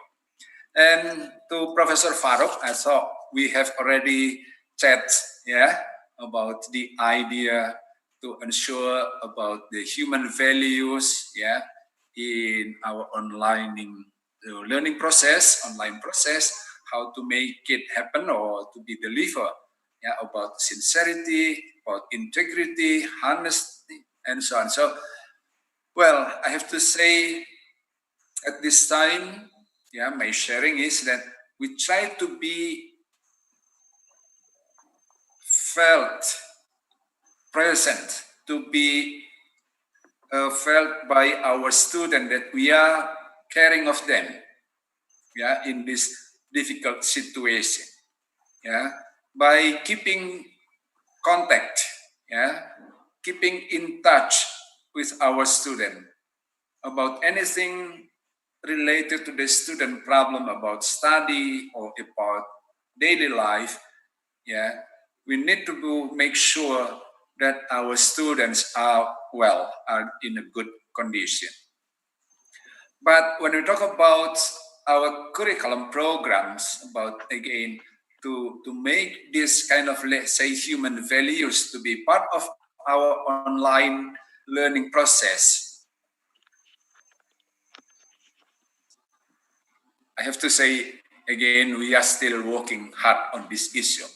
And to Professor Farouk, I saw we have already chat, about the idea to ensure about the human values, in our online learning process, how to make it happen or to be delivered, about sincerity, about integrity, honesty, and so on. So Well, I have to say at this time, yeah, my sharing is that we try to be felt present, to be felt by our student that we are caring of them, yeah, in this difficult situation, yeah, by keeping contact, yeah, keeping in touch with our student about anything related to the student problem about study or about daily life, yeah, we need to make sure that our students are well, are in a good condition. But when we talk about our curriculum programs, about again to make this kind of, let's say, human values to be part of our online learning process, I have to say again, we are still working hard on this issue.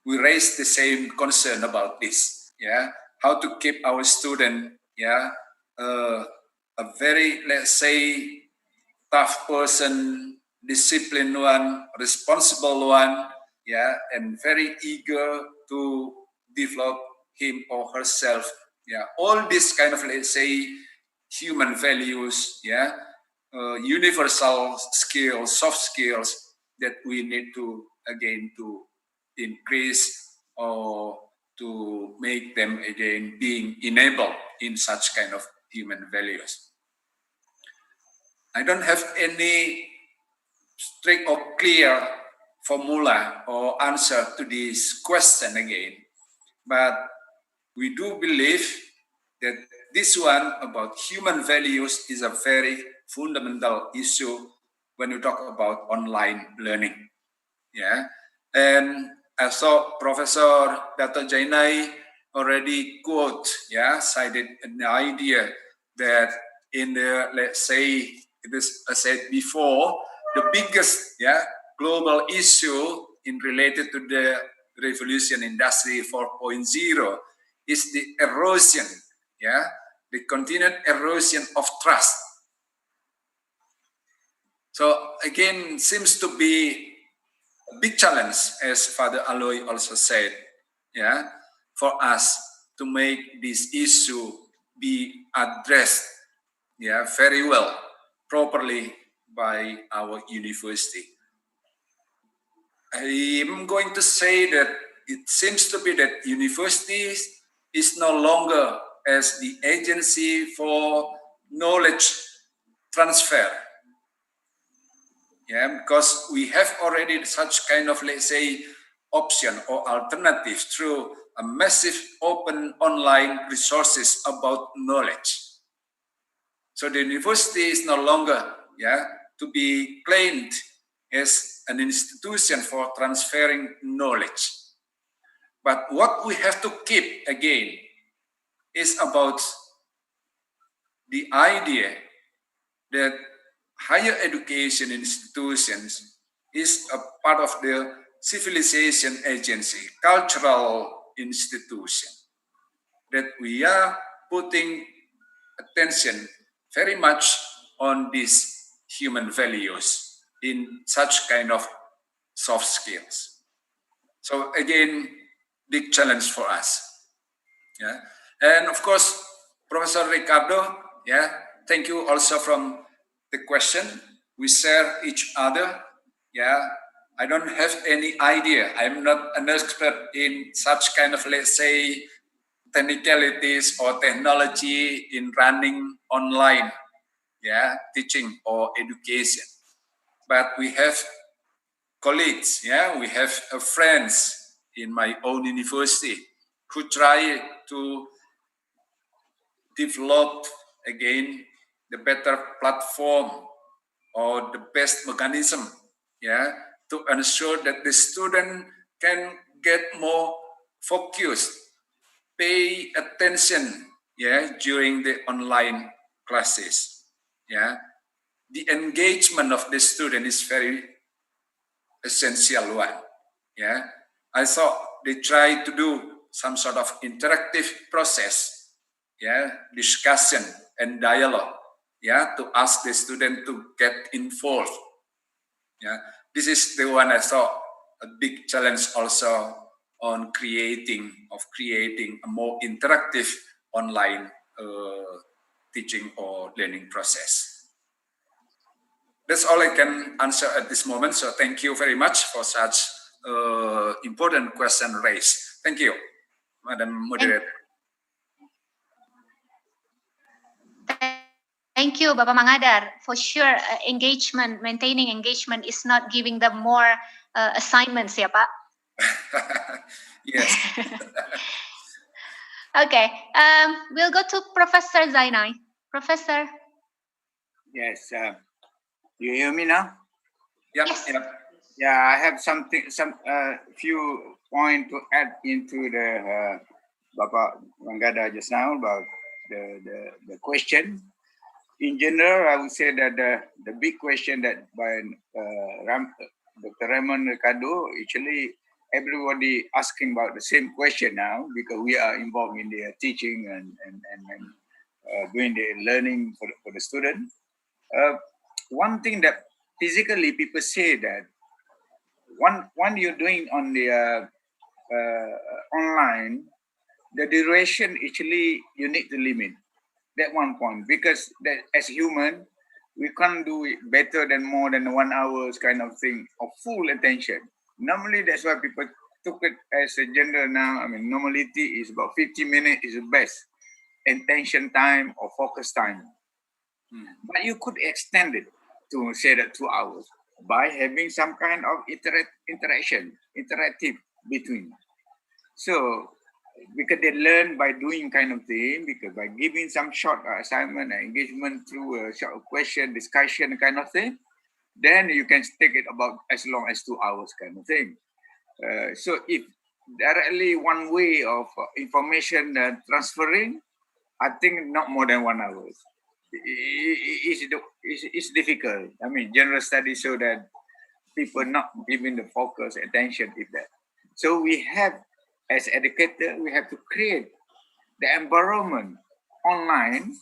We raise the same concern about this, yeah, how to keep our student, yeah, a very, let's say, tough person, disciplined one, responsible one, yeah, and very eager to develop him or herself, yeah, all this kind of, let's say, human values, yeah, universal skills, soft skills that we need to again to increase or to make them again being enabled in such kind of human values. I don't have any strict or clear formula or answer to this question again, but we do believe that this one about human values is a very fundamental issue when we talk about online learning. Yeah, and I saw Professor Dato Zainal already quote, yeah, cited an idea that in the, let's say, it is, I said before, the biggest, yeah, global issue in related to the revolution industry 4.0 is the erosion, yeah, the continued erosion of trust. So again, seems to be a big challenge, as Father Aloy also said, yeah, for us to make this issue be addressed, yeah, very well, properly by our university. I am going to say that it seems to be that universities is no longer as the agency for knowledge transfer. Yeah, because we have already such kind of, let's say, option or alternative through a massive open online resources about knowledge. So the university is no longer, yeah, to be claimed as an institution for transferring knowledge. But what we have to keep again is about the idea that higher education institutions is a part of the civilization agency, cultural institution, that we are putting attention very much on these human values in such kind of soft skills. So again, big challenge for us. Yeah, and of course, Professor Ricardo, yeah, thank you also from the question. We share each other. Yeah, I don't have any idea. I'm not an expert in such kind of, let's say, technicalities or technology in running online, yeah, teaching or education. But we have colleagues, yeah, we have friends in my own university who try to develop again the better platform or the best mechanism, yeah, to ensure that the student can get more focused, pay attention, yeah, during the online classes. Yeah, the engagement of the student is very essential one. Yeah, I thought they try to do some sort of interactive process, discussion and dialogue, to ask the student to get involved. This is the one I saw a big challenge also on creating a more interactive online teaching or learning process. That's all I can answer at this moment. So thank you very much for such important question raised. Thank you, Madam Moderator. Thank you, Bapak Mangadar. For sure, maintaining engagement is not giving them more assignments, ya Pak? Yes. Okay, we'll go to Professor Zainal. Professor. Yes, you hear me now? Yep, yes. Yep. Yeah, I have some few points to add into the Bapak Mangadar just now about the question. In general, I would say that the big question that by Dr. Raymond Ricardo, actually everybody asking about the same question now because we are involved in the teaching and doing the learning for the student. One thing that physically people say that one you're doing on the online, the duration actually you need to limit. That one point, because that as human, we can't do it better than more than 1 hour kind of thing of full attention. Normally, that's why people took it as a general now. I mean, normality is about 50 minutes is the best attention time or focus time. But you could extend it to say that 2 hours by having some kind of interactive between. So, because they learn by doing kind of thing, because by giving some short assignment and engagement through a short question, discussion kind of thing, then you can take it about as long as 2 hours kind of thing. So if directly one way of information transferring, I think not more than 1 hour. It's difficult. I mean, general studies show that people not giving the focus, attention if that. So we have, as educator, we have to create the environment online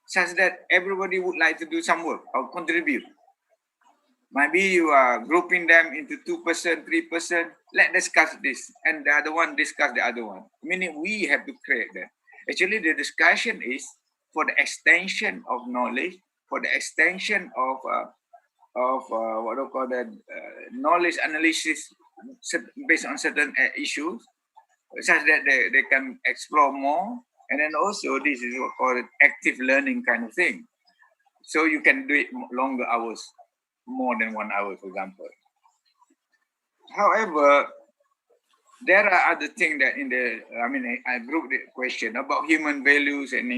such that everybody would like to do some work or contribute. Maybe you are grouping them into 2 person, 3 person, let's discuss this, and the other one discuss the other one. Meaning we have to create that. Actually, the discussion is for the extension of knowledge, for the extension of what we call that knowledge analysis based on certain issues, such that they can explore more. And then also this is what called active learning kind of thing. So you can do it longer hours, more than 1 hour, for example. However, there are other things that I grouped the question about human values and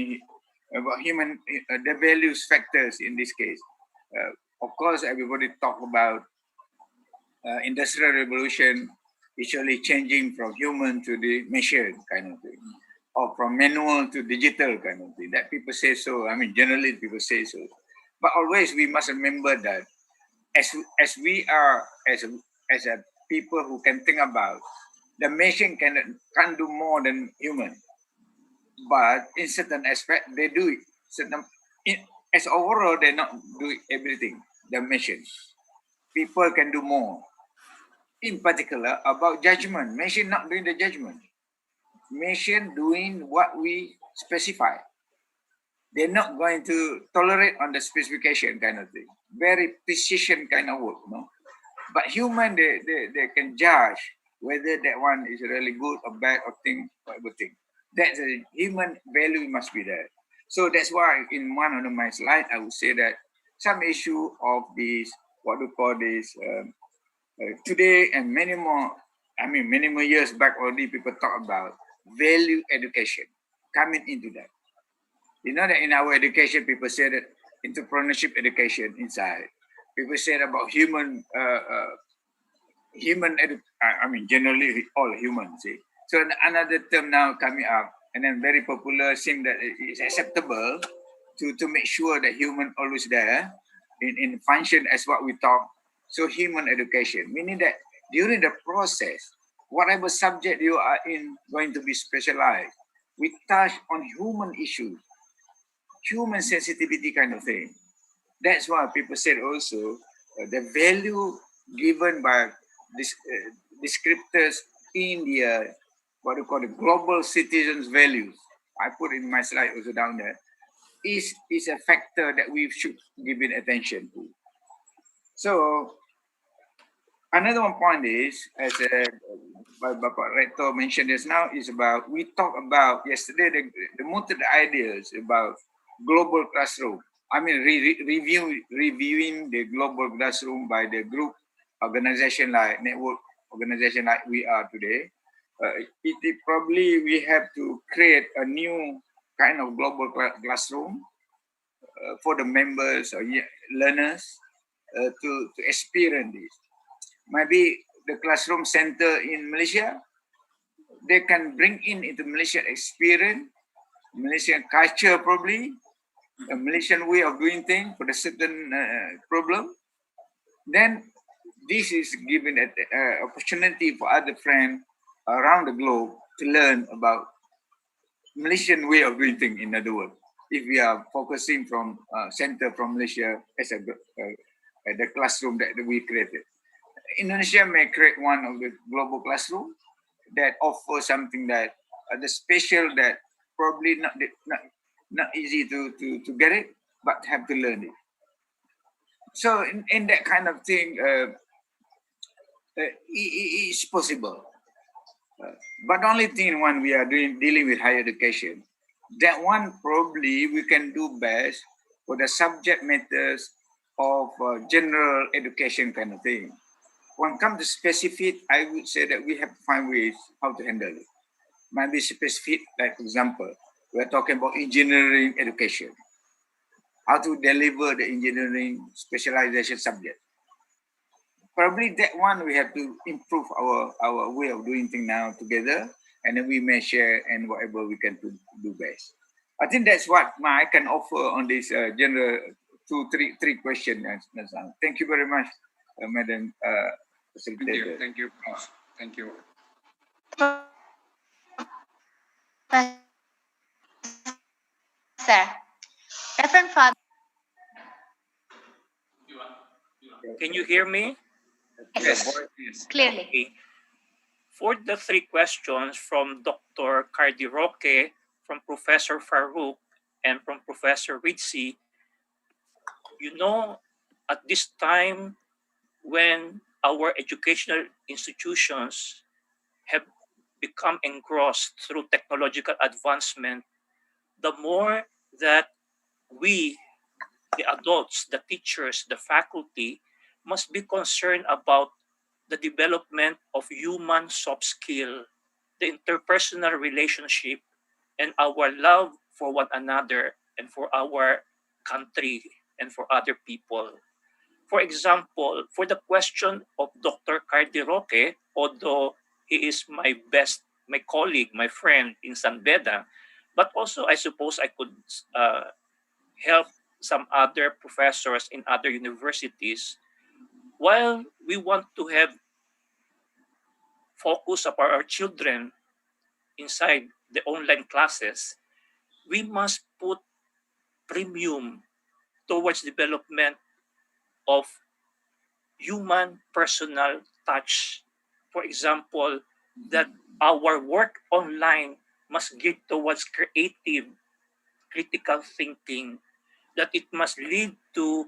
about the values factors in this case. Of course, everybody talk about industrial revolution, actually changing from human to the machine kind of thing, or from manual to digital kind of thing. That people say so. I mean, generally people say so. But always we must remember that as we are as a people who can think about, the machine can do more than human. But in certain aspect, they do it. As overall, they not do everything. The machine, people can do more. In particular, about judgment, machine not doing the judgment. Machine doing what we specify. They're not going to tolerate on the specification kind of thing. Very precision kind of work, no? But human, they can judge whether that one is really good or bad or whatever thing. That's a human value must be there. So that's why in one of my slides, I would say that some issue of this, what we call this, today and many more years back already, people talk about value education coming into that. You know that in our education, people say that entrepreneurship education inside. People say about generally all humans. See? So another term now coming up, and then very popular, saying that it's acceptable to make sure that human always there in function as what we talk. So human education, meaning that during the process, whatever subject you are in going to be specialized, we touch on human issues, human sensitivity kind of thing. That's why people said also the value given by this descriptors in the what we call the global citizens values. I put in my slide also down there. Is a factor that we should give it attention to. So another one point is, as Bapak Rector mentioned just now, is about, we talked about yesterday the mooted ideas about global classroom. I mean, reviewing the global classroom by the group organization like network organization like we are today. It probably we have to create a new kind of global classroom for the members or learners to experience this. Maybe the classroom center in Malaysia, they can bring into Malaysian experience, Malaysian culture probably, a Malaysian way of doing things for the certain problem. Then this is given an opportunity for other friends around the globe to learn about Malaysian way of doing things, in other words. If we are focusing from center from Malaysia as the classroom that we created. Indonesia may create one of the global classroom that offers something that the special that probably not easy to get it, but have to learn it. So in that kind of thing, it's possible. But the only thing when we are dealing with higher education, that one probably we can do best for the subject matters of general education kind of thing. When it comes to specific, I would say that we have to find ways how to handle it. Maybe specific, like for example, we're talking about engineering education. How to deliver the engineering specialization subject. Probably that one we have to improve our way of doing things now together, and then we may share and whatever we can do best. I think that's what I can offer on this general three questions. Thank you very much, Madam Facilitator. Thank you, Prof. Thank you. Sir, Reverend Father. Can you hear me? Yes. Clearly. Okay. For the three questions from Dr. Cardi Roque, from Professor Farouk, and from Professor Ritzi, you know, at this time when our educational institutions have become engrossed through technological advancement, the more that we, the adults, the teachers, the faculty, must be concerned about the development of human soft skill, the interpersonal relationship, and our love for one another and for our country and for other people. For example, for the question of Dr. Cardi Roque, although he is my colleague, my friend in San Beda, but also I suppose I could help some other professors in other universities. While we want to have focus of our children inside the online classes, we must put premium towards development of human personal touch. For example, that our work online must geared towards creative, critical thinking, that it must lead to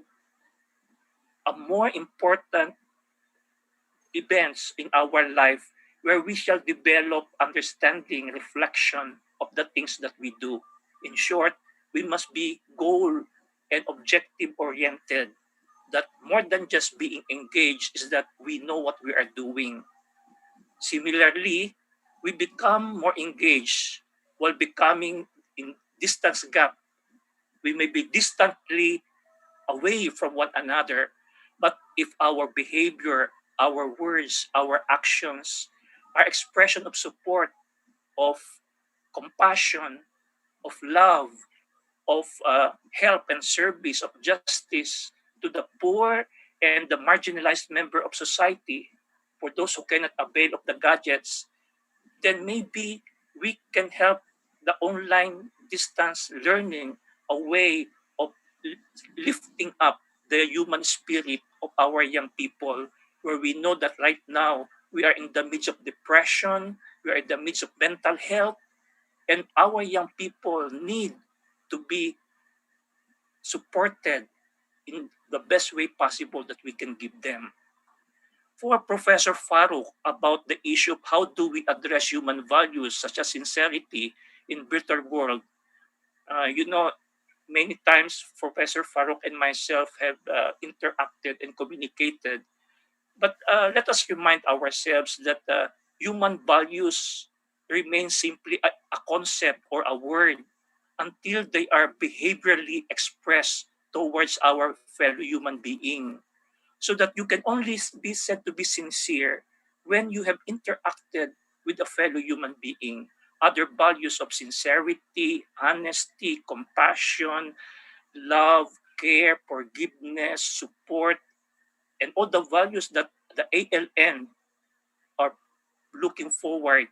a more important events in our life where we shall develop understanding, reflection of the things that we do. In short, we must be goal and objective oriented. That more than just being engaged is that we know what we are doing. Similarly, we become more engaged while becoming in distance gap. We may be distantly away from one another, but if our behavior, our words, our actions are expression of support, of compassion, of love, of help and service, of justice to the poor and the marginalized member of society, for those who cannot avail of the gadgets, then maybe we can help the online distance learning a way of lifting up the human spirit of our young people, where we know that right now we are in the midst of depression, we are in the midst of mental health, and our young people need to be supported in the best way possible that we can give them. For Professor Farouk, about the issue of how do we address human values such as sincerity in virtual world, you know, many times Professor Farouk and myself have interacted and communicated. But let us remind ourselves that human values remain simply a concept or a word until they are behaviorally expressed towards our fellow human being. So that you can only be said to be sincere when you have interacted with a fellow human being. Other values of sincerity, honesty, compassion, love, care, forgiveness, support, and all the values that the ALN are looking forward,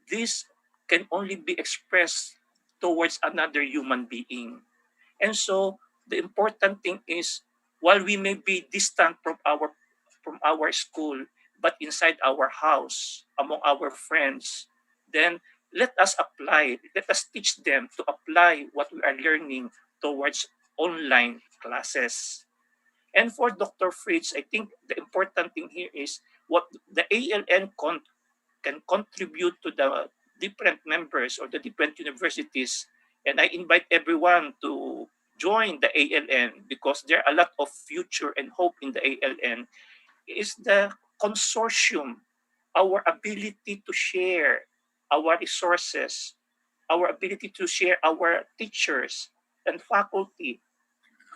this can only be expressed towards another human being. And so the important thing is, while we may be distant from our school, but inside our house, among our friends, then let us teach them to apply what we are learning towards online classes. And for Dr. Fritz, I think the important thing here is what the ALN can contribute to the different members or the different universities. And I invite everyone to join the ALN because there are a lot of future and hope in the ALN, is the consortium, our ability to share our resources, our ability to share our teachers and faculty,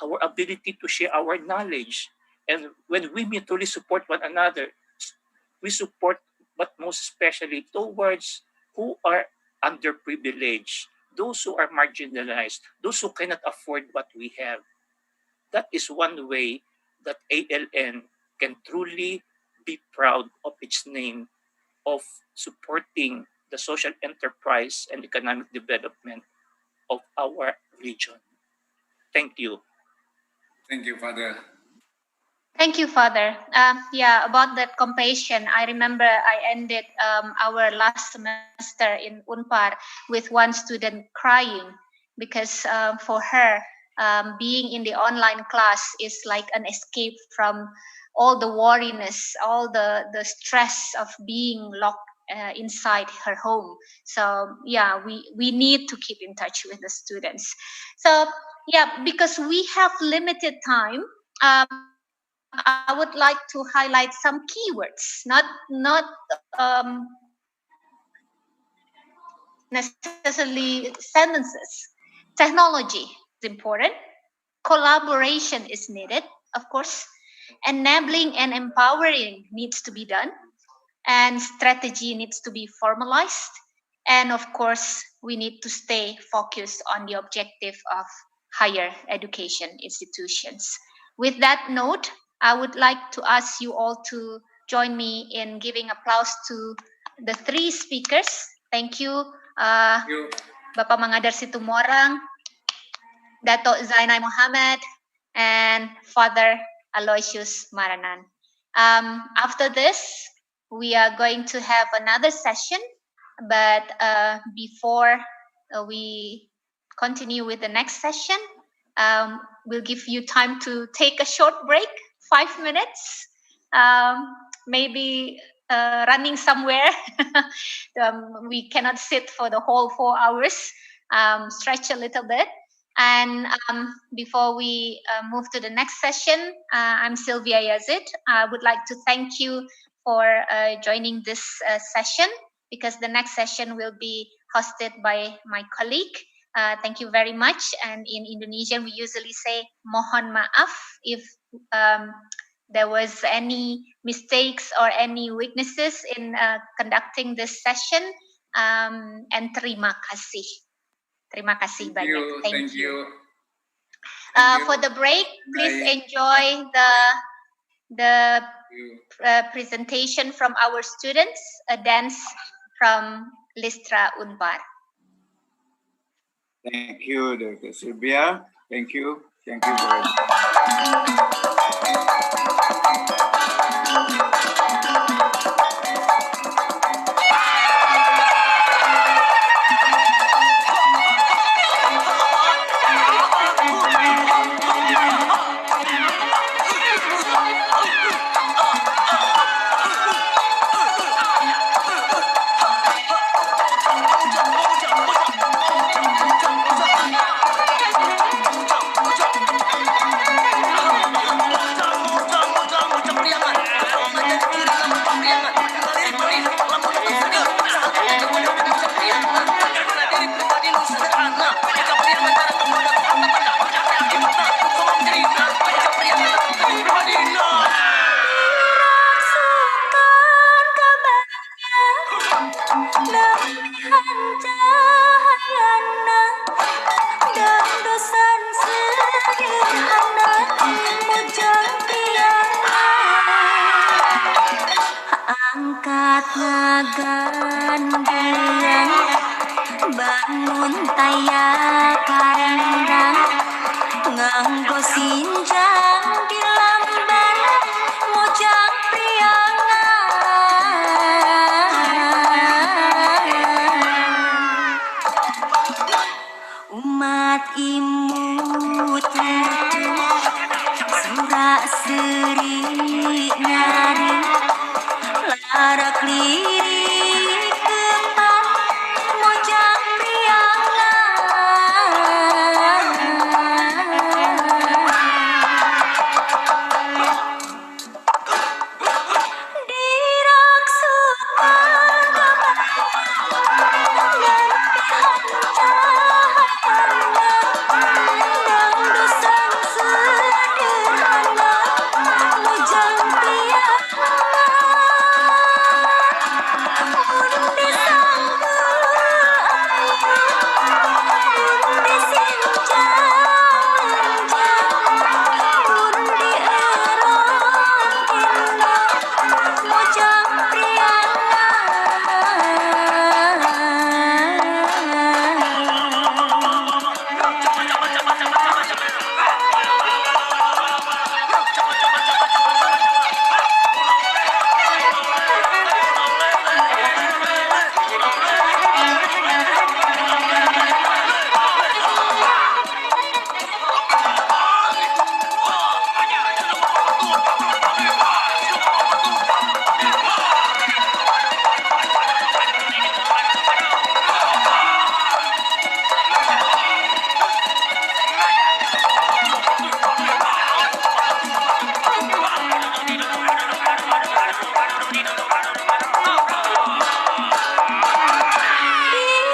our ability to share our knowledge. And when we mutually support one another, we support, but most especially towards who are underprivileged, those who are marginalized, those who cannot afford what we have. That is one way that ALN can truly be proud of its name of supporting the social enterprise and economic development of our region. Thank you. Thank you, Father. Thank you, Father. Yeah, about that compassion, I remember I ended our last semester in Unpar with one student crying because for her, being in the online class is like an escape from all the worriness, all the stress of being locked inside her home. So yeah, we need to keep in touch with the students. So yeah, because we have limited time, I would like to highlight some keywords, not necessarily sentences. Technology is important. Collaboration is needed, of course. Enabling and empowering needs to be done, and strategy needs to be formalized. And of course, we need to stay focused on the objective of higher education institutions. With that note, I would like to ask you all to join me in giving applause to the three speakers. Thank you, Bapak Mangadar Situmorang, Dato Zainal Mohamed, and Father Aloysius Maranan. After this, we are going to have another session, but before we continue with the next session, we'll give you time to take a short break, 5 minutes, maybe running somewhere. We cannot sit for the whole 4 hours. Stretch a little bit. And before we move to the next session, I'm Sylvia Yazid. I would like to thank you for joining this session, because the next session will be hosted by my colleague. Thank you very much. And in Indonesian, we usually say mohon maaf if there was any mistakes or any weaknesses in conducting this session. And terima kasih. Terima kasih banyak. Thank you. For the break, please enjoy the presentation from our students, a dance from Listra Unpar. Thank you, Dr. Sylvia. Thank you. Thank you very much. Angkat ngagandang, bangun taya karendang, nganggo sinjang di lamban, mojang priangan. Umat imut surak seri nyari, larak lirik kepan, mojang priangan.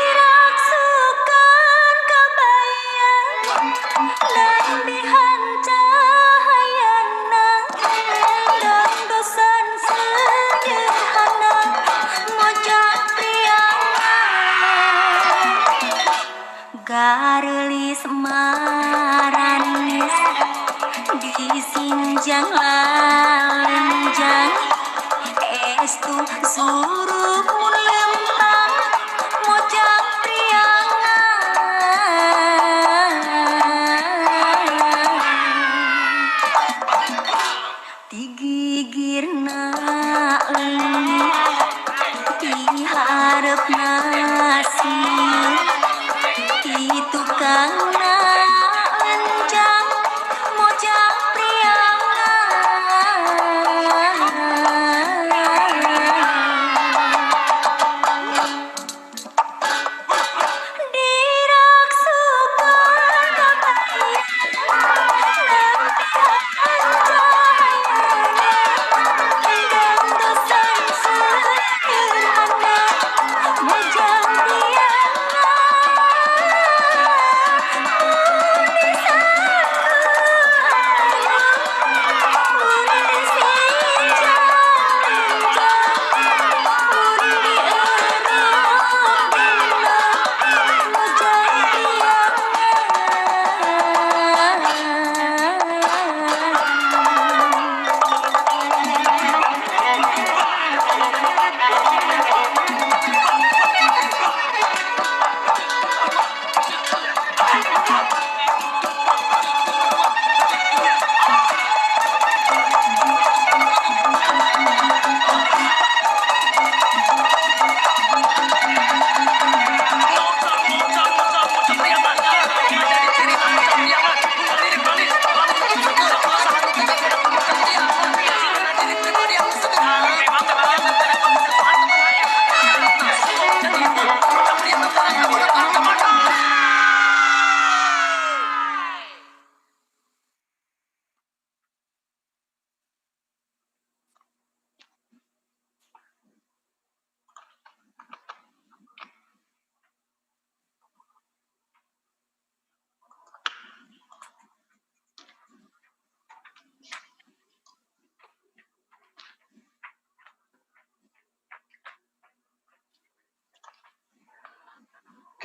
Diraksukan kebayang, lempihan cahayana, dang dosan sederhana, mojang priangan. Garelis maranis disinjang lalenjang, estu suruh lempang, mojang priangan. Digigirna diharap nasi, tukang enjang, mojang priangan.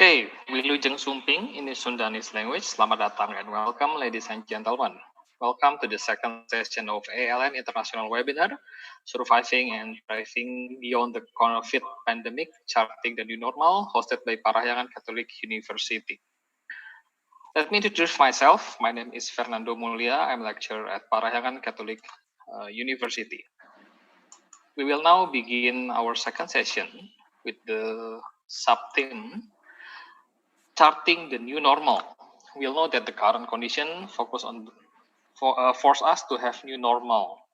Okay, Wilujeng Sumping in the Sundanese language. Selamat datang and welcome, ladies and gentlemen. Welcome to the second session of ALN International Webinar, Surviving and Thriving Beyond the COVID Pandemic, Charting the New Normal, hosted by Parahyangan Catholic University. Let me introduce myself. My name is Fernando Mulia. I'm a lecturer at Parahyangan Catholic University. We will now begin our second session with the sub-theme Charting the New Normal. We'll know that the current condition force us to have new normal.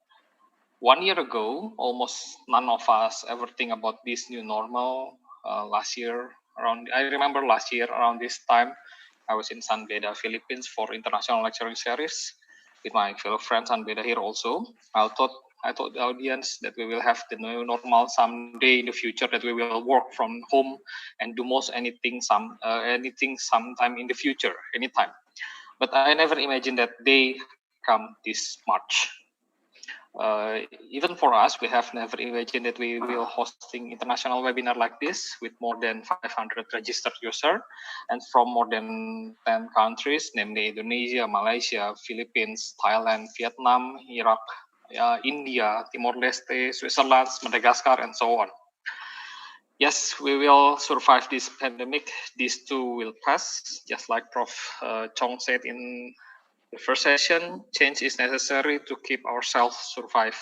1 year ago, almost none of us ever think about this new normal. I remember last year around this time, I was in San Beda, Philippines for international lecturing series with my fellow friends San Beda here also. I thought the audience that we will have the new normal someday in the future, that we will work from home and do most anything sometime in the future, anytime. But I never imagined that day come this March. Even for us, we have never imagined that we will hosting international webinar like this with more than 500 registered users and from more than 10 countries, namely Indonesia, Malaysia, Philippines, Thailand, Vietnam, Iraq, India, Timor-Leste, Switzerland, Madagascar, and so on. Yes, we will survive this pandemic. These too will pass, just like Prof. Chong said in the first session. Change is necessary to keep ourselves survive.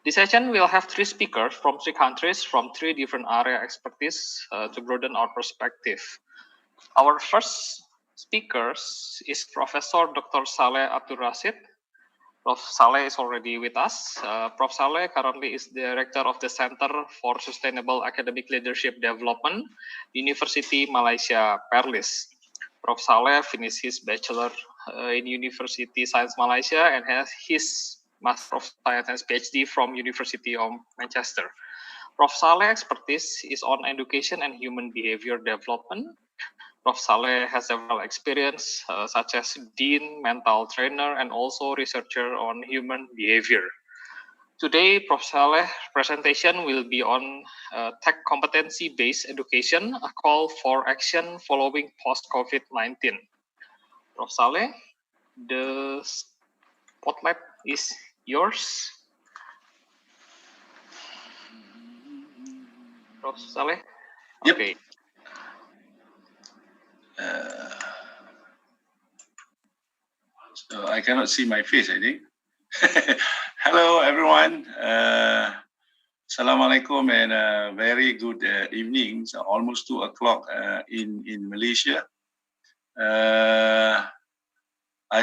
This session will have 3 speakers from 3 countries, from 3 different area expertise to broaden our perspective. Our first speaker is Professor Dr. Saleh Abdul Rashid. Prof. Saleh is already with us. Prof. Saleh currently is the Rector of the Center for Sustainable Academic Leadership Development, Universiti Malaysia, Panelists. Prof. Saleh finished his Bachelor in University Science Malaysia and has his Master of Science and Ph.D. from University of Manchester. Prof. Saleh's expertise is on education and human behavior development. Prof. Saleh has several experience such as Dean, mental trainer, and also researcher on human behavior. Today, Prof. Saleh's presentation will be on tech competency-based education, a call for action following post-COVID-19. Prof. Saleh, the spotlight is yours. Prof. Saleh? Yep. Okay. So I cannot see my face, I think. Hello, everyone. Assalamualaikum and very good evening. So almost 2 o'clock in Malaysia. I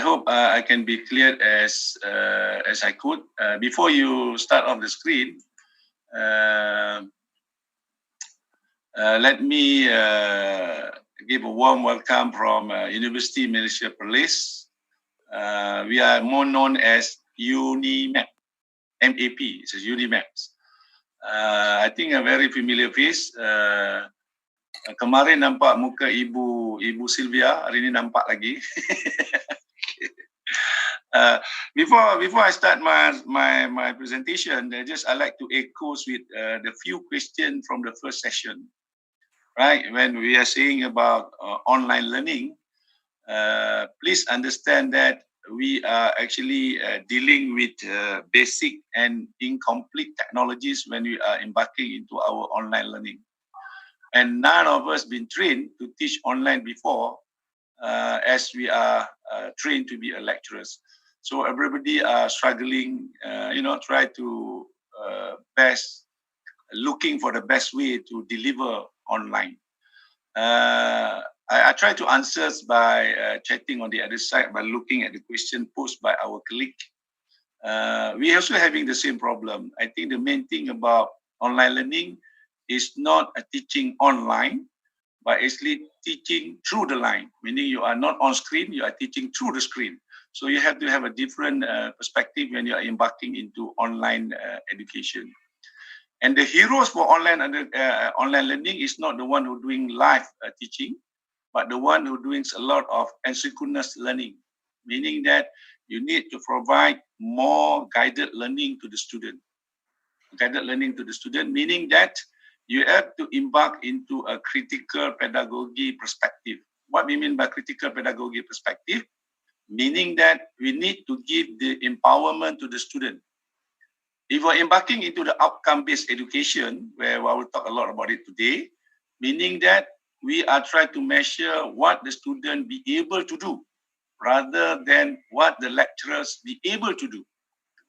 hope I can be clear as I could. Before you start off the screen, let me give a warm welcome from Universiti Malaysia Perlis. We are more known as UNIMAP, MAP, it says UNIMAP. I think a very familiar face. Kemarin nampak muka Ibu Sylvia, hari ini nampak lagi. Before I start my presentation, I like to echo with the few questions from the first session. Right, when we are saying about online learning, please understand that we are actually dealing with basic and incomplete technologies when we are embarking into our online learning. And none of us been trained to teach online before, as we are trained to be a lecturers. So everybody are struggling, try to looking for the best way to deliver online. I try to answer by chatting on the other side by looking at the question posed by our colleague. We are also having the same problem. I think the main thing about online learning is not a teaching online, but actually teaching through the line, meaning you are not on screen, you are teaching through the screen. So you have to have a different perspective when you are embarking into online education. And the heroes for online learning is not the one who doing live teaching, but the one who doing a lot of asynchronous learning, meaning that you need to provide more guided learning to the student. Guided learning to the student, meaning that you have to embark into a critical pedagogy perspective. What we mean by critical pedagogy perspective? Meaning that we need to give the empowerment to the student. If we're embarking into the outcome-based education, where I will talk a lot about it today, meaning that we are trying to measure what the student be able to do rather than what the lecturers be able to do.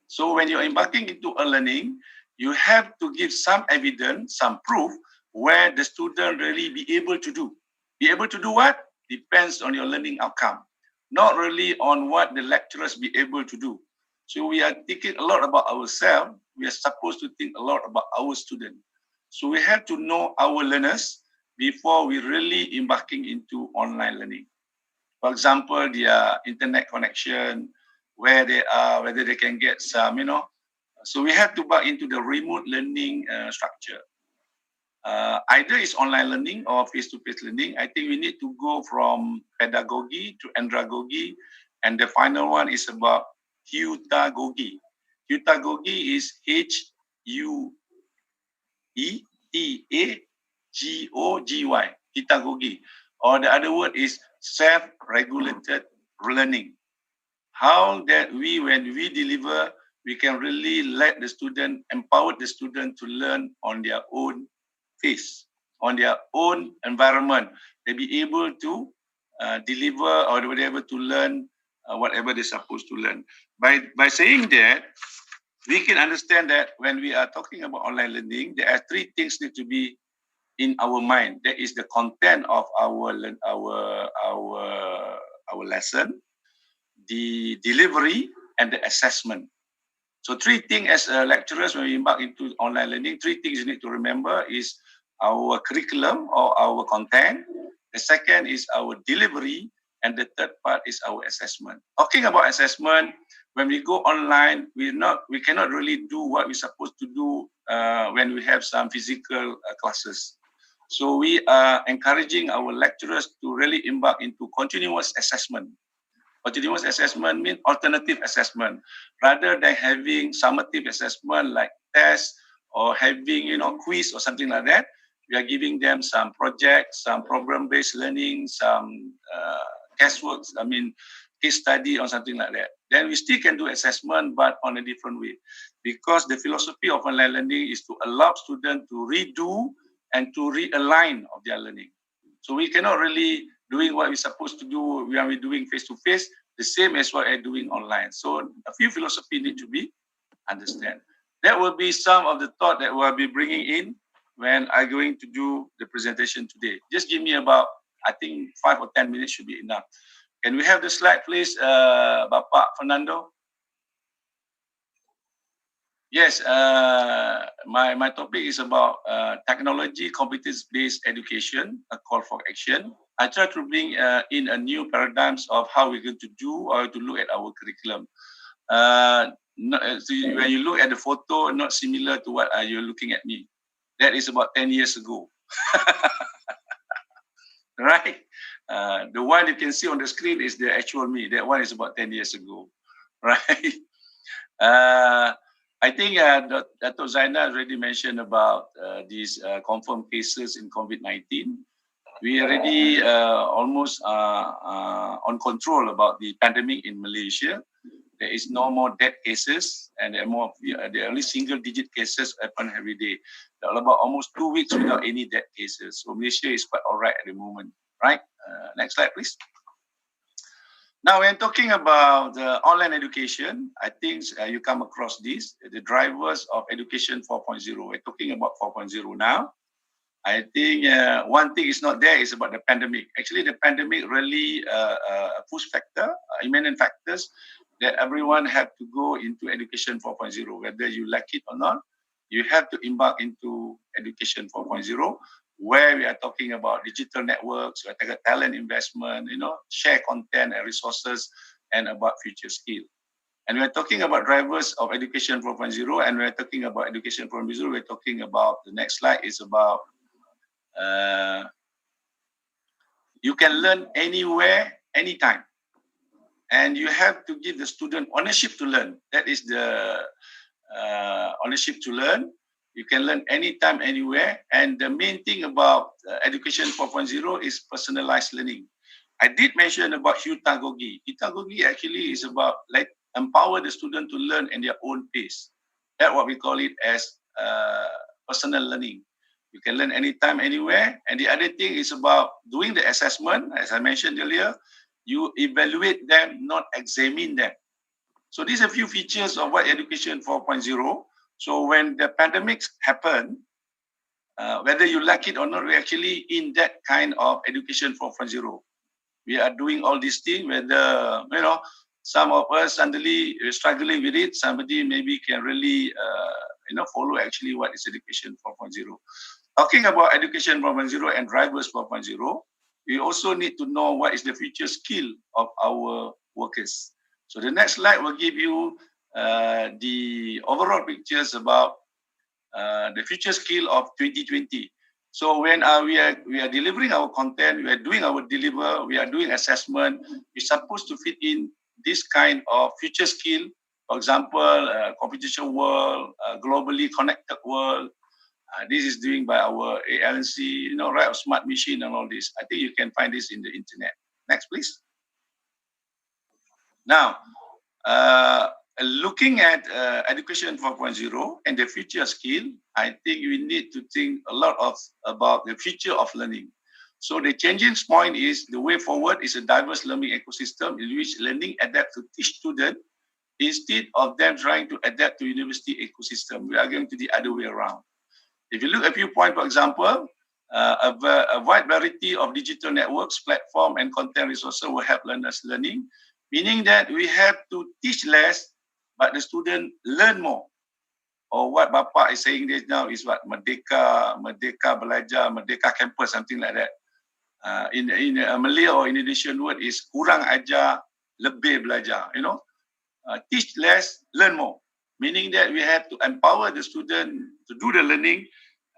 So when you're embarking into a learning, you have to give some evidence, some proof where the student really be able to do. Be able to do what? Depends on your learning outcome, not really on what the lecturers be able to do. So we are thinking a lot about ourselves. We are supposed to think a lot about our student. So we have to know our learners before we really embarking into online learning. For example, their internet connection, where they are, whether they can get some, So we have to buy into the remote learning structure. Either it's online learning or face-to-face learning. I think we need to go from pedagogy to andragogy. And the final one is about heutagogy. Heutagogy is H-U-E-T-A-G-O-G-Y, heutagogy. Or the other word is self-regulated learning. How that when we deliver, we can really let the student, empower the student to learn on their own pace, on their own environment. They be able to deliver or they be able to learn whatever they're supposed to learn. By saying that, we can understand that when we are talking about online learning, there are three things need to be in our mind. That is the content of our lesson, the delivery, and the assessment. So three things as lecturers, when we embark into online learning, three things you need to remember is our curriculum or our content. The second is our delivery. And the third part is our assessment. Talking about assessment, when we go online, we cannot really do what we're supposed to do when we have some physical classes. So we are encouraging our lecturers to really embark into continuous assessment. Continuous assessment means alternative assessment. Rather than having summative assessment like tests or having quiz or something like that, we are giving them some projects, some program-based learning, some casework, case study or something like that. Then we still can do assessment, but on a different way. Because the philosophy of online learning is to allow students to redo and to realign of their learning. So we cannot really doing what we're supposed to do when we're doing face-to-face, the same as what we're doing online. So a few philosophy need to be understand. That will be some of the thought that we'll be bringing in when I'm going to do the presentation today. Just give me about, I think 5 or 10 minutes should be enough. Can we have the slide, please, Bapak Fernando? Yes, my topic is about technology, competence-based education, a call for action. I try to bring in a new paradigms of how we're going to do or to look at our curriculum. So when you look at the photo, not similar to what you're looking at me. That is about 10 years ago. Right? The one you can see on the screen is the actual me. That one is about 10 years ago. Right? I think Dato Zainal already mentioned about these confirmed cases in COVID-19. We already almost on control about the pandemic in Malaysia. There is no more death cases, and there are only single-digit cases happen every day. There are about almost 2 weeks without any death cases. So Malaysia is quite all right at the moment, right? Next slide, please. Now, when talking about online education, I think you come across this, the drivers of education 4.0. We're talking about 4.0 now. I think one thing is not there is about the pandemic. Actually, the pandemic really a push factor, imminent factors that everyone have to go into education 4.0, whether you like it or not. You have to embark into education 4.0, where we are talking about digital networks, we are talking talent investment, share content and resources, and about future skill. And we're talking about drivers of education 4.0, and we're talking about education 4.0. We're talking about, the next slide is about, you can learn anywhere, anytime. And you have to give the student ownership to learn. That is the ownership to learn. You can learn anytime, anywhere. And the main thing about Education 4.0 is personalized learning. I did mention about Hutagogi. Hutagogi actually is about like empower the student to learn in their own pace. That's what we call it as personal learning. You can learn anytime, anywhere. And the other thing is about doing the assessment. As I mentioned earlier, you evaluate them, not examine them. So these are a few features of what Education 4.0. So when the pandemics happen, whether you like it or not, we're actually in that kind of Education 4.0. We are doing all these things, whether, some of us suddenly struggling with it, somebody maybe can really, follow actually what is Education 4.0. Talking about Education 4.0 and Drivers 4.0, we also need to know what is the future skill of our workers. So the next slide will give you the overall pictures about the future skill of 2020. So when we are delivering our content, we are doing our deliver, we are doing assessment, we're supposed to fit in this kind of future skill. For example, competition world, globally connected world. This is doing by our ALNC, right, smart machine and all this. I think you can find this in the internet. Next, please. Now, looking at Education 4.0 and the future skill, I think we need to think a lot about the future of learning. So the changing point is the way forward is a diverse learning ecosystem in which learning adapts to teach students instead of them trying to adapt to university ecosystem. We are going to the other way around. If you look at a few points, for example, a wide variety of digital networks, platform, and content resources will help learners learning, meaning that we have to teach less, but the student learn more. Or what Bapa is saying this now is what Merdeka Belajar, Merdeka Campus, something like that. In a Malay or Indonesian word is kurang ajar, lebih belajar. Teach less, learn more. Meaning that we have to empower the student to do the learning,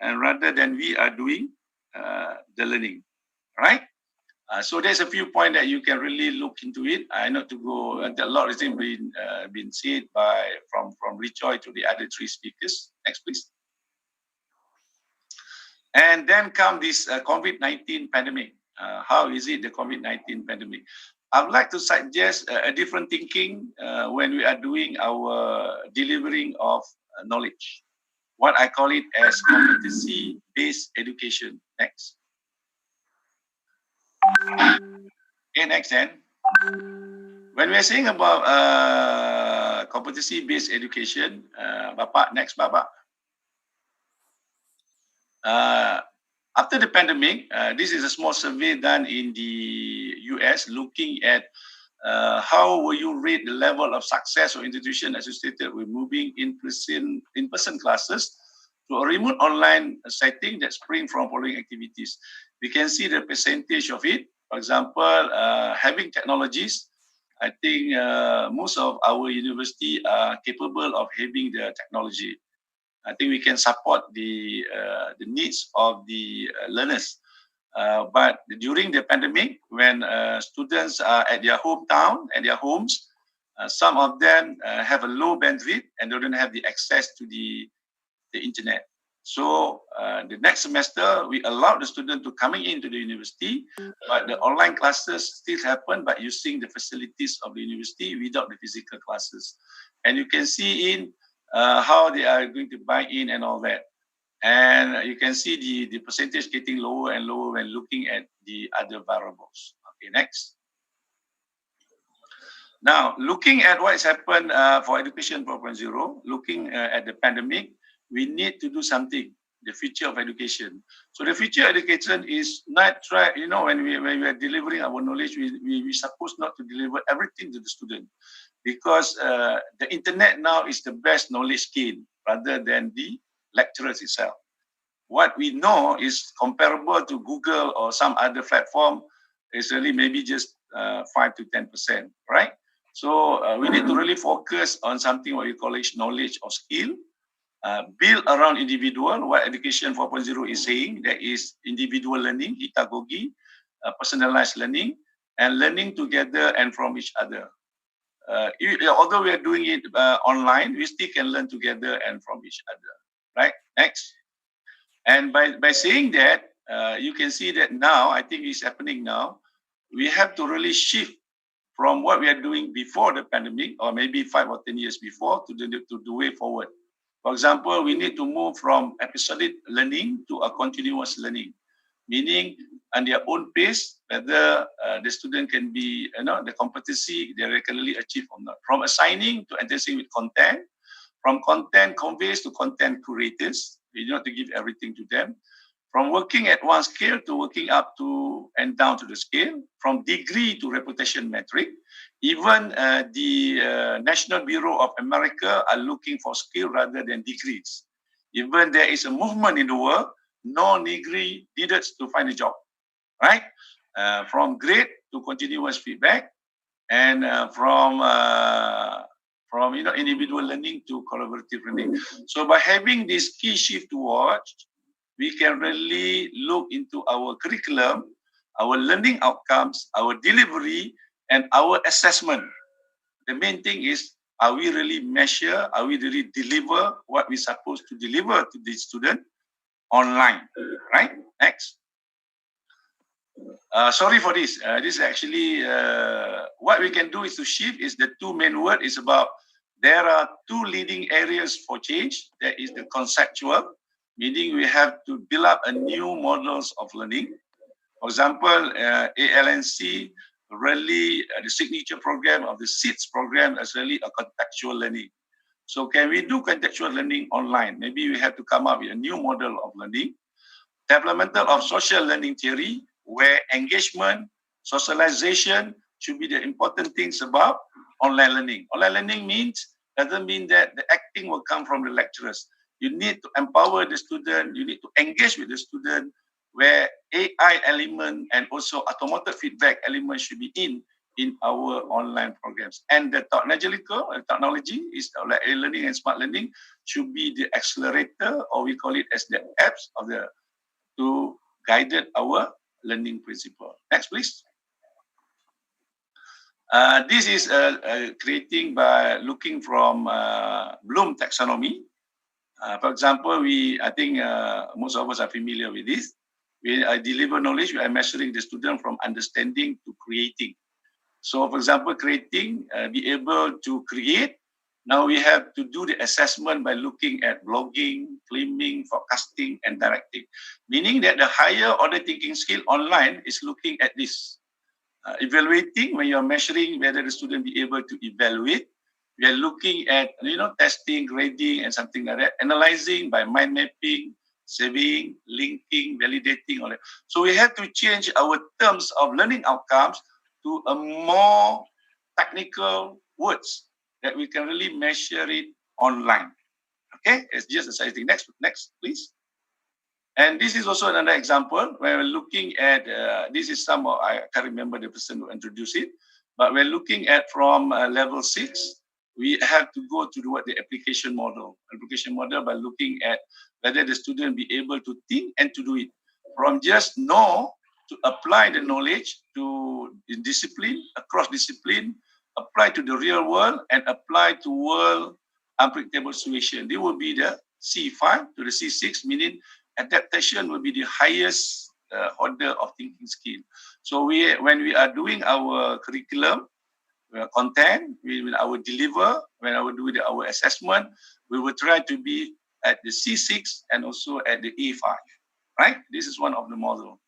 and rather than we are doing the learning, right? So there's a few points that you can really look into it. I know to go. A lot has been said from Choy to the other three speakers. Next, please. And then come this COVID-19 pandemic. How is it the COVID-19 pandemic? I would like to suggest a different thinking when we are doing our delivering of knowledge. What I call it as competency-based education. Next. Okay, next then. When we're saying about competency-based education, Bapak, next Bapak. After the pandemic, this is a small survey done in the US looking at how will you rate the level of success of institution associated with moving in-person classes to a remote online setting that spring from following activities. We can see the percentage of it. For example, having technologies. I think most of our university are capable of having the technology. I think we can support the needs of the learners. But during the pandemic, when students are at their hometown, at their homes, some of them have a low bandwidth and they don't have the access to the internet. So the next semester, we allow the student to coming into the university, but the online classes still happen by using the facilities of the university without the physical classes. And you can see in how they are going to buy in and all that. And you can see the percentage getting lower and lower when looking at the other variables. Okay, next. Now, looking at what has happened for Education 4.0, looking at the pandemic, we need to do something, the future of education. So the future education is not try, when we are delivering our knowledge, we supposed not to deliver everything to the student, because the internet now is the best knowledge gain rather than the lecturers itself. What we know is comparable to Google or some other platform is really maybe just 5 to 10%, right? So we need to really focus on something what you call it knowledge or skill, build around individual, what Education 4.0 is saying, that is individual learning, hitagogi, personalized learning, and learning together and from each other. Although we are doing it online, we still can learn together and from each other, right? Next. And by saying that, you can see that now, I think it's happening now, we have to really shift from what we are doing before the pandemic, or maybe 5 or 10 years before, to the way forward. For example, we need to move from episodic learning to a continuous learning, meaning at their own pace, whether the student can be, the competency they regularly achieve or not. From assigning to engaging with content, from content conveys to content curators. We do not to give everything to them. From working at one scale to working up to and down to the scale, from degree to reputation metric. Even the National Bureau of America are looking for skill rather than degrees. Even there is a movement in the world, no degree needed to find a job, right? From grade to continuous feedback, and from individual learning to collaborative learning. So by having this key shift towards, we can really look into our curriculum, our learning outcomes, our delivery, and our assessment. The main thing is, are we really measure, are we really deliver what we're supposed to deliver to the student online, right? Next. Sorry for this. This is actually, what we can do is to shift is the two main words is about, there are two leading areas for change. There is the conceptual, meaning we have to build up a new models of learning. For example, ALNC really, the signature program of the SEEDS program is really a contextual learning. So can we do contextual learning online? Maybe we have to come up with a new model of learning. Developmental of social learning theory, where engagement, socialization should be the important things about online learning. Online learning doesn't mean that the acting will come from the lecturers. You need to empower the student, you need to engage with the student, where AI element and also automated feedback element should be in our online programs. And the technology is like e-learning and smart learning should be the accelerator, or we call it as the apps of to guide our learning principle. Next, please. This is creating by looking from Bloom taxonomy. For example, I think most of us are familiar with this. We deliver knowledge, we are measuring the student from understanding to creating. So, for example, creating, be able to create. Now we have to do the assessment by looking at blogging, filming, forecasting, and directing. Meaning that the higher order thinking skill online is looking at this. Evaluating, when you're measuring whether the student be able to evaluate, we are looking at, testing, grading, and something like that. Analyzing by mind mapping, saving, linking, validating, all that. So we have to change our terms of learning outcomes to a more technical words that we can really measure it online. Okay, it's just a side thing. Next, please. And this is also another example where we're looking at, this is I can't remember the person who introduced it, but we're looking at from level 6, we have to go to the application model. Application model by looking at whether the student be able to think and to do it. From just know to apply the knowledge to discipline, across discipline, apply to the real world, and apply to world unpredictable situation. They will be the C5 to the C6, meaning adaptation will be the highest order of thinking skill. So when we are doing our curriculum, content, we will our deliver, when I will do our assessment, we will try to be at the C6 and also at the A5, right? This is one of the model.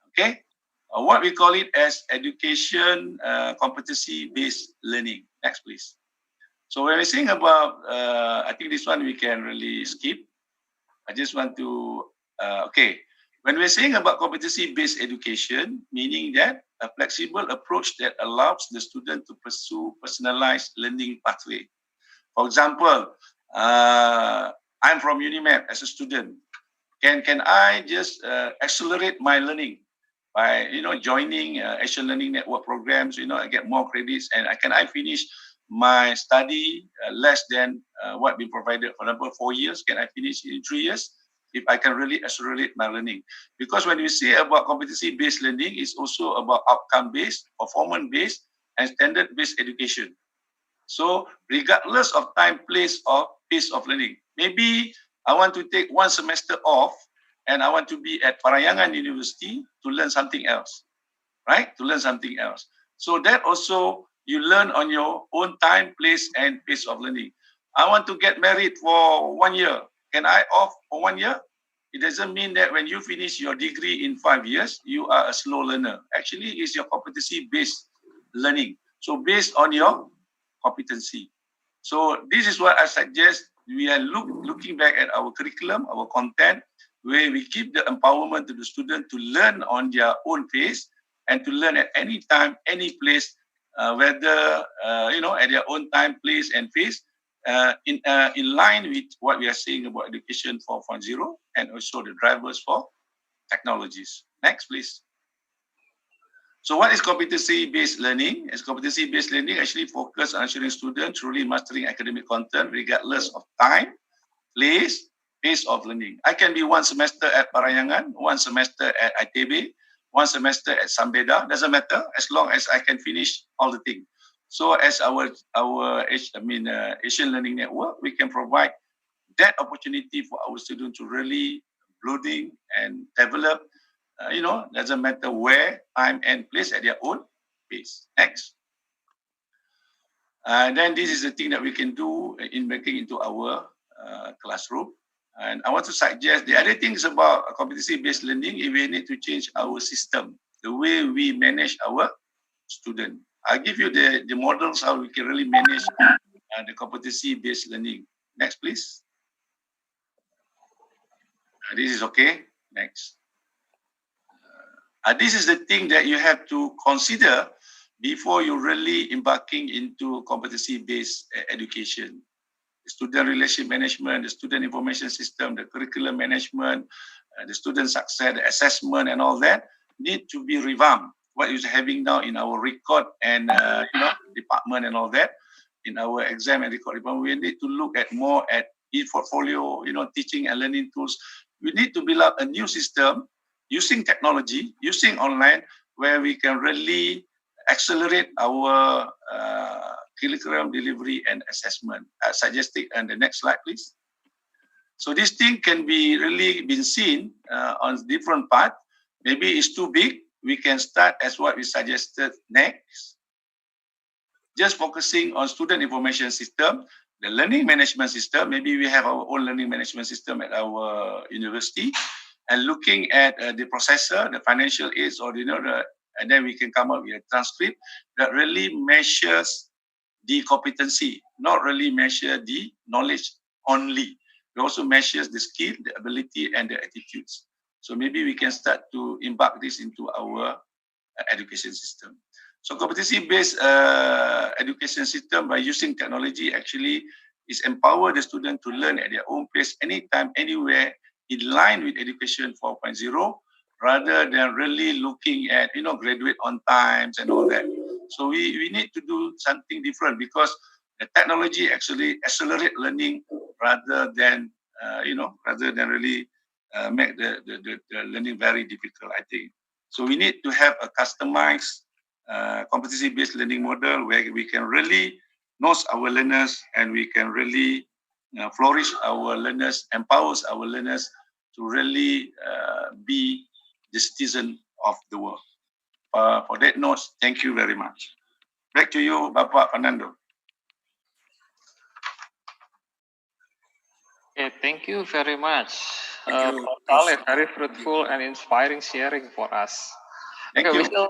Okay, what we call it as education competency-based learning. Next, please. So when we're saying about, I think this one we can really skip. I just want to, when we're saying about competency-based education, meaning that a flexible approach that allows the student to pursue personalized learning pathway. For example, I'm from UNIMAP as a student. Can I just accelerate my learning by joining Asian Learning Network programs? I get more credits, and can I finish my study less than what we provided? For example, 4 years, can I finish in 3 years? If I can really accelerate my learning. Because when we say about competency-based learning, it's also about outcome-based, performance-based, and standard-based education. So regardless of time, place, or pace of learning, maybe I want to take one semester off and I want to be at Parahyangan University to learn something else, right? To learn something else. So that also you learn on your own time, place, and pace of learning. I want to get married for 1 year. Can I off for 1 year? It doesn't mean that when you finish your degree in 5 years, you are a slow learner. Actually, it's your competency-based learning. So based on your competency. So this is what I suggest. We are looking back at our curriculum, our content, where we give the empowerment to the student to learn on their own pace and to learn at any time, any place, whether at their own time, place, and pace, in line with what we are saying about education 4.0 and also the drivers for technologies. Next, please. So what is competency-based learning? As competency-based learning actually focus on ensuring students truly mastering academic content regardless of time, place, pace of learning. I can be 1 semester at Parahyangan, 1 semester at ITB, 1 semester at Sambeda, doesn't matter as long as I can finish all the things. So as our Asian Learning Network, we can provide that opportunity for our students to really blooming and develop, doesn't matter where, time, and place at their own pace. Next. And then this is the thing that we can do in making into our classroom. And I want to suggest the other things about competency-based learning, if we need to change our system, the way we manage our student. I'll give you the models how we can really manage the competency-based learning. Next, please. This is okay. Next. This is the thing that you have to consider before you really embarking into competency-based education. The student relationship management, the student information system, the curriculum management, the student success, the assessment, and all that need to be revamped. What is having now in our record and department and all that, in our exam and record department, we need to look at more at e-portfolio, teaching and learning tools. We need to build up a new system using technology, using online, where we can really accelerate our curriculum delivery and assessment. Suggested, and the next slide, please. So this thing can be really been seen on different parts. Maybe it's too big. We can start as what we suggested next. Just focusing on student information system, the learning management system. Maybe we have our own learning management system at our university, and looking at the processor, the financial aids, or and then we can come up with a transcript that really measures the competency, not really measure the knowledge only. It also measures the skill, the ability, and the attitudes. So maybe we can start to embark this into our education system. So competency-based education system, by using technology, actually is empower the student to learn at their own pace, anytime, anywhere, in line with education 4.0, rather than really looking at, graduate on times and all that. So we need to do something different, because the technology actually accelerate learning rather than, really make the learning very difficult, I think. So we need to have a customized competency-based learning model where we can really know our learners, and we can really flourish our learners, empowers our learners to really be the citizen of the world. For that note, thank you very much. Back to you, Bapak Fernando. Okay, thank you very much. Thank you. Prof. Very fruitful and inspiring sharing for us. Thank Okay, you. we shall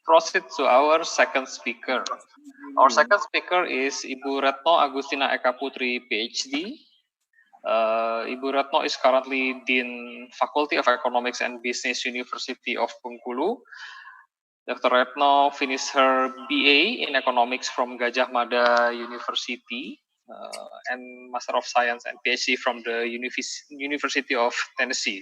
proceed to our second speaker. Our second speaker is Ibu Retno Agustina Eka Putri, Ph.D. Ibu Retno is currently Dean Faculty of Economics and Business, University of Bengkulu. Dr. Retno finished her BA in Economics from Gajah Mada University and Master of Science and PhD from the University of Tennessee.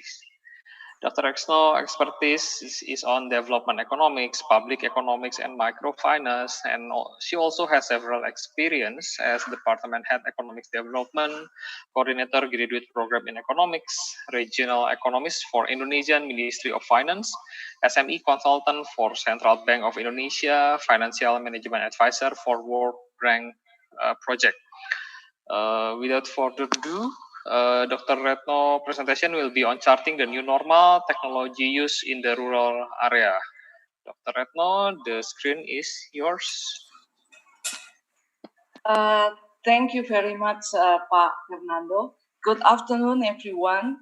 Dr. Retno's expertise is on development economics, public economics, and microfinance, and she also has several experience as Department Head Economics Development, Coordinator Graduate Program in Economics, Regional Economist for Indonesian Ministry of Finance, SME Consultant for Central Bank of Indonesia, Financial Management Advisor for World Bank Project. Without further ado, Dr. Retno presentation will be on charting the new normal technology use in the rural area. Dr. Retno, the screen is yours. Thank you very much, Pak Fernando. Good afternoon, everyone.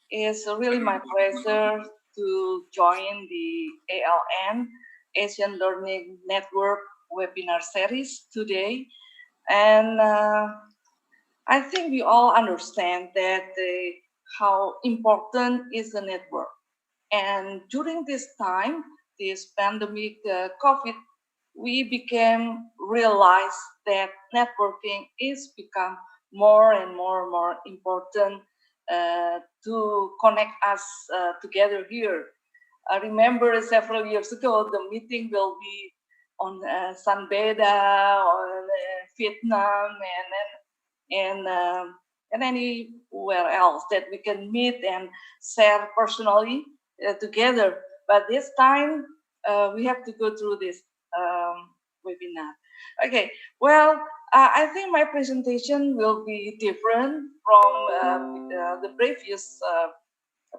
It's really my pleasure to join the ALN Asian Learning Network webinar series today. And I think we all understand that how important is the network. And during this time, this pandemic COVID, we became realize that networking is become more and more important to connect us together here. I remember several years ago, the meeting will be on San Beda or Vietnam and anywhere else that we can meet and share personally together. But this time we have to go through this webinar. Okay, well, I think my presentation will be different from the previous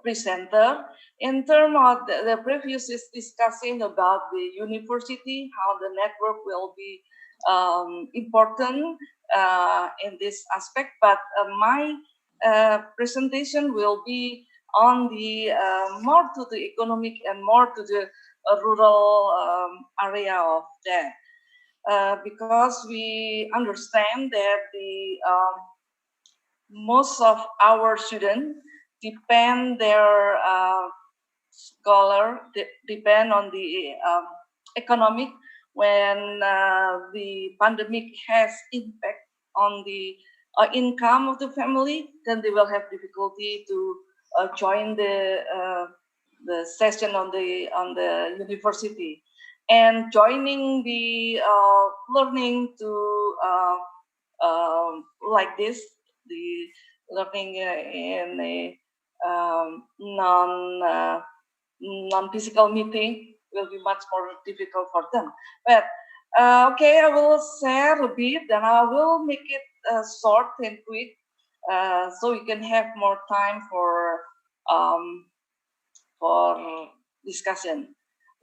presenter. In terms of the previous is discussing about the university, how the network will be important in this aspect, but my presentation will be on the more to the economic and more to the rural area of that, because we understand that the most of our students depend their depend on the economic when the pandemic has impact on the income of the family, then they will have difficulty to join the session on the university, and joining the learning to like this, the learning in a non-physical meeting will be much more difficult for them. But okay, I will share a bit, and I will make it short and quick, so we can have more time for discussion.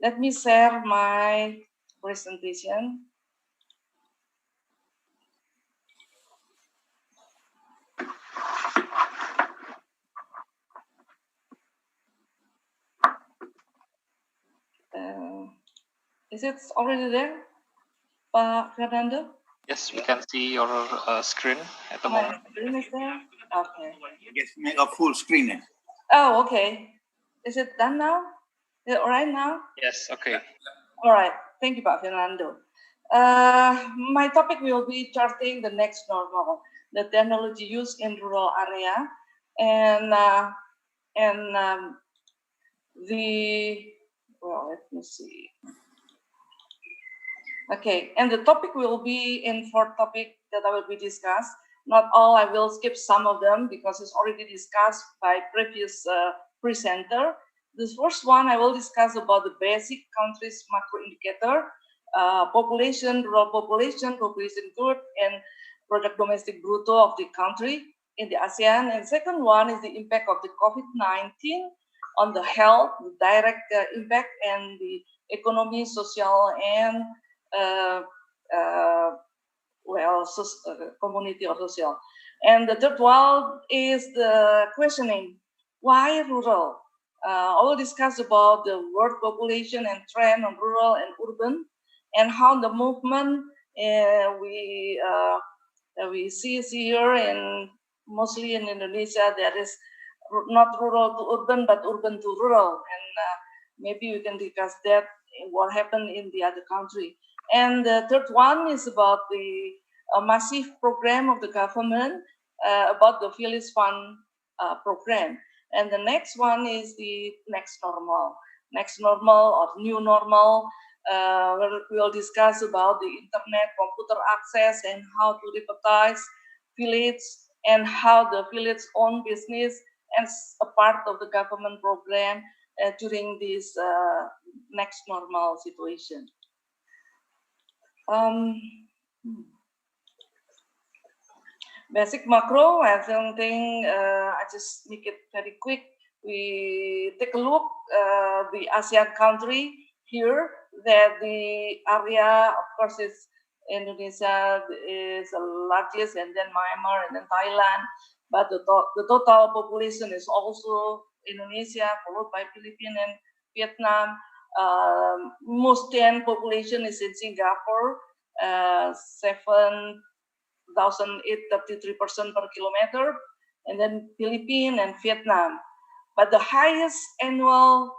Let me share my presentation. Is it already there, Pak Fernando? Yes, we can see your screen at the moment. Screen is there? Okay. Just make a full screen. Oh, okay. Is it done now? Is it all right now? Yes, okay. All right. Thank you, Pak Fernando. My topic will be charting the next normal, the technology used in rural area, and let me see. Okay, and the topic will be in 4 topics that I will be discussed. Not all, I will skip some of them because it's already discussed by previous presenter. This first one, I will discuss about the basic countries macro indicator, population, rural population, population growth, and product domestic brutto of the country in the ASEAN. And second one is the impact of the COVID-19 on the health, the direct impact, and the economy, social, and community or social. And the third one is the questioning, why rural? I will discuss about the world population and trend on rural and urban, and how the movement we see here, and mostly in Indonesia, that is not rural to urban, but urban to rural. And maybe we can discuss that, what happened in the other country. And the third one is about the massive program of the government about the Village Fund program. And the next one is the next normal or new normal. We'll discuss about the internet, computer access, and how to advertise village, and how the village own business as a part of the government program during this next normal situation. Basic macro, I don't think I just make it very quick. We take a look the ASEAN country here, that the area, of course, is Indonesia is the largest, and then Myanmar, and then Thailand. But the total population is also Indonesia, followed by Philippines and Vietnam. Most 10 population is in Singapore, 7,833% per kilometer, and then Philippines and Vietnam. But the highest annual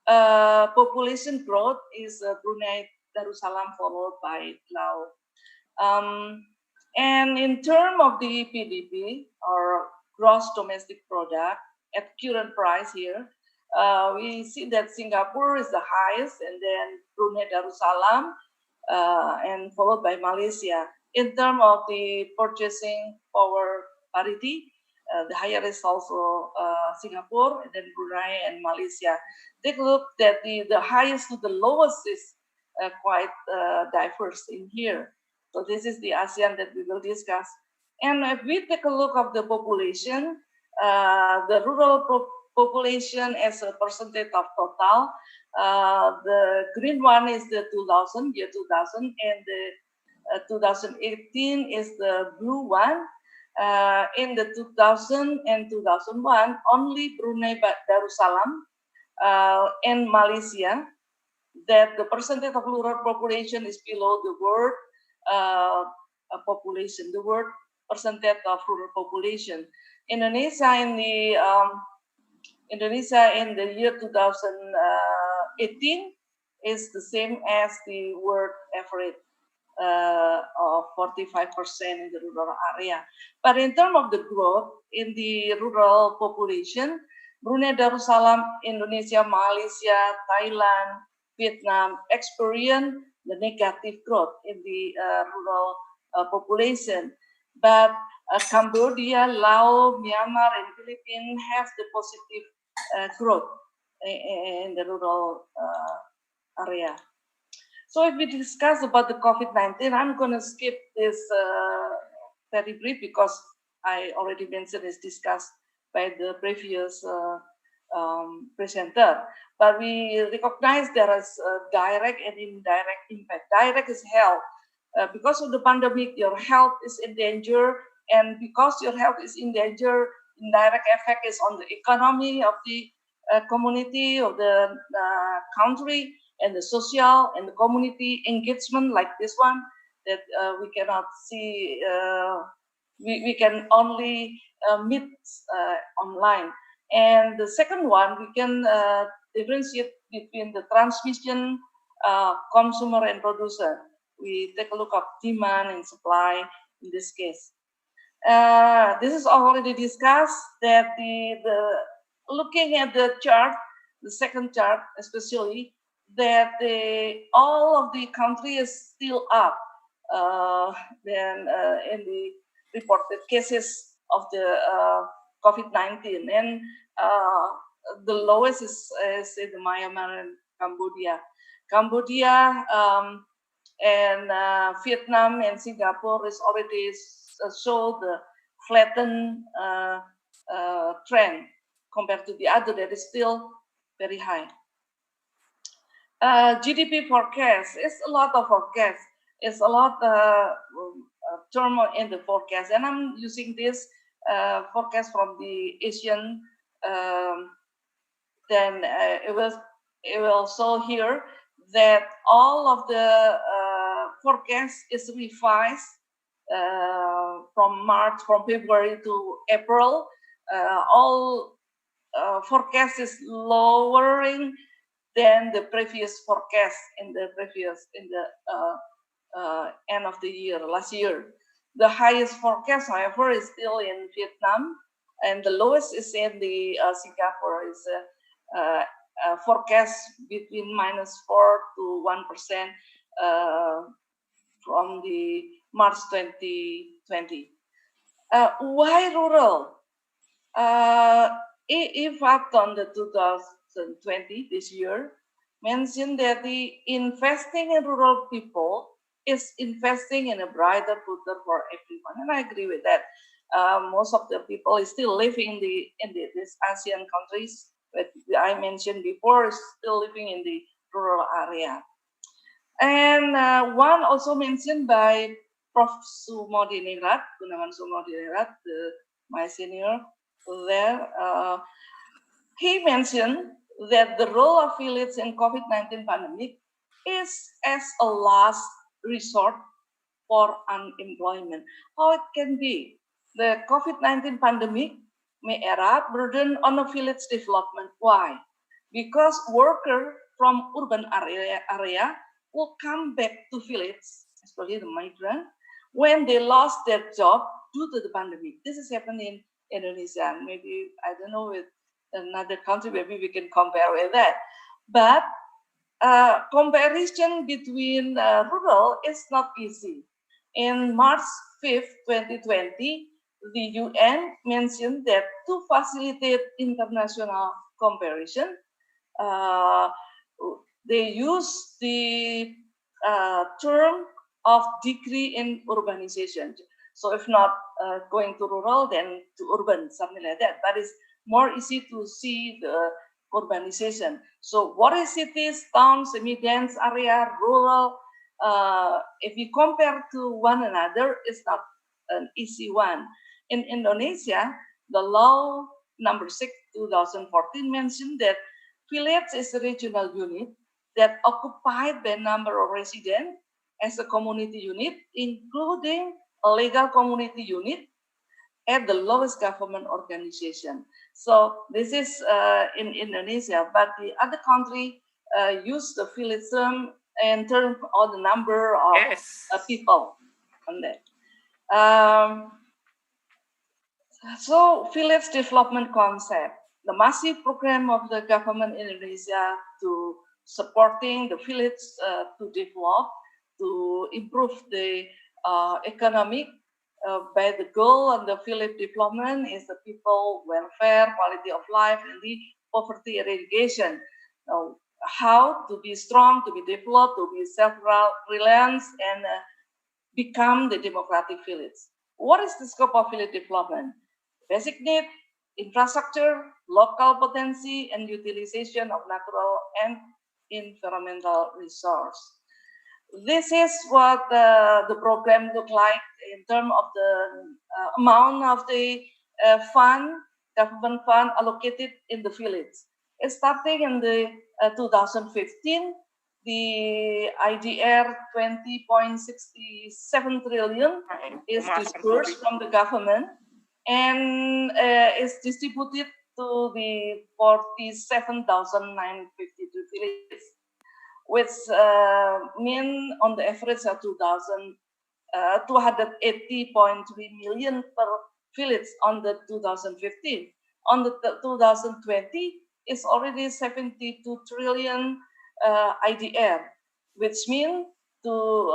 population growth is Brunei Darussalam, followed by Laos. And in terms of the PDB, or gross domestic product, at current price here, we see that Singapore is the highest, and then Brunei Darussalam, and followed by Malaysia. In terms of the purchasing power parity, the higher is also Singapore, and then Brunei and Malaysia. Take a look that the highest to the lowest is quite diverse in here. So this is the ASEAN that we will discuss. And if we take a look of the population, the rural population as a percentage of total, the green one is the 2000, year 2000, and the 2018 is the blue one. In the 2000 and 2001, only Brunei Darussalam and Malaysia, that the percentage of rural population is below the world population, the world percentage of rural population. Indonesia in the year 2018 is the same as the world average of 45% in the rural area. But in terms of the growth in the rural population, Brunei Darussalam, Indonesia, Malaysia, Thailand, Vietnam experience the negative growth in the rural population. But Cambodia, Laos, Myanmar, and Philippines have the positive growth in the rural area. So if we discuss about the COVID-19, I'm going to skip this very brief, because I already mentioned it's discussed by the previous presenter. But we recognize there is direct and indirect impact. Direct is health. Because of the pandemic, your health is in danger, and because your health is in danger, indirect effect is on the economy of the community, of the country, and the social and the community engagement, like this one, that we cannot see, we can only meet online. And the second one, we can differentiate between the transmission, consumer and producer. We take a look at demand and supply in this case. This is already discussed, that looking at the chart, the second chart especially, that all of the country is still up than in the reported cases of the COVID-19, and the lowest is in the Myanmar and Cambodia. Cambodia and Vietnam and Singapore is already show the flattened trend compared to the other that is still very high. GDP forecast is a lot of forecast. It's a lot turmoil in the forecast, and I'm using this forecast from the ASEAN. Then it will show here that all of the forecast is revised from February to April. All forecast is lowering than the previous forecast in the end of the year, last year. The highest forecast, however, is still in Vietnam, and the lowest is in the Singapore. Is forecast between -4 to 1% from the March 2020. Why rural? IFAD on the 2020, this year, mentioned that the investing in rural people is investing in a brighter future for everyone. And I agree with that. Most of the people is still living in these ASEAN countries, but I mentioned before, is still living in the rural area. And one also mentioned by Prof. Sumodinirat, Gunawan Sumodinirat, my senior there, he mentioned that the role of village in COVID-19 pandemic is as a last resort for unemployment. How it can be? The COVID-19 pandemic may erupt burden on the village development. Why? Because workers from urban area will come back to village, especially the migrant, when they lost their job due to the pandemic. This is happening in Indonesia. Maybe, I don't know, with another country, maybe we can compare with that. But comparison between rural is not easy. In March 5th, 2020, the UN mentioned that to facilitate international comparison, they use the term of degree in urbanization. So if not going to rural, then to urban, something like that. But it's more easy to see the urbanization. So what is cities, towns, semi-dense area, rural? If we compare to one another, it's not an easy one. In Indonesia, the law number 6, 2014 mentioned that village is a regional unit that occupied by number of residents as a community unit, including a legal community unit at the lowest government organization. So this is in Indonesia, but the other country use the village term in terms of the number of people on that. So village development concept, the massive program of the government in Indonesia to supporting the village to develop, to improve the economic by the goal of the village development is the people welfare, quality of life, and the poverty eradication. How to be strong, to be developed, to be self-reliant, and become the democratic village. What is the scope of village development? Basic need, infrastructure, local potency, and utilization of natural and environmental resource. This is what the program look like in terms of the amount of the government fund allocated in the village. It's starting in the 2015, the IDR 20.67 trillion is disbursed from the government and is distributed to the 47,952 villages, which mean on the average of 280.3 million per village on the 2015. On the 2020, it's already 72 trillion IDR, which means to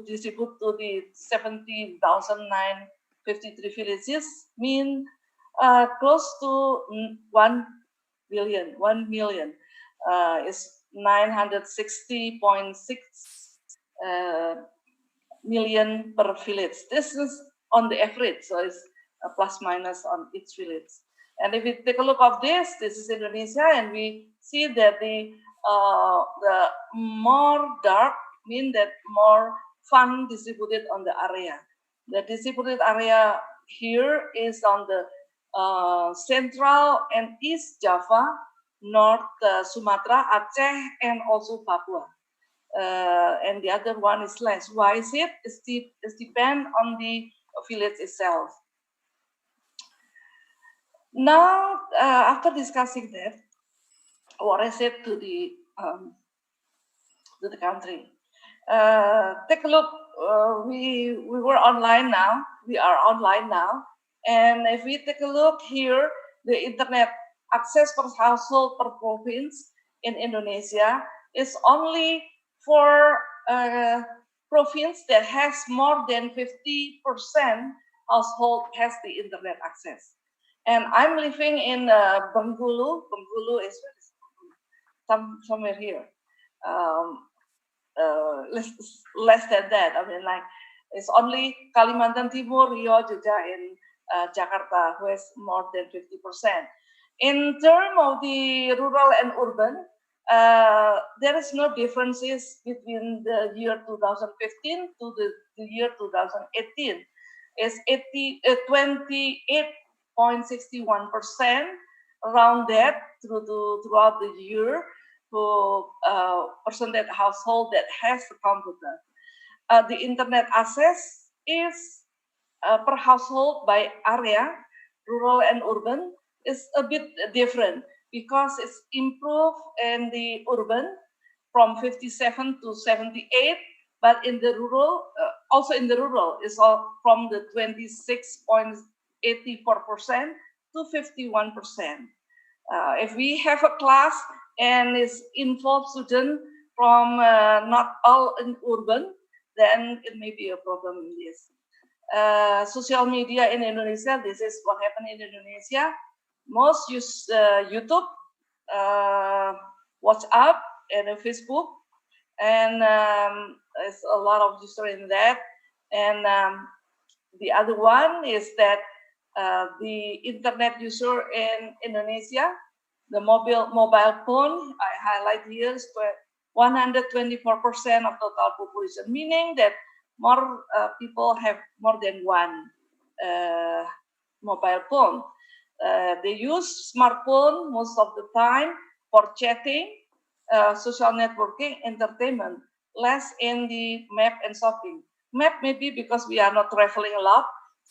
distribute to the 70,953 villages mean close to 1 billion, 1 million is 960.6 million per village. This is on the average, so it's a plus minus on each village. And if we take a look of this is Indonesia, and we see that the more dark mean that more fund distributed on the area. The distributed area here is on the Central and East Java, North Sumatra, Aceh, and also Papua. And the other one is less. Why is it? It depends on the village itself. Now, after discussing that, what is it to the country? Take a look. We were online now. We are online now, and if we take a look here, the internet access per household per province in Indonesia is only for province that has more than 50% household has the internet access. And I'm living in Bengkulu. Bengkulu is somewhere here. Less than that. I mean, like It's only Kalimantan Timur, Rio, Jogja, and Jakarta, who has more than 50%. In terms of the rural and urban, there is no differences between the year 2015 to the year 2018. It's 28.61% around that throughout the year for percentage household that has a computer. The internet access is per household by area, rural and urban, is a bit different because it's improved in the urban from 57 to 78, but in the rural, also in the rural, is from the 26.84% to 51%. If we have a class and is involved student from not all in urban, then it may be a problem in this. Social media in Indonesia, this is what happened in Indonesia. Most use YouTube, WhatsApp, and Facebook, and there's a lot of user in that. And the other one is that the internet user in Indonesia, the mobile phone, I highlight here, is 124% of total population, meaning that more people have more than one mobile phone. They use smartphone most of the time for chatting, social networking, entertainment, less in the map and shopping. Map maybe because we are not traveling a lot,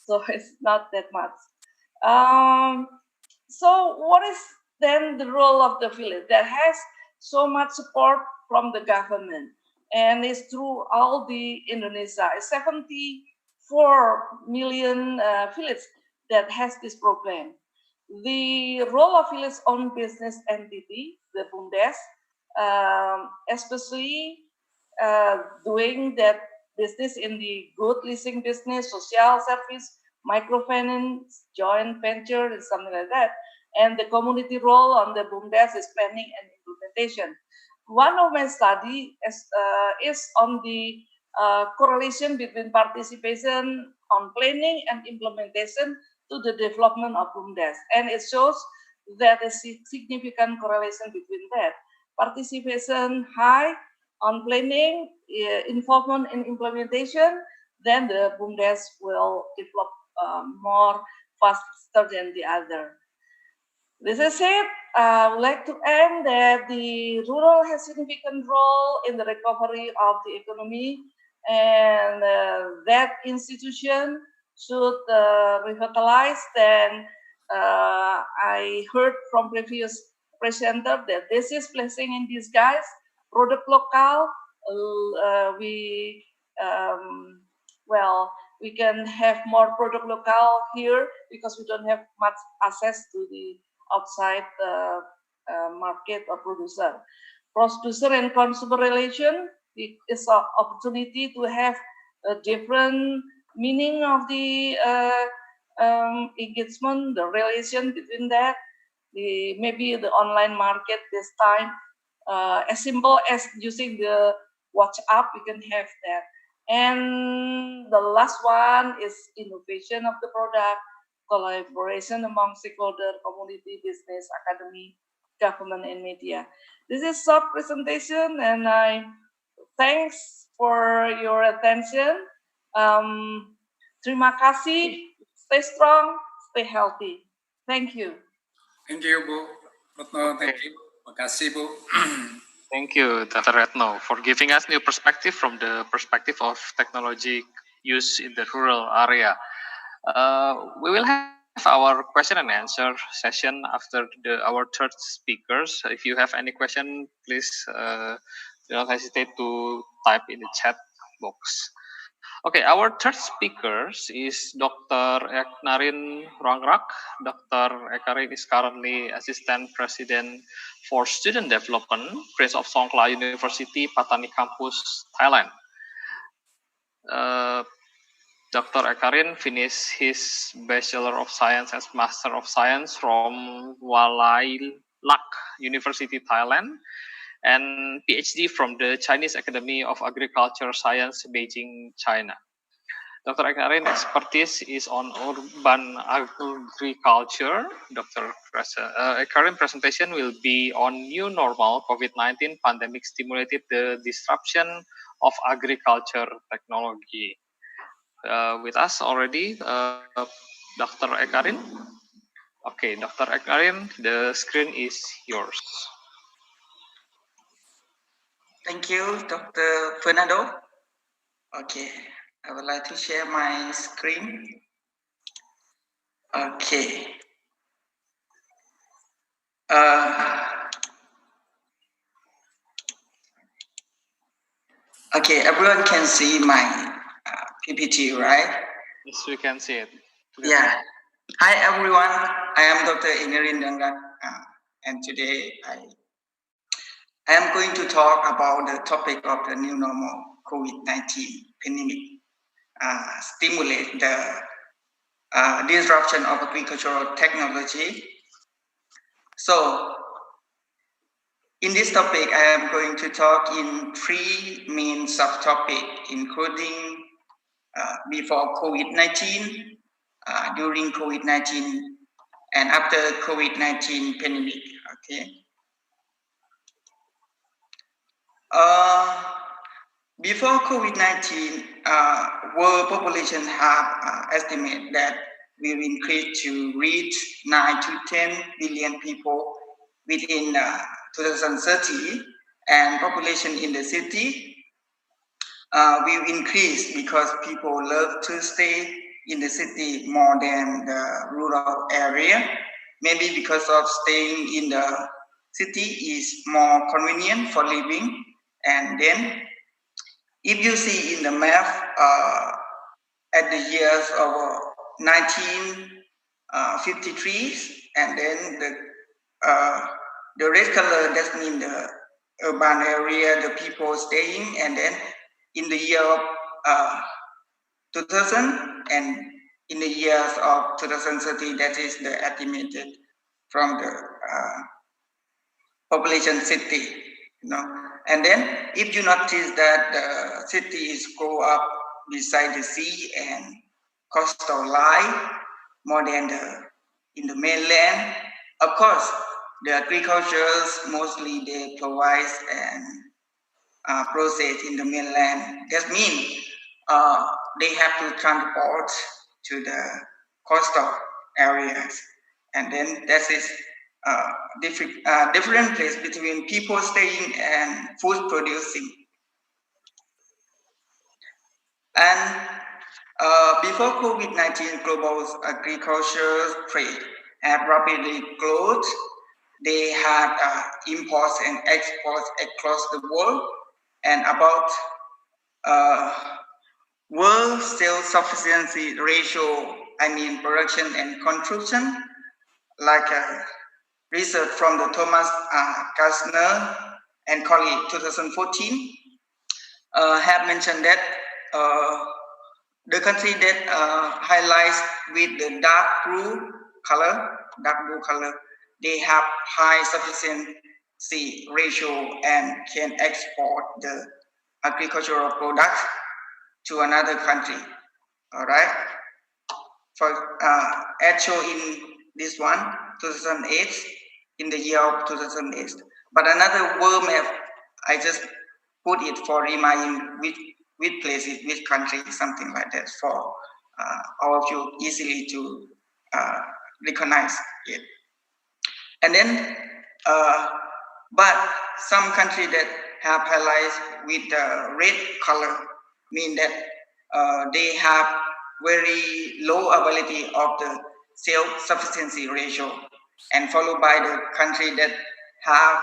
so it's not that much. So what is then the role of the village that has so much support from the government and is through all the Indonesia? 74 million villages that has this program. The role of village-owned business entity, the BUMDES, especially doing that business in the good leasing business, social service, microfinance, joint venture, and something like that. And the community role on the BUMDES is planning and implementation. One of my study is on the correlation between participation on planning and implementation to the development of BUMDES. And it shows that a significant correlation between that. Participation high on planning, involvement in implementation, then the BUMDES will develop more faster than the other. This is it. I would like to end that the rural has significant role in the recovery of the economy, and that institution should revitalize. Then I heard from previous presenter that this is blessing in disguise. Product local, we can have more product local here because we don't have much access to the outside market or producer. Producer and consumer relation is an opportunity to have a different meaning of the engagement, the relation between that. Maybe the online market this time, as simple as using the WhatsApp, we can have that. And the last one is innovation of the product, collaboration among stakeholder, community, business, academy, government, and media. This is short presentation, and I thanks for your attention. Terima kasih. Stay strong, stay healthy. Thank you. Thank you, Bu Retno. Thank you. Makasih, Bu. Thank you, Dr. Retno, for giving us new perspective from the perspective of technology use in the rural area. We will have our question and answer session after our third speakers. If you have any question, please do not hesitate to type in the chat box. Okay, our third speaker is Dr. Eknarin Rangrak. Dr. Eknarin is currently Assistant President for Student Development, Prince of Songkla University, Patani Campus, Thailand. Dr. Eknarin finished his Bachelor of Science and Master of Science from Walailak University, Thailand, and Ph.D. from the Chinese Academy of Agriculture Science, Beijing, China. Dr. Ekarin expertise is on urban agriculture. Dr. Ekarin presentation will be on new normal. COVID-19 pandemic stimulated the disruption of agriculture technology. With us already, Dr. Ekarin. Okay, Dr. Ekarin, the screen is yours. Thank you, Dr. Fernando. Okay, I would like to share my screen. Okay. Okay, everyone can see my PPT, right? Yes, we can see it. Yeah. Hi, everyone. I am Dr. Ingerin Dangat, and today I am going to talk about the topic of the new normal COVID-19 pandemic, stimulate the disruption of agricultural technology. So, in this topic, I am going to talk in three main subtopics, including before COVID-19, during COVID-19, and after COVID-19 pandemic. Okay. Before COVID-19, world population have estimated that will increase to reach 9 to 10 billion people within 2030, and population in the city will increase because people love to stay in the city more than the rural area. Maybe because of staying in the city is more convenient for living. And then if you see in the map at the years of 1953, and then the red color, that means the urban area, the people staying, and then in the year of 2000 and in the years of 2030, that is the estimated from the population city, you know. And then if you notice that the cities grow up beside the sea and coastal line more than in the mainland, of course, the agricultures mostly they provide and process in the mainland. That means they have to transport to the coastal areas, and then that is different place between people staying and food producing. And before COVID-19, global agriculture trade had rapidly growth. They had imports and exports across the world, and about world self-sufficiency ratio, I mean production and consumption, like research from the Thomas Kastner and colleague 2014 have mentioned that the country that highlights with the dark blue color, they have high sufficiency ratio and can export the agricultural products to another country. All right. For as shown in this one, 2008, in the year of 2008. But another world map, I just put it for reminding which places, which country, something like that, for all of you easily to recognize it. And then, but some country that have highlights with the red color mean that they have very low ability of the self-sufficiency ratio, and followed by the country that have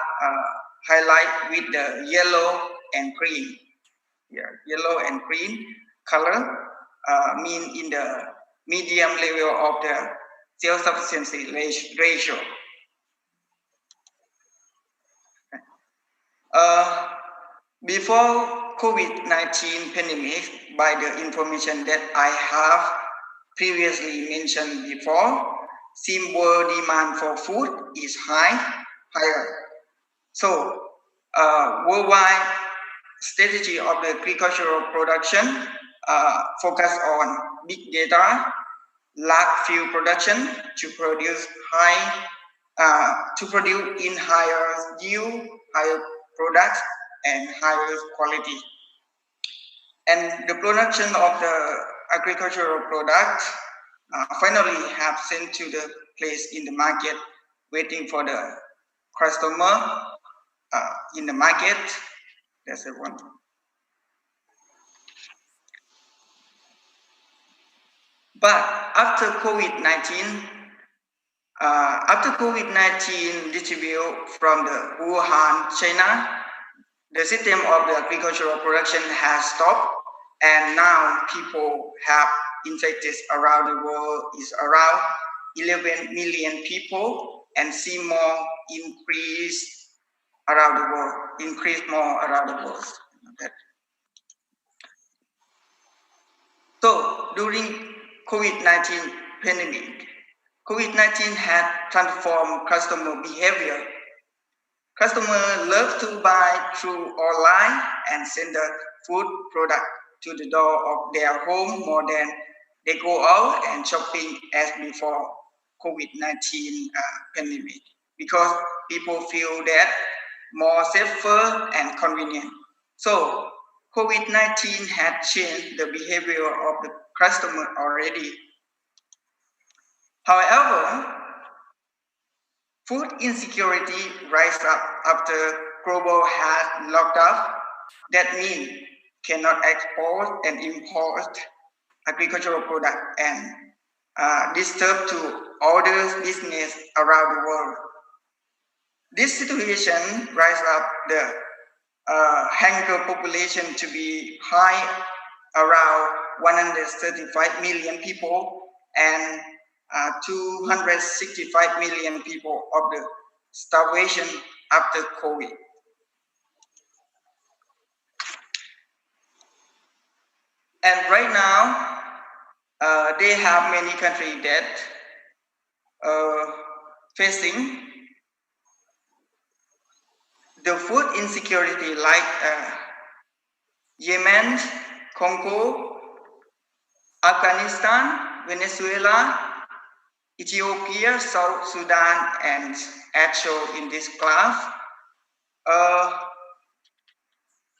highlight with the yellow and green. Yeah, yellow and green color mean in the medium level of the self-sufficiency ratio. Before COVID-19 pandemic, by the information that I have previously mentioned before, seem world demand for food is higher. So worldwide strategy of the agricultural production focus on big data, large field production to produce in higher yield, higher products, and higher quality. And the production of the agricultural products finally have sent to the place in the market, waiting for the customer in the market. That's the one. But after COVID-19, distributed from the Wuhan, China, the system of the agricultural production has stopped, and now people have infected around the world is around 11 million people, and see more increase around the world. So during COVID-19 pandemic, COVID-19 had transformed customer behavior. Customers love to buy through online and send the food product to the door of their home more than they go out and shopping as before COVID-19 pandemic, because people feel that more safer and convenient. So COVID-19 had changed the behavior of the customer already. However, food insecurity rise up after global health lockdown. That means cannot export and import agricultural product and disturb to other business around the world. This situation rise up the hunger population to be high, around 135 million people, and 265 million people of the starvation after COVID. And right now, they have many countries that facing the food insecurity, like Yemen, Congo, Afghanistan, Venezuela, Ethiopia, South Sudan, and actual in this class.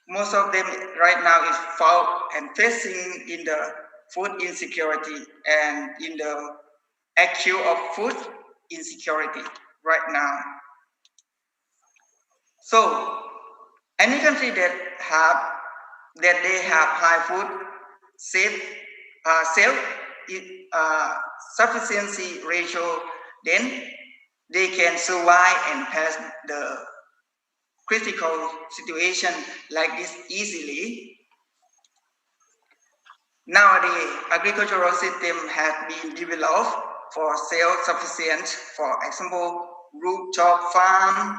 Most of them right now is found and facing in the food insecurity and in the acute of food insecurity right now. So any country that they have high food self-sufficiency ratio, then they can survive and pass the critical situation like this easily. Nowadays, agricultural system has been developed for self-sufficient, for example, rooftop farm,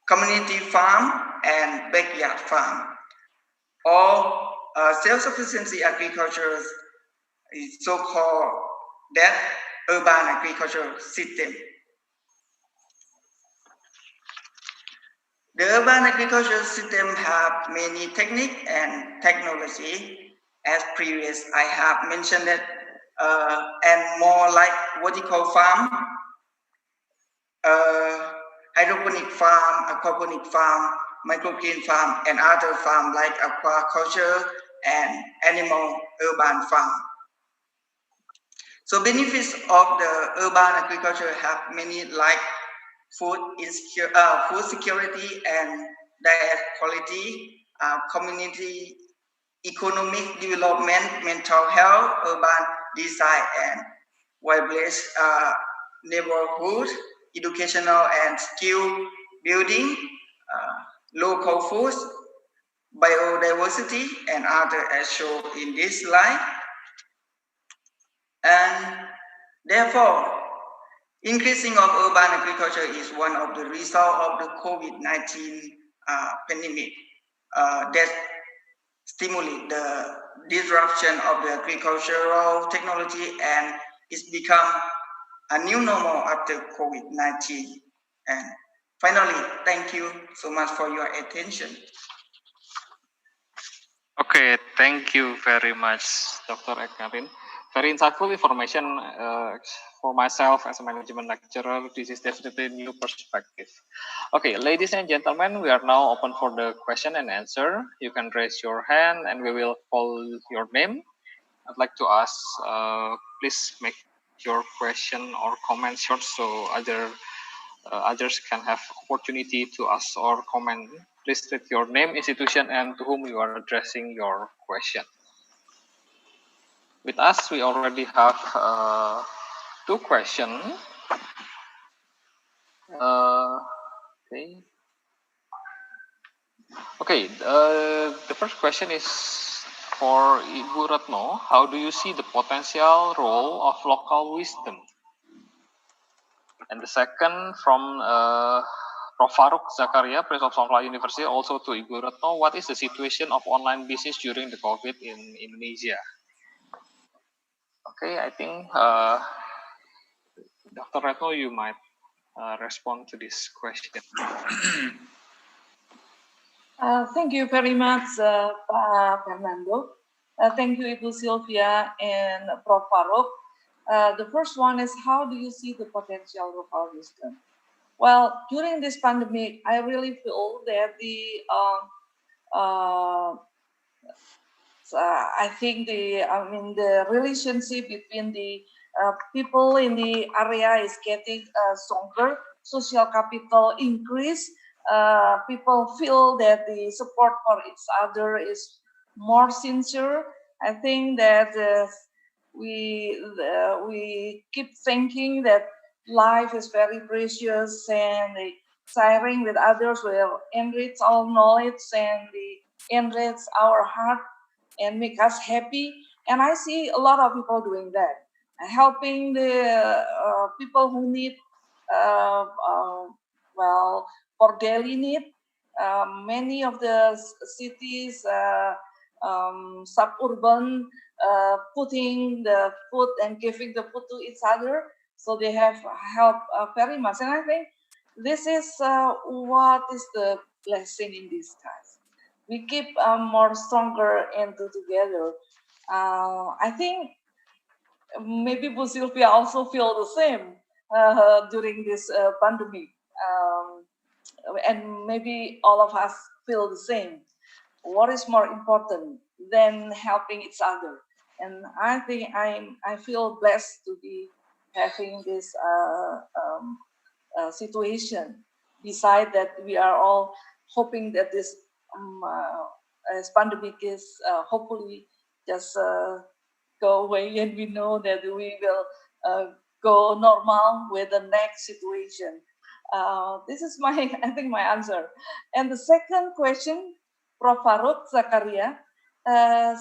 community farm, and backyard farm. Or self-sufficiency agriculture is so-called that urban agricultural system. The urban agricultural system have many technique and technology, as previous I have mentioned it, and more like vertical farm, hydroponic farm, aquaponic farm, microgreen farm, and other farm like aquaculture and animal urban farm. So benefits of the urban agriculture have many, like food security and diet quality, community economic development, mental health, urban design and wildlife neighborhood, educational and skill building, local foods, biodiversity, and other as shown in this slide. And therefore, increasing of urban agriculture is one of the results of the COVID-19 pandemic that stimulate the disruption of the agricultural technology, and it's become a new normal after COVID-19. And finally, thank you so much for your attention. Okay, thank you very much, Dr. Ekarin. Very insightful information for myself as a management lecturer. This is definitely a new perspective. Okay, ladies and gentlemen, we are now open for the question and answer. You can raise your hand and we will call your name. I'd like to ask, please make your question or comment short so others can have opportunity to ask or comment. Please state your name, institution, and to whom you are addressing your question. With us, we already have two questions. Okay. Okay. The first question is for Ibu Retno. How do you see the potential role of local wisdom? And the second from Prof. Farouk Zakaria, Prof. of Malaya University, also to Ibu Retno. What is the situation of online business during the COVID in Indonesia? Okay, I think Dr. Retno, you might respond to this question. Thank you very much, Pak Fernando. Thank you, Ibu Sylvia and Prof. Farouk. The first one is, how do you see the potential of our wisdom? Well, during this pandemic, I really feel that I think the relationship between the people in the area is getting stronger. Social capital increase. People feel that the support for each other is more sincere. I think that we keep thinking that life is very precious, and sharing with others will enrich our knowledge and enrich our heart and make us happy. And I see a lot of people doing that, helping the people who need, well, for daily need. Many of the cities, suburban, putting the food and giving the food to each other, so they have helped very much. And I think this is what is the blessing in disguise. We keep more stronger and together. I think maybe Bu Sylvia also feel the same during this pandemic. And maybe all of us feel the same. What is more important than helping each other? And I think I feel blessed to be having this situation. Beside that, we are all hoping that this pandemic is hopefully just go away, and we know that we will go normal with the next situation. This is I think my answer. And the second question, Prof. Farouk Zakaria,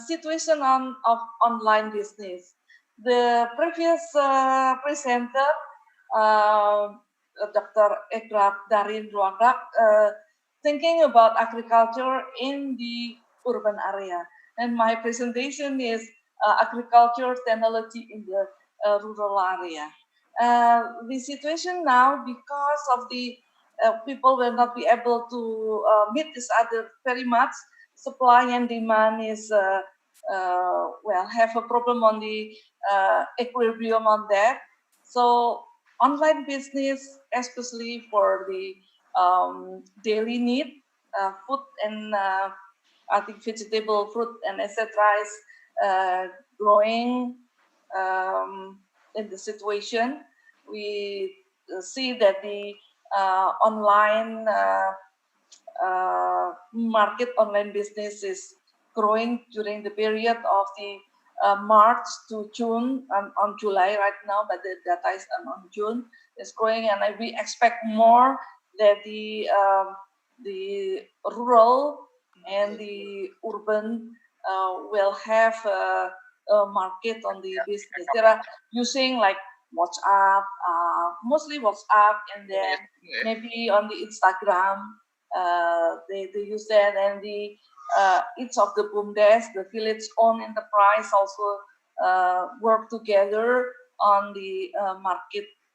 situation of online business. The previous presenter, Dr. Ekrak Darin Ruangrak, thinking about agriculture in the urban area. And my presentation is agriculture technology in the rural area. The situation now, because of the people will not be able to meet each other very much, supply and demand is have a problem on the equilibrium on that. So online business, especially for the daily need, food and I think vegetable, fruit and etc. is growing in the situation. We see that the online market, online business is growing during the period of the March to June, on July right now, but the data is on June, is growing, and we expect more that the rural and the urban will have a market on the business. They are using like WhatsApp, mostly WhatsApp, and then maybe on the Instagram, they use that, and the each of the BUMDES, the village-owned enterprise, also work together on the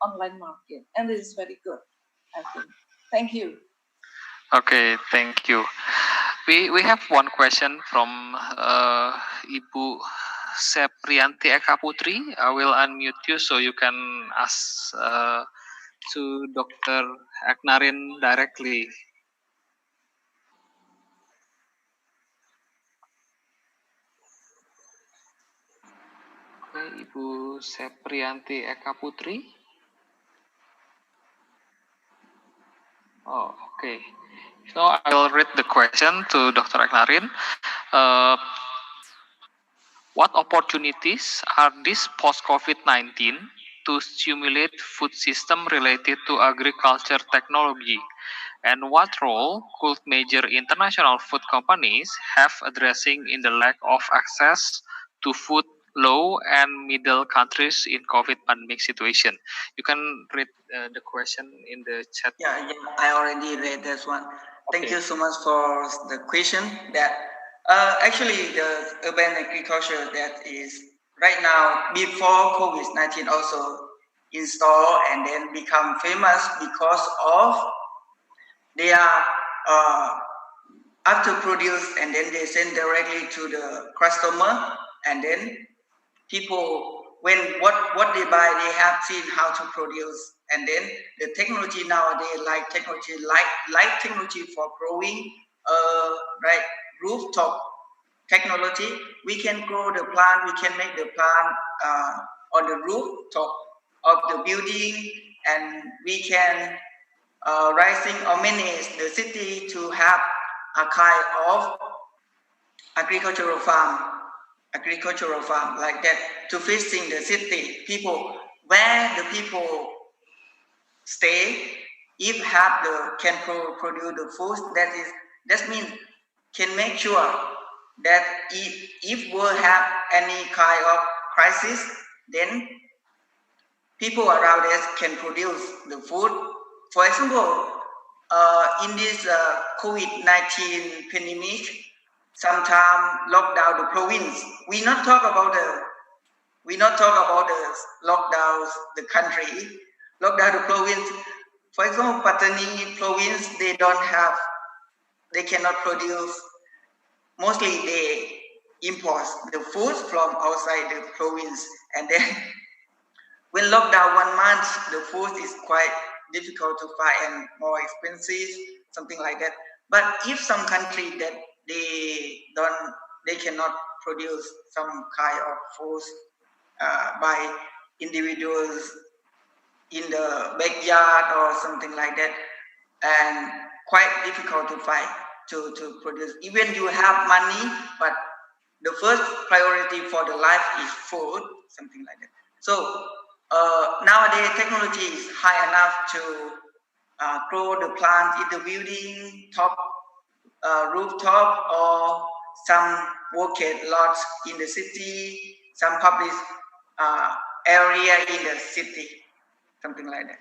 online market, and this is very good, I think. Thank you. Okay, thank you. We have one question from Ibu Seprianti Eka Putri. I will unmute you so you can ask to Dr. Aknarin directly. Okay, Ibu Seprianti Eka Putri. Oh, okay. So I will read the question to Dr. Aknarin. What opportunities are these post-COVID-19 to stimulate food system related to agriculture technology? And what role could major international food companies have addressing in the lack of access to food low and middle countries in COVID pandemic situation? You can read the question in the chat. Yeah, I already read this one. Thank Okay. you so much for the question. That actually the urban agriculture that is right now before COVID-19 also installed and then become famous because of they are after produce and then they send directly to the customer, and then people when what they buy they have seen how to produce, and then the technology nowadays like technology for growing right rooftop technology. We can grow the plant, we can make the plant on the rooftop of the building, and we can rising or manage the city to have a kind of agricultural farm like that to facing the city people where the people stay. If have the can produce the food that means can make sure that if we have any kind of crisis, then people around us can produce the food. For example, in this COVID-19 pandemic, sometimes lockdown the province. We not talk about the lockdowns the country, lockdown the province. For example, Patani province, they cannot produce. Mostly they import the food from outside the province, and then when lockdown 1 month, the food is quite difficult to find and more expensive, something like that. But if some country that they cannot produce some kind of food by individuals in the backyard or something like that, and quite difficult to find to produce. Even you have money, but the first priority for the life is food, something like that. So nowadays technology is high enough to grow the plant in the building top rooftop or some vacant lots in the city, some public area in the city, something like that.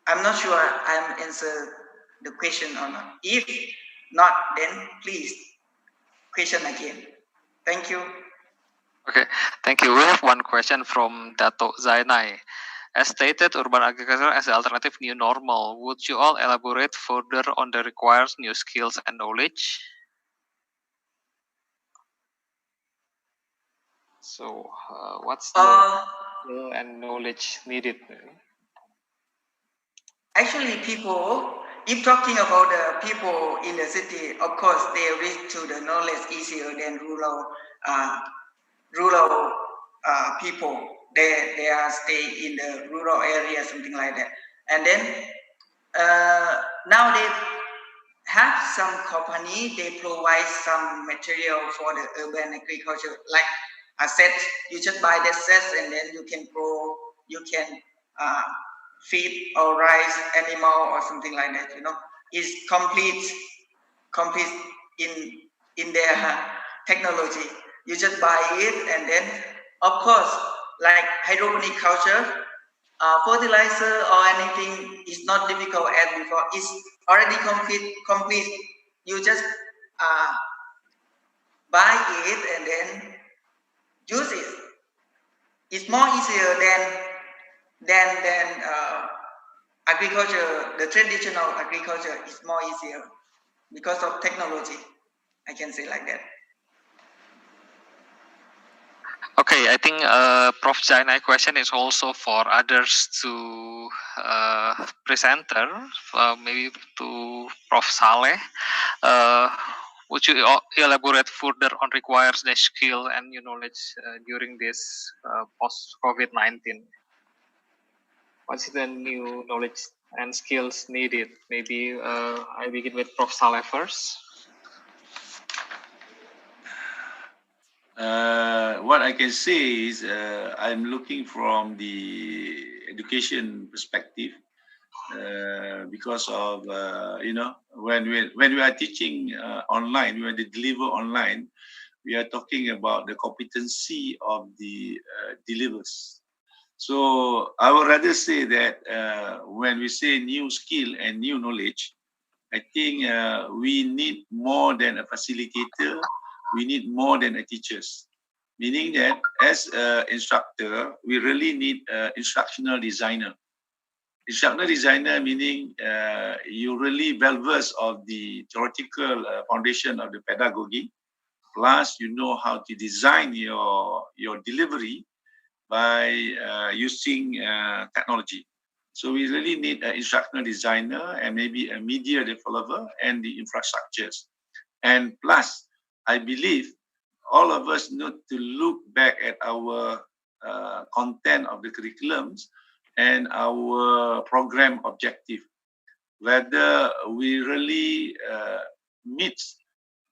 I'm not sure I'm answered the question or not. If not, then please question again. Thank you. Okay, thank you. We have one question from Dato Zainal. As stated, urban agriculture as the alternative new normal. Would you all elaborate further on the required new skills and knowledge? So, what's the skill and knowledge needed? Actually, people, if talking about the people in the city, of course, they reach to the knowledge easier than rural people. They are stay in the rural area, something like that. And then now they have some company, they provide some material for the urban agriculture. Like I said, you just buy the sets and then you can grow, you can feed or raise animal or something like that. You know, it's complete in their technology. You just buy it, and then of course, like hydroponic culture, fertilizer or anything is not difficult as before. It's already complete. You just buy it and then use it. It's more easier than agriculture. The traditional agriculture is more easier because of technology. I can say like that. Okay, I think Prof. Zainal question is also for others to presenter, maybe to Prof. Saleh. Would you elaborate further on requires the skill and new knowledge during this post-COVID-19? What's the new knowledge and skills needed? Maybe I begin with Prof. Saleh first. What I can say is I'm looking from the education perspective because of when we are teaching online, when we deliver online, we are talking about the competency of the delivers. So I would rather say that when we say new skill and new knowledge, I think we need more than a facilitator. We need more than a teachers. Meaning that as an instructor, we really need an instructional designer. Instructional designer meaning you really well versed of the theoretical foundation of the pedagogy, plus you know how to design your delivery by using technology. So we really need an instructional designer and maybe a media developer and the infrastructures. And plus, I believe all of us need to look back at our content of the curriculums and our program objective, whether we really meet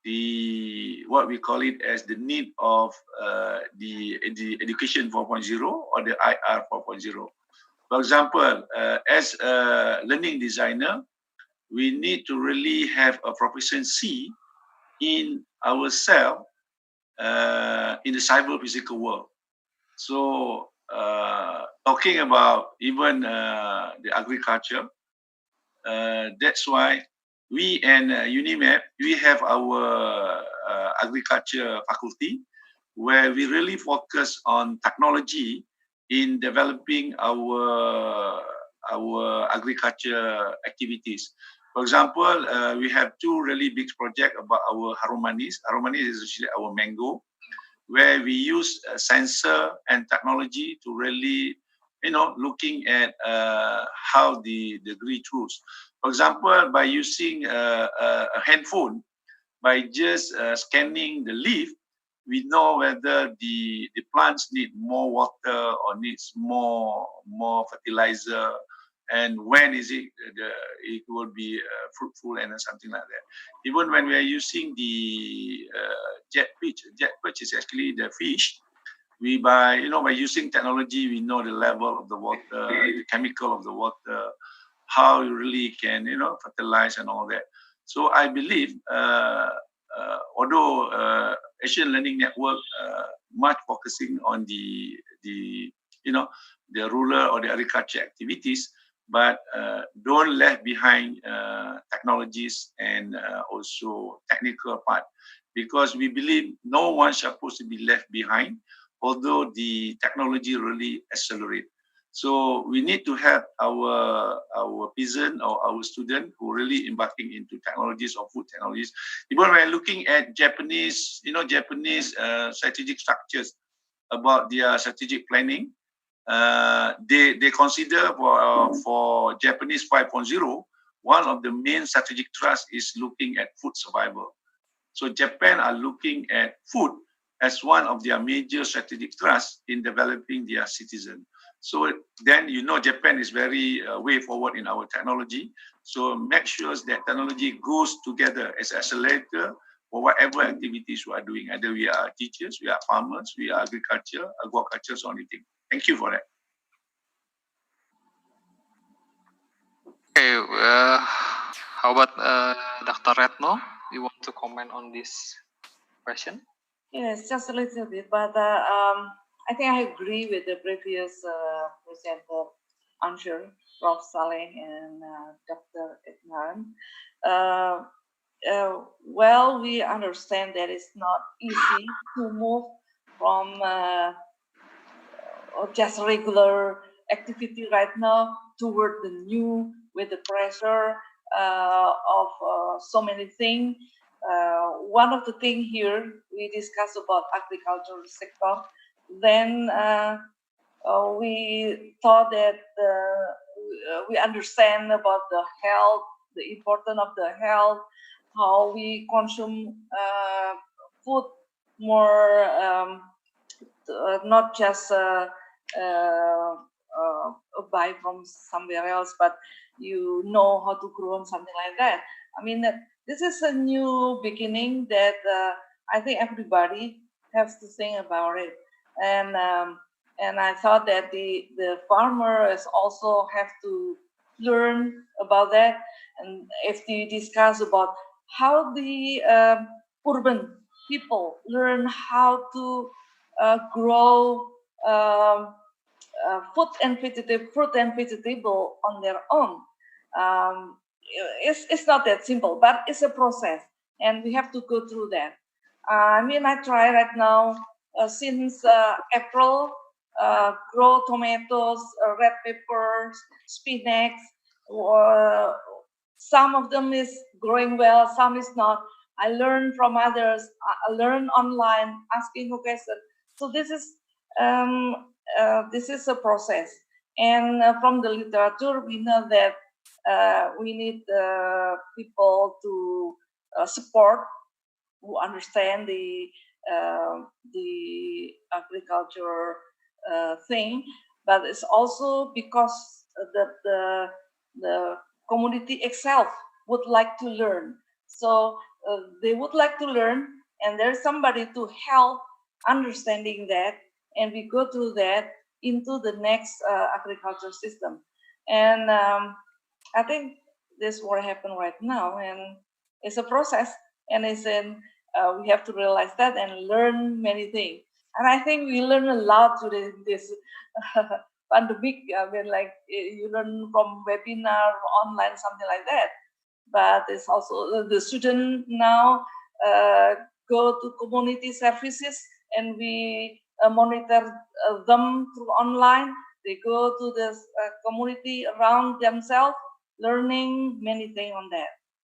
the what we call it as the need of the education 4.0 or the IR 4.0. For example, as a learning designer, we need to really have a proficiency in ourselves in the cyber physical world. So talking about even the agriculture, that's why we and UNIMED, we have our agriculture faculty where we really focus on technology in developing our agriculture activities. For example, we have two really big projects about our harum manis. Harum manis is actually our mango, where we use sensor and technology to really, looking at how the degree throughs. For example, by using a handphone, by just scanning the leaf, we know whether the plants need more water or needs more fertilizer, and when is it will be fruitful and something like that. Even when we are using the jet pitch is actually the fish. We by using technology, we know the level of the water, the chemical of the water, how you really can fertilize and all that. So I believe although Asian Learning Network much focusing on the rural or the agriculture activities, but don't left behind technologies and also technical part, because we believe no one is supposed to be left behind, although the technology really accelerate. So we need to help our peasant or our student who really embarking into technologies or food technologies. Even when looking at Japanese, Japanese strategic structures about their strategic planning, they consider for Japanese 5.0, one of the main strategic thrusts is looking at food survival. So Japan are looking at food as one of their major strategic thrusts in developing their citizen. So then Japan is very way forward in our technology. So make sure that technology goes together as an accelerator for whatever activities we are doing. Either we are teachers, we are farmers, we are agriculture, aquaculture, or anything. Thank you for that. Okay, how about Dr. Retno? You want to comment on this question? Yes, just a little bit, but I think I agree with the previous presenter answer, Prof. Saleh and Dr. Idnan. Well, we understand that it's not easy to move from just regular activity right now toward the new with the pressure of so many things. one of the things here we discussed about agricultural sector. Then we thought that we understand about the health, the importance of the health, how we consume food more, not just buy from somewhere else, but you know how to grow and something like that. I mean, this is a new beginning that I think everybody has to think about it. And I thought that the farmers also have to learn about that. And if we discuss about how the urban people learn how to grow fruit and vegetable on their own. It's not that simple, but it's a process, and we have to go through that. I mean, I try right now since April, grow tomatoes, red peppers, spinach. Some of them is growing well, some is not. I learn from others. I learn online, asking a question. So this is a process, and from the literature we know that we need people to support who understand the agriculture thing, but it's also because the community itself would like to learn. So they would like to learn, and there's somebody to help understanding that, and we go through that into the next agriculture system. And I think this is what happened right now, and it's a process, and it's we have to realize that and learn many things. And I think we learn a lot during this pandemic. I mean, like you learn from webinar, online, something like that. But it's also the student now go to community services, and we monitor them through online. They go to the community around themselves, learning many things on that.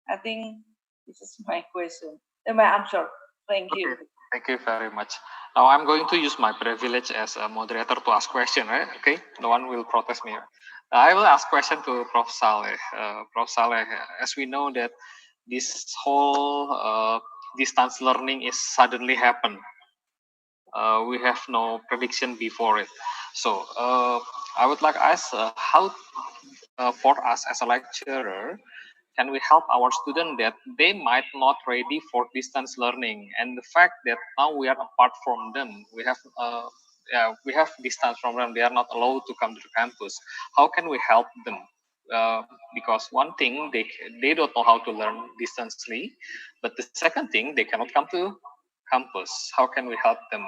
I think this is my question, my answer. Thank you. Okay. Thank you very much. Now I'm going to use my privilege as a moderator to ask question, right? Okay, no one will protest me. I will ask question to Prof. Saleh. Prof. Saleh, as we know that this whole distance learning is suddenly happen. We have no prediction before it. So I would like to ask how for us as a lecturer, can we help our students that they might not ready for distance learning, and the fact that now we are apart from them, we have distance from them, they are not allowed to come to the campus. How can we help them? Because one thing, they don't know how to learn distantly, but the second thing, they cannot come to campus. How can we help them?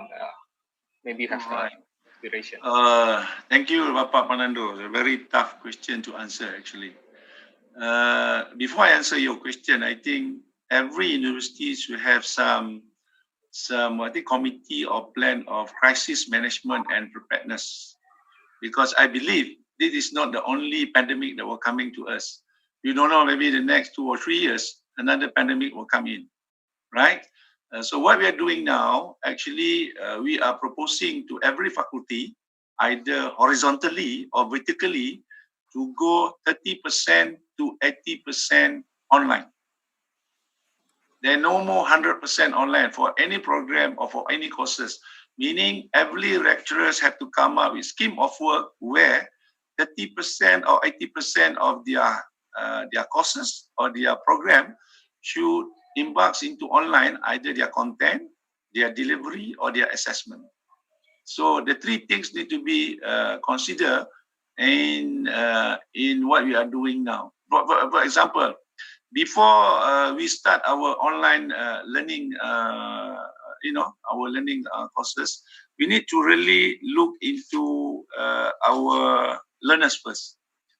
Maybe you have inspiration. Thank you, Bapak Fernando. It's a very tough question to answer, actually. Before I answer your question, I think every university should have some I think committee or plan of crisis management and preparedness, because I believe this is not the only pandemic that will coming to us. You don't know, maybe the next 2 or 3 years another pandemic will come in, right? So what we are doing now, actually, we are proposing to every faculty, either horizontally or vertically, to go 30% to 80% online. There are no more 100% online for any program or for any courses, meaning every lecturers have to come up with scheme of work where 30% or 80% of their courses or their program should embark into online, either their content, their delivery, or their assessment. So the three things need to be considered in what we are doing now. For example, before we start our online learning, our learning courses, we need to really look into our learners first.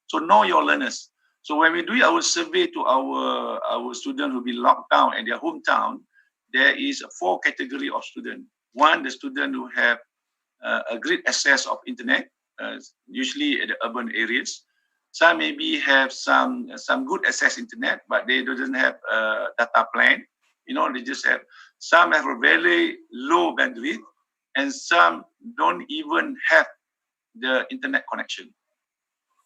So know your learners. So when we do our survey to our students who be locked down in their hometown, there is 4 categories of students. One, the student who have a great access of internet, usually in the urban areas. Some maybe have some good access internet, but they doesn't have a data plan. They just have, some have a very low bandwidth, and some don't even have the internet connection.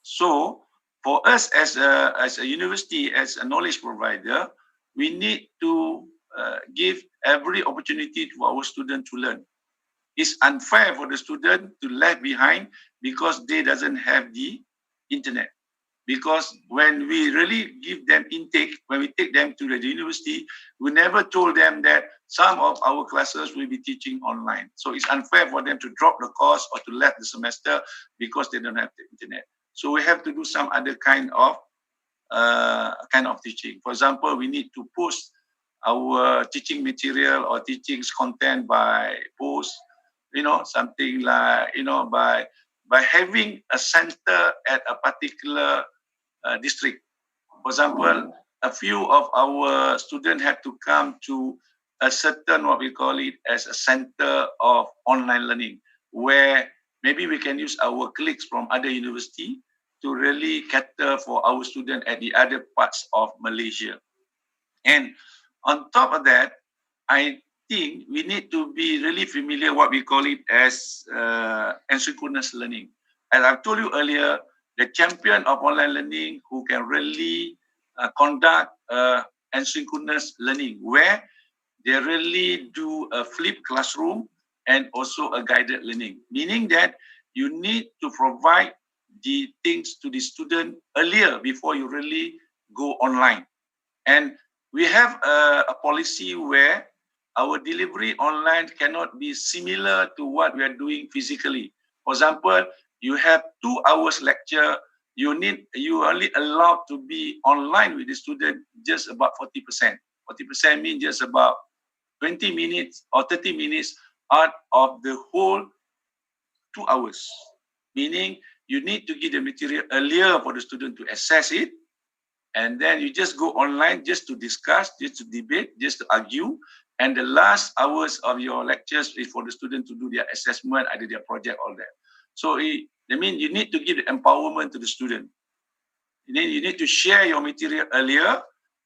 So for us as a university, as a knowledge provider, we need to give every opportunity to our students to learn. It's unfair for the student to left behind because they doesn't have the internet. Because when we really give them intake, when we take them to the university, we never told them that some of our classes will be teaching online. So it's unfair for them to drop the course or to left the semester because they don't have the internet. So we have to do some other kind of teaching. For example, we need to post our teaching material or teaching content by post, something like, by having a center at a particular district. For example, a few of our students have to come to a certain, what we call it, as a center of online learning, where maybe we can use our colleagues from other university to really cater for our students at the other parts of Malaysia. And on top of that, I think we need to be really familiar what we call it as asynchronous learning. As I've told you earlier, the champion of online learning who can really conduct asynchronous learning, where they really do a flipped classroom and also a guided learning, meaning that you need to provide the things to the student earlier before you really go online. And we have a policy where our delivery online cannot be similar to what we are doing physically. For example, you have 2 hours lecture, you only allowed to be online with the student just about 40%. 40% means just about 20 minutes or 30 minutes out of the whole 2 hours. Meaning you need to give the material earlier for the student to access it. And then you just go online just to discuss, just to debate, just to argue. And the last hours of your lectures is for the student to do their assessment, either their project, all that. So you need to give the empowerment to the student. You need to share your material earlier.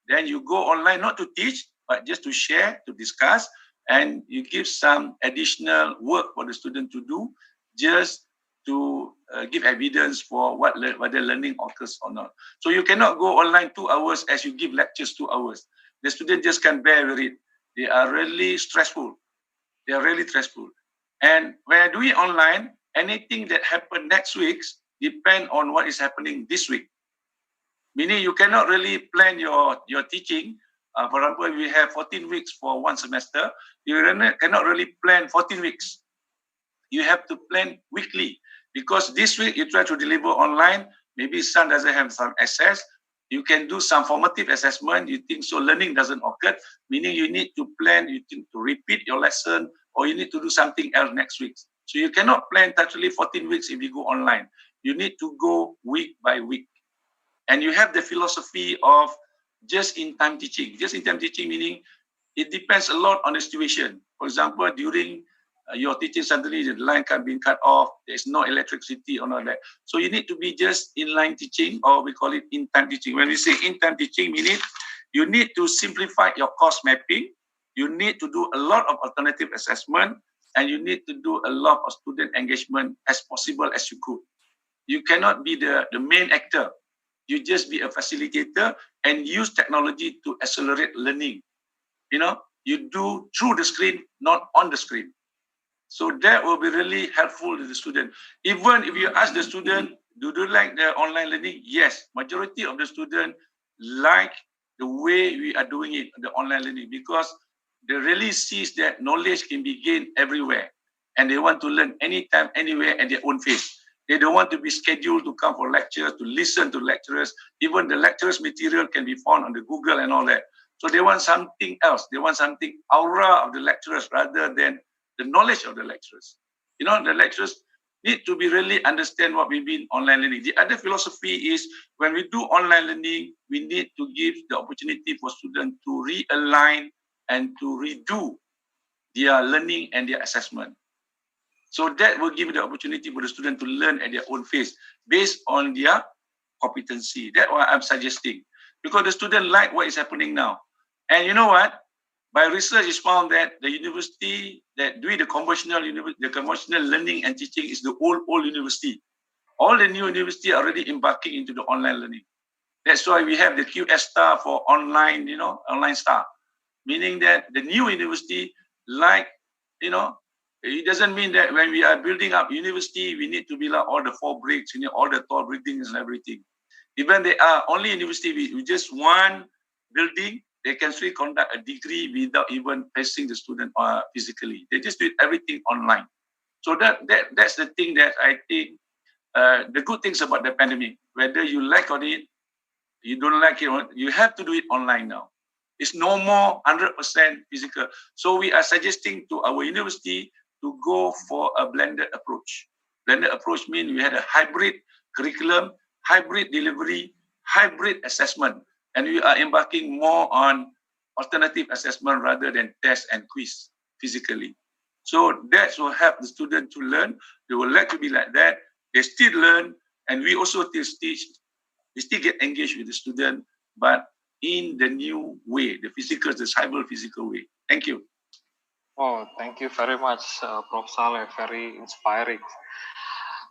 Then you go online, not to teach, but just to share, to discuss. And you give some additional work for the student to do, just to give evidence for whether learning occurs or not. So you cannot go online 2 hours as you give lectures 2 hours. The student just can't bear with it. They are really stressful. They are really stressful. And when I do it online, anything that happened next week depends on what is happening this week. Meaning you cannot really plan your teaching. For example, we have 14 weeks for one semester. You cannot really plan 14 weeks. You have to plan weekly. Because this week you try to deliver online, maybe some doesn't have some access. You can do some formative assessment. You think so learning doesn't occur, meaning you need to plan, you think to repeat your lesson, or you need to do something else next week. So you cannot plan totally 14 weeks if you go online. You need to go week by week. And you have the philosophy of just-in-time teaching. Just-in-time teaching meaning it depends a lot on the situation. For example, during your teaching, suddenly the line can be cut off, there's no electricity or all that. So you need to be just inline teaching, or we call it in-time teaching. When we say in-time teaching, meaning you need to simplify your course mapping, you need to do a lot of alternative assessment, and you need to do a lot of student engagement as possible as you could. You cannot be the main actor. You just be a facilitator and use technology to accelerate learning. You do through the screen, not on the screen. So that will be really helpful to the student. Even if you ask the student, do they like the online learning? Yes, majority of the students like the way we are doing it, the online learning, because they really sees that knowledge can be gained everywhere. And they want to learn anytime, anywhere at their own pace. They don't want to be scheduled to come for lectures, to listen to lecturers. Even the lecturers' material can be found on the Google and all that. So they want something else. They want something aura of the lecturers rather than the knowledge of the lecturers. The lecturers need to be really understand what we mean online learning. The other philosophy is when we do online learning, we need to give the opportunity for students to realign and to redo their learning and their assessment. So that will give the opportunity for the student to learn at their own pace based on their competency. That's what I'm suggesting. Because the student like what is happening now. And you know what? by research, it's found that the university that do the conventional learning and teaching is the old university. All the new university are already embarking into the online learning. That's why we have the QS star for online, online star, meaning that the new university, it doesn't mean that when we are building up university, we need to build up all the 4 bricks, all the tall buildings and everything. Even they are only university with just one building, they can still conduct a degree without even facing the student physically. They just do everything online. So that's the thing that I think the good things about the pandemic. Whether you like on it, you don't like it, you have to do it online now. It's no more 100% physical. So we are suggesting to our university to go for a blended approach. Blended approach means we had a hybrid curriculum, hybrid delivery, hybrid assessment, and we are embarking more on alternative assessment rather than test and quiz physically. So that will help the student to learn. They will like to be like that. They still learn, and we also teach. We still get engaged with the student, but in the new way, the cyber physical way. Thank you. Oh, thank you very much, Prof. Saleh. Very inspiring.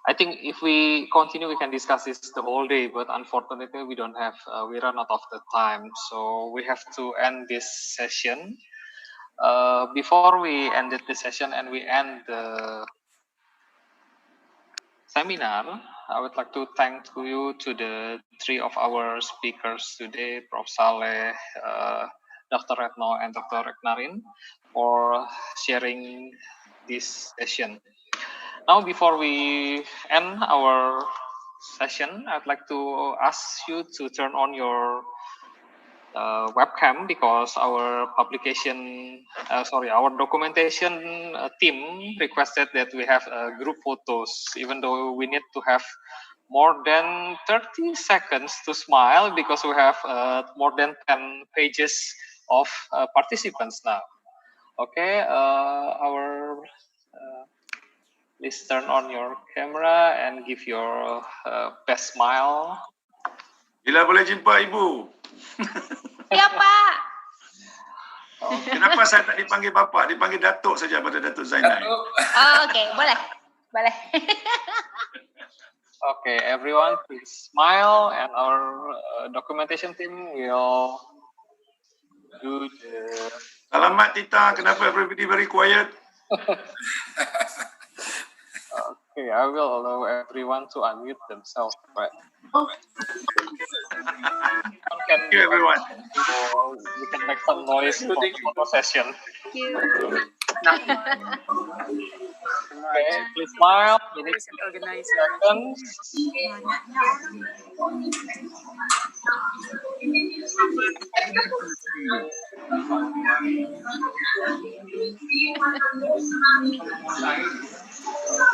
I think if we continue, we can discuss this the whole day, but unfortunately, we don't have, we run out of the time. So we have to end this session. Before we ended the session and we end the seminar, I would like to thank you to the 3 of our speakers today, Prof. Saleh, Dr. Retno, and Dr. Reknarin, for sharing this session. Now, before we end our session, I'd like to ask you to turn on your webcam, because our our documentation team requested that we have group photos, even though we need to have more than 30 seconds to smile, because we have more than 10 pages of participants now. Okay, please turn on your camera and give your best smile. Bila boleh jumpa Ibu? Ya, Pak. Kenapa saya tak dipanggil Bapak, dipanggil Dato saja pada Dato Zainal? Oke, boleh. Okay, everyone, please smile, and our documentation team will do the... Selamat Tita, kenapa everybody very quiet? Okay, I will allow everyone to unmute themselves, right? Thank you, everyone. We can make some noise for the photo session. Thank you. Okay, please smile. We need 60 seconds.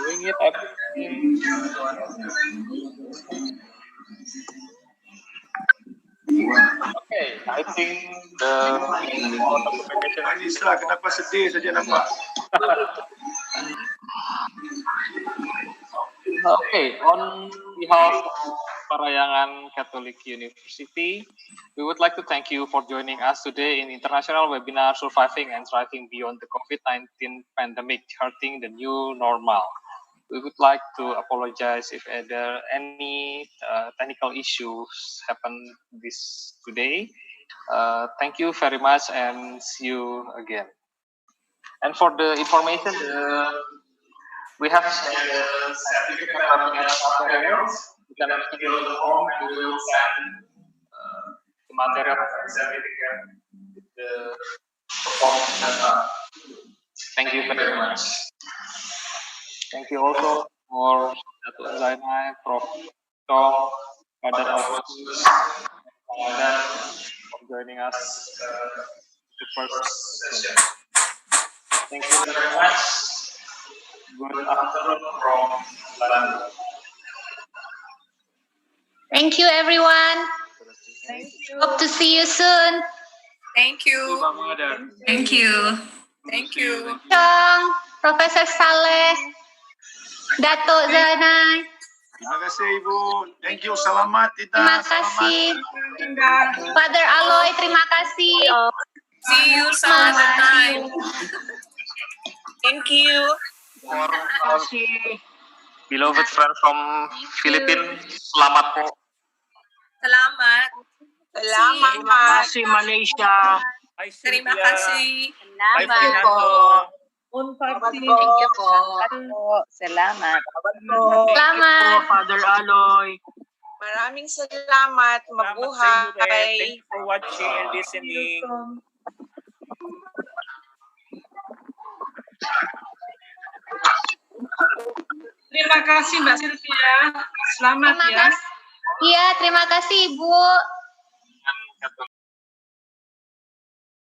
Doing it everything. Okay, I think the documentation. Anissa, kenapa sedih saja nampak? Okay, on behalf of Parahyangan Catholic University, we would like to thank you for joining us today in International Webinar Surviving and Thriving Beyond the COVID-19 Pandemic, Charting the New Normal. We would like to apologize if there are any technical issues happen today. Thank you very much and see you again. And for the information, we have the certificate materials. You can fill the form and we will send the material and certificate with the performance data. Thank you very much. Thank you also for Dato Zainal, Prof. Chong, Mangadar for joining us the first session. Thank you very much. Good afternoon from London. Thank you, everyone. Thank you. Hope to see you soon. Thank you. Thank you. Thank you. Chong, Professor Saleh, Dato Zainal. Terima kasih Ibu. Thank you. Selamat Tita. Terima kasih. Father Aloy, terima kasih. See you some other time. Thank you. Beloved friend from Philippines, selamat po. Salamat. Terima kasih Malaysia. Terima kasih. Bye, Fernando. Unpar team. Thank you po. Salamat. Salamat. Father Aloy. Maraming salamat. Mabuhay. Thank you for watching and listening. Terima kasih Mbak Sylvia. Selamat ya. Iya, terima kasih Ibu.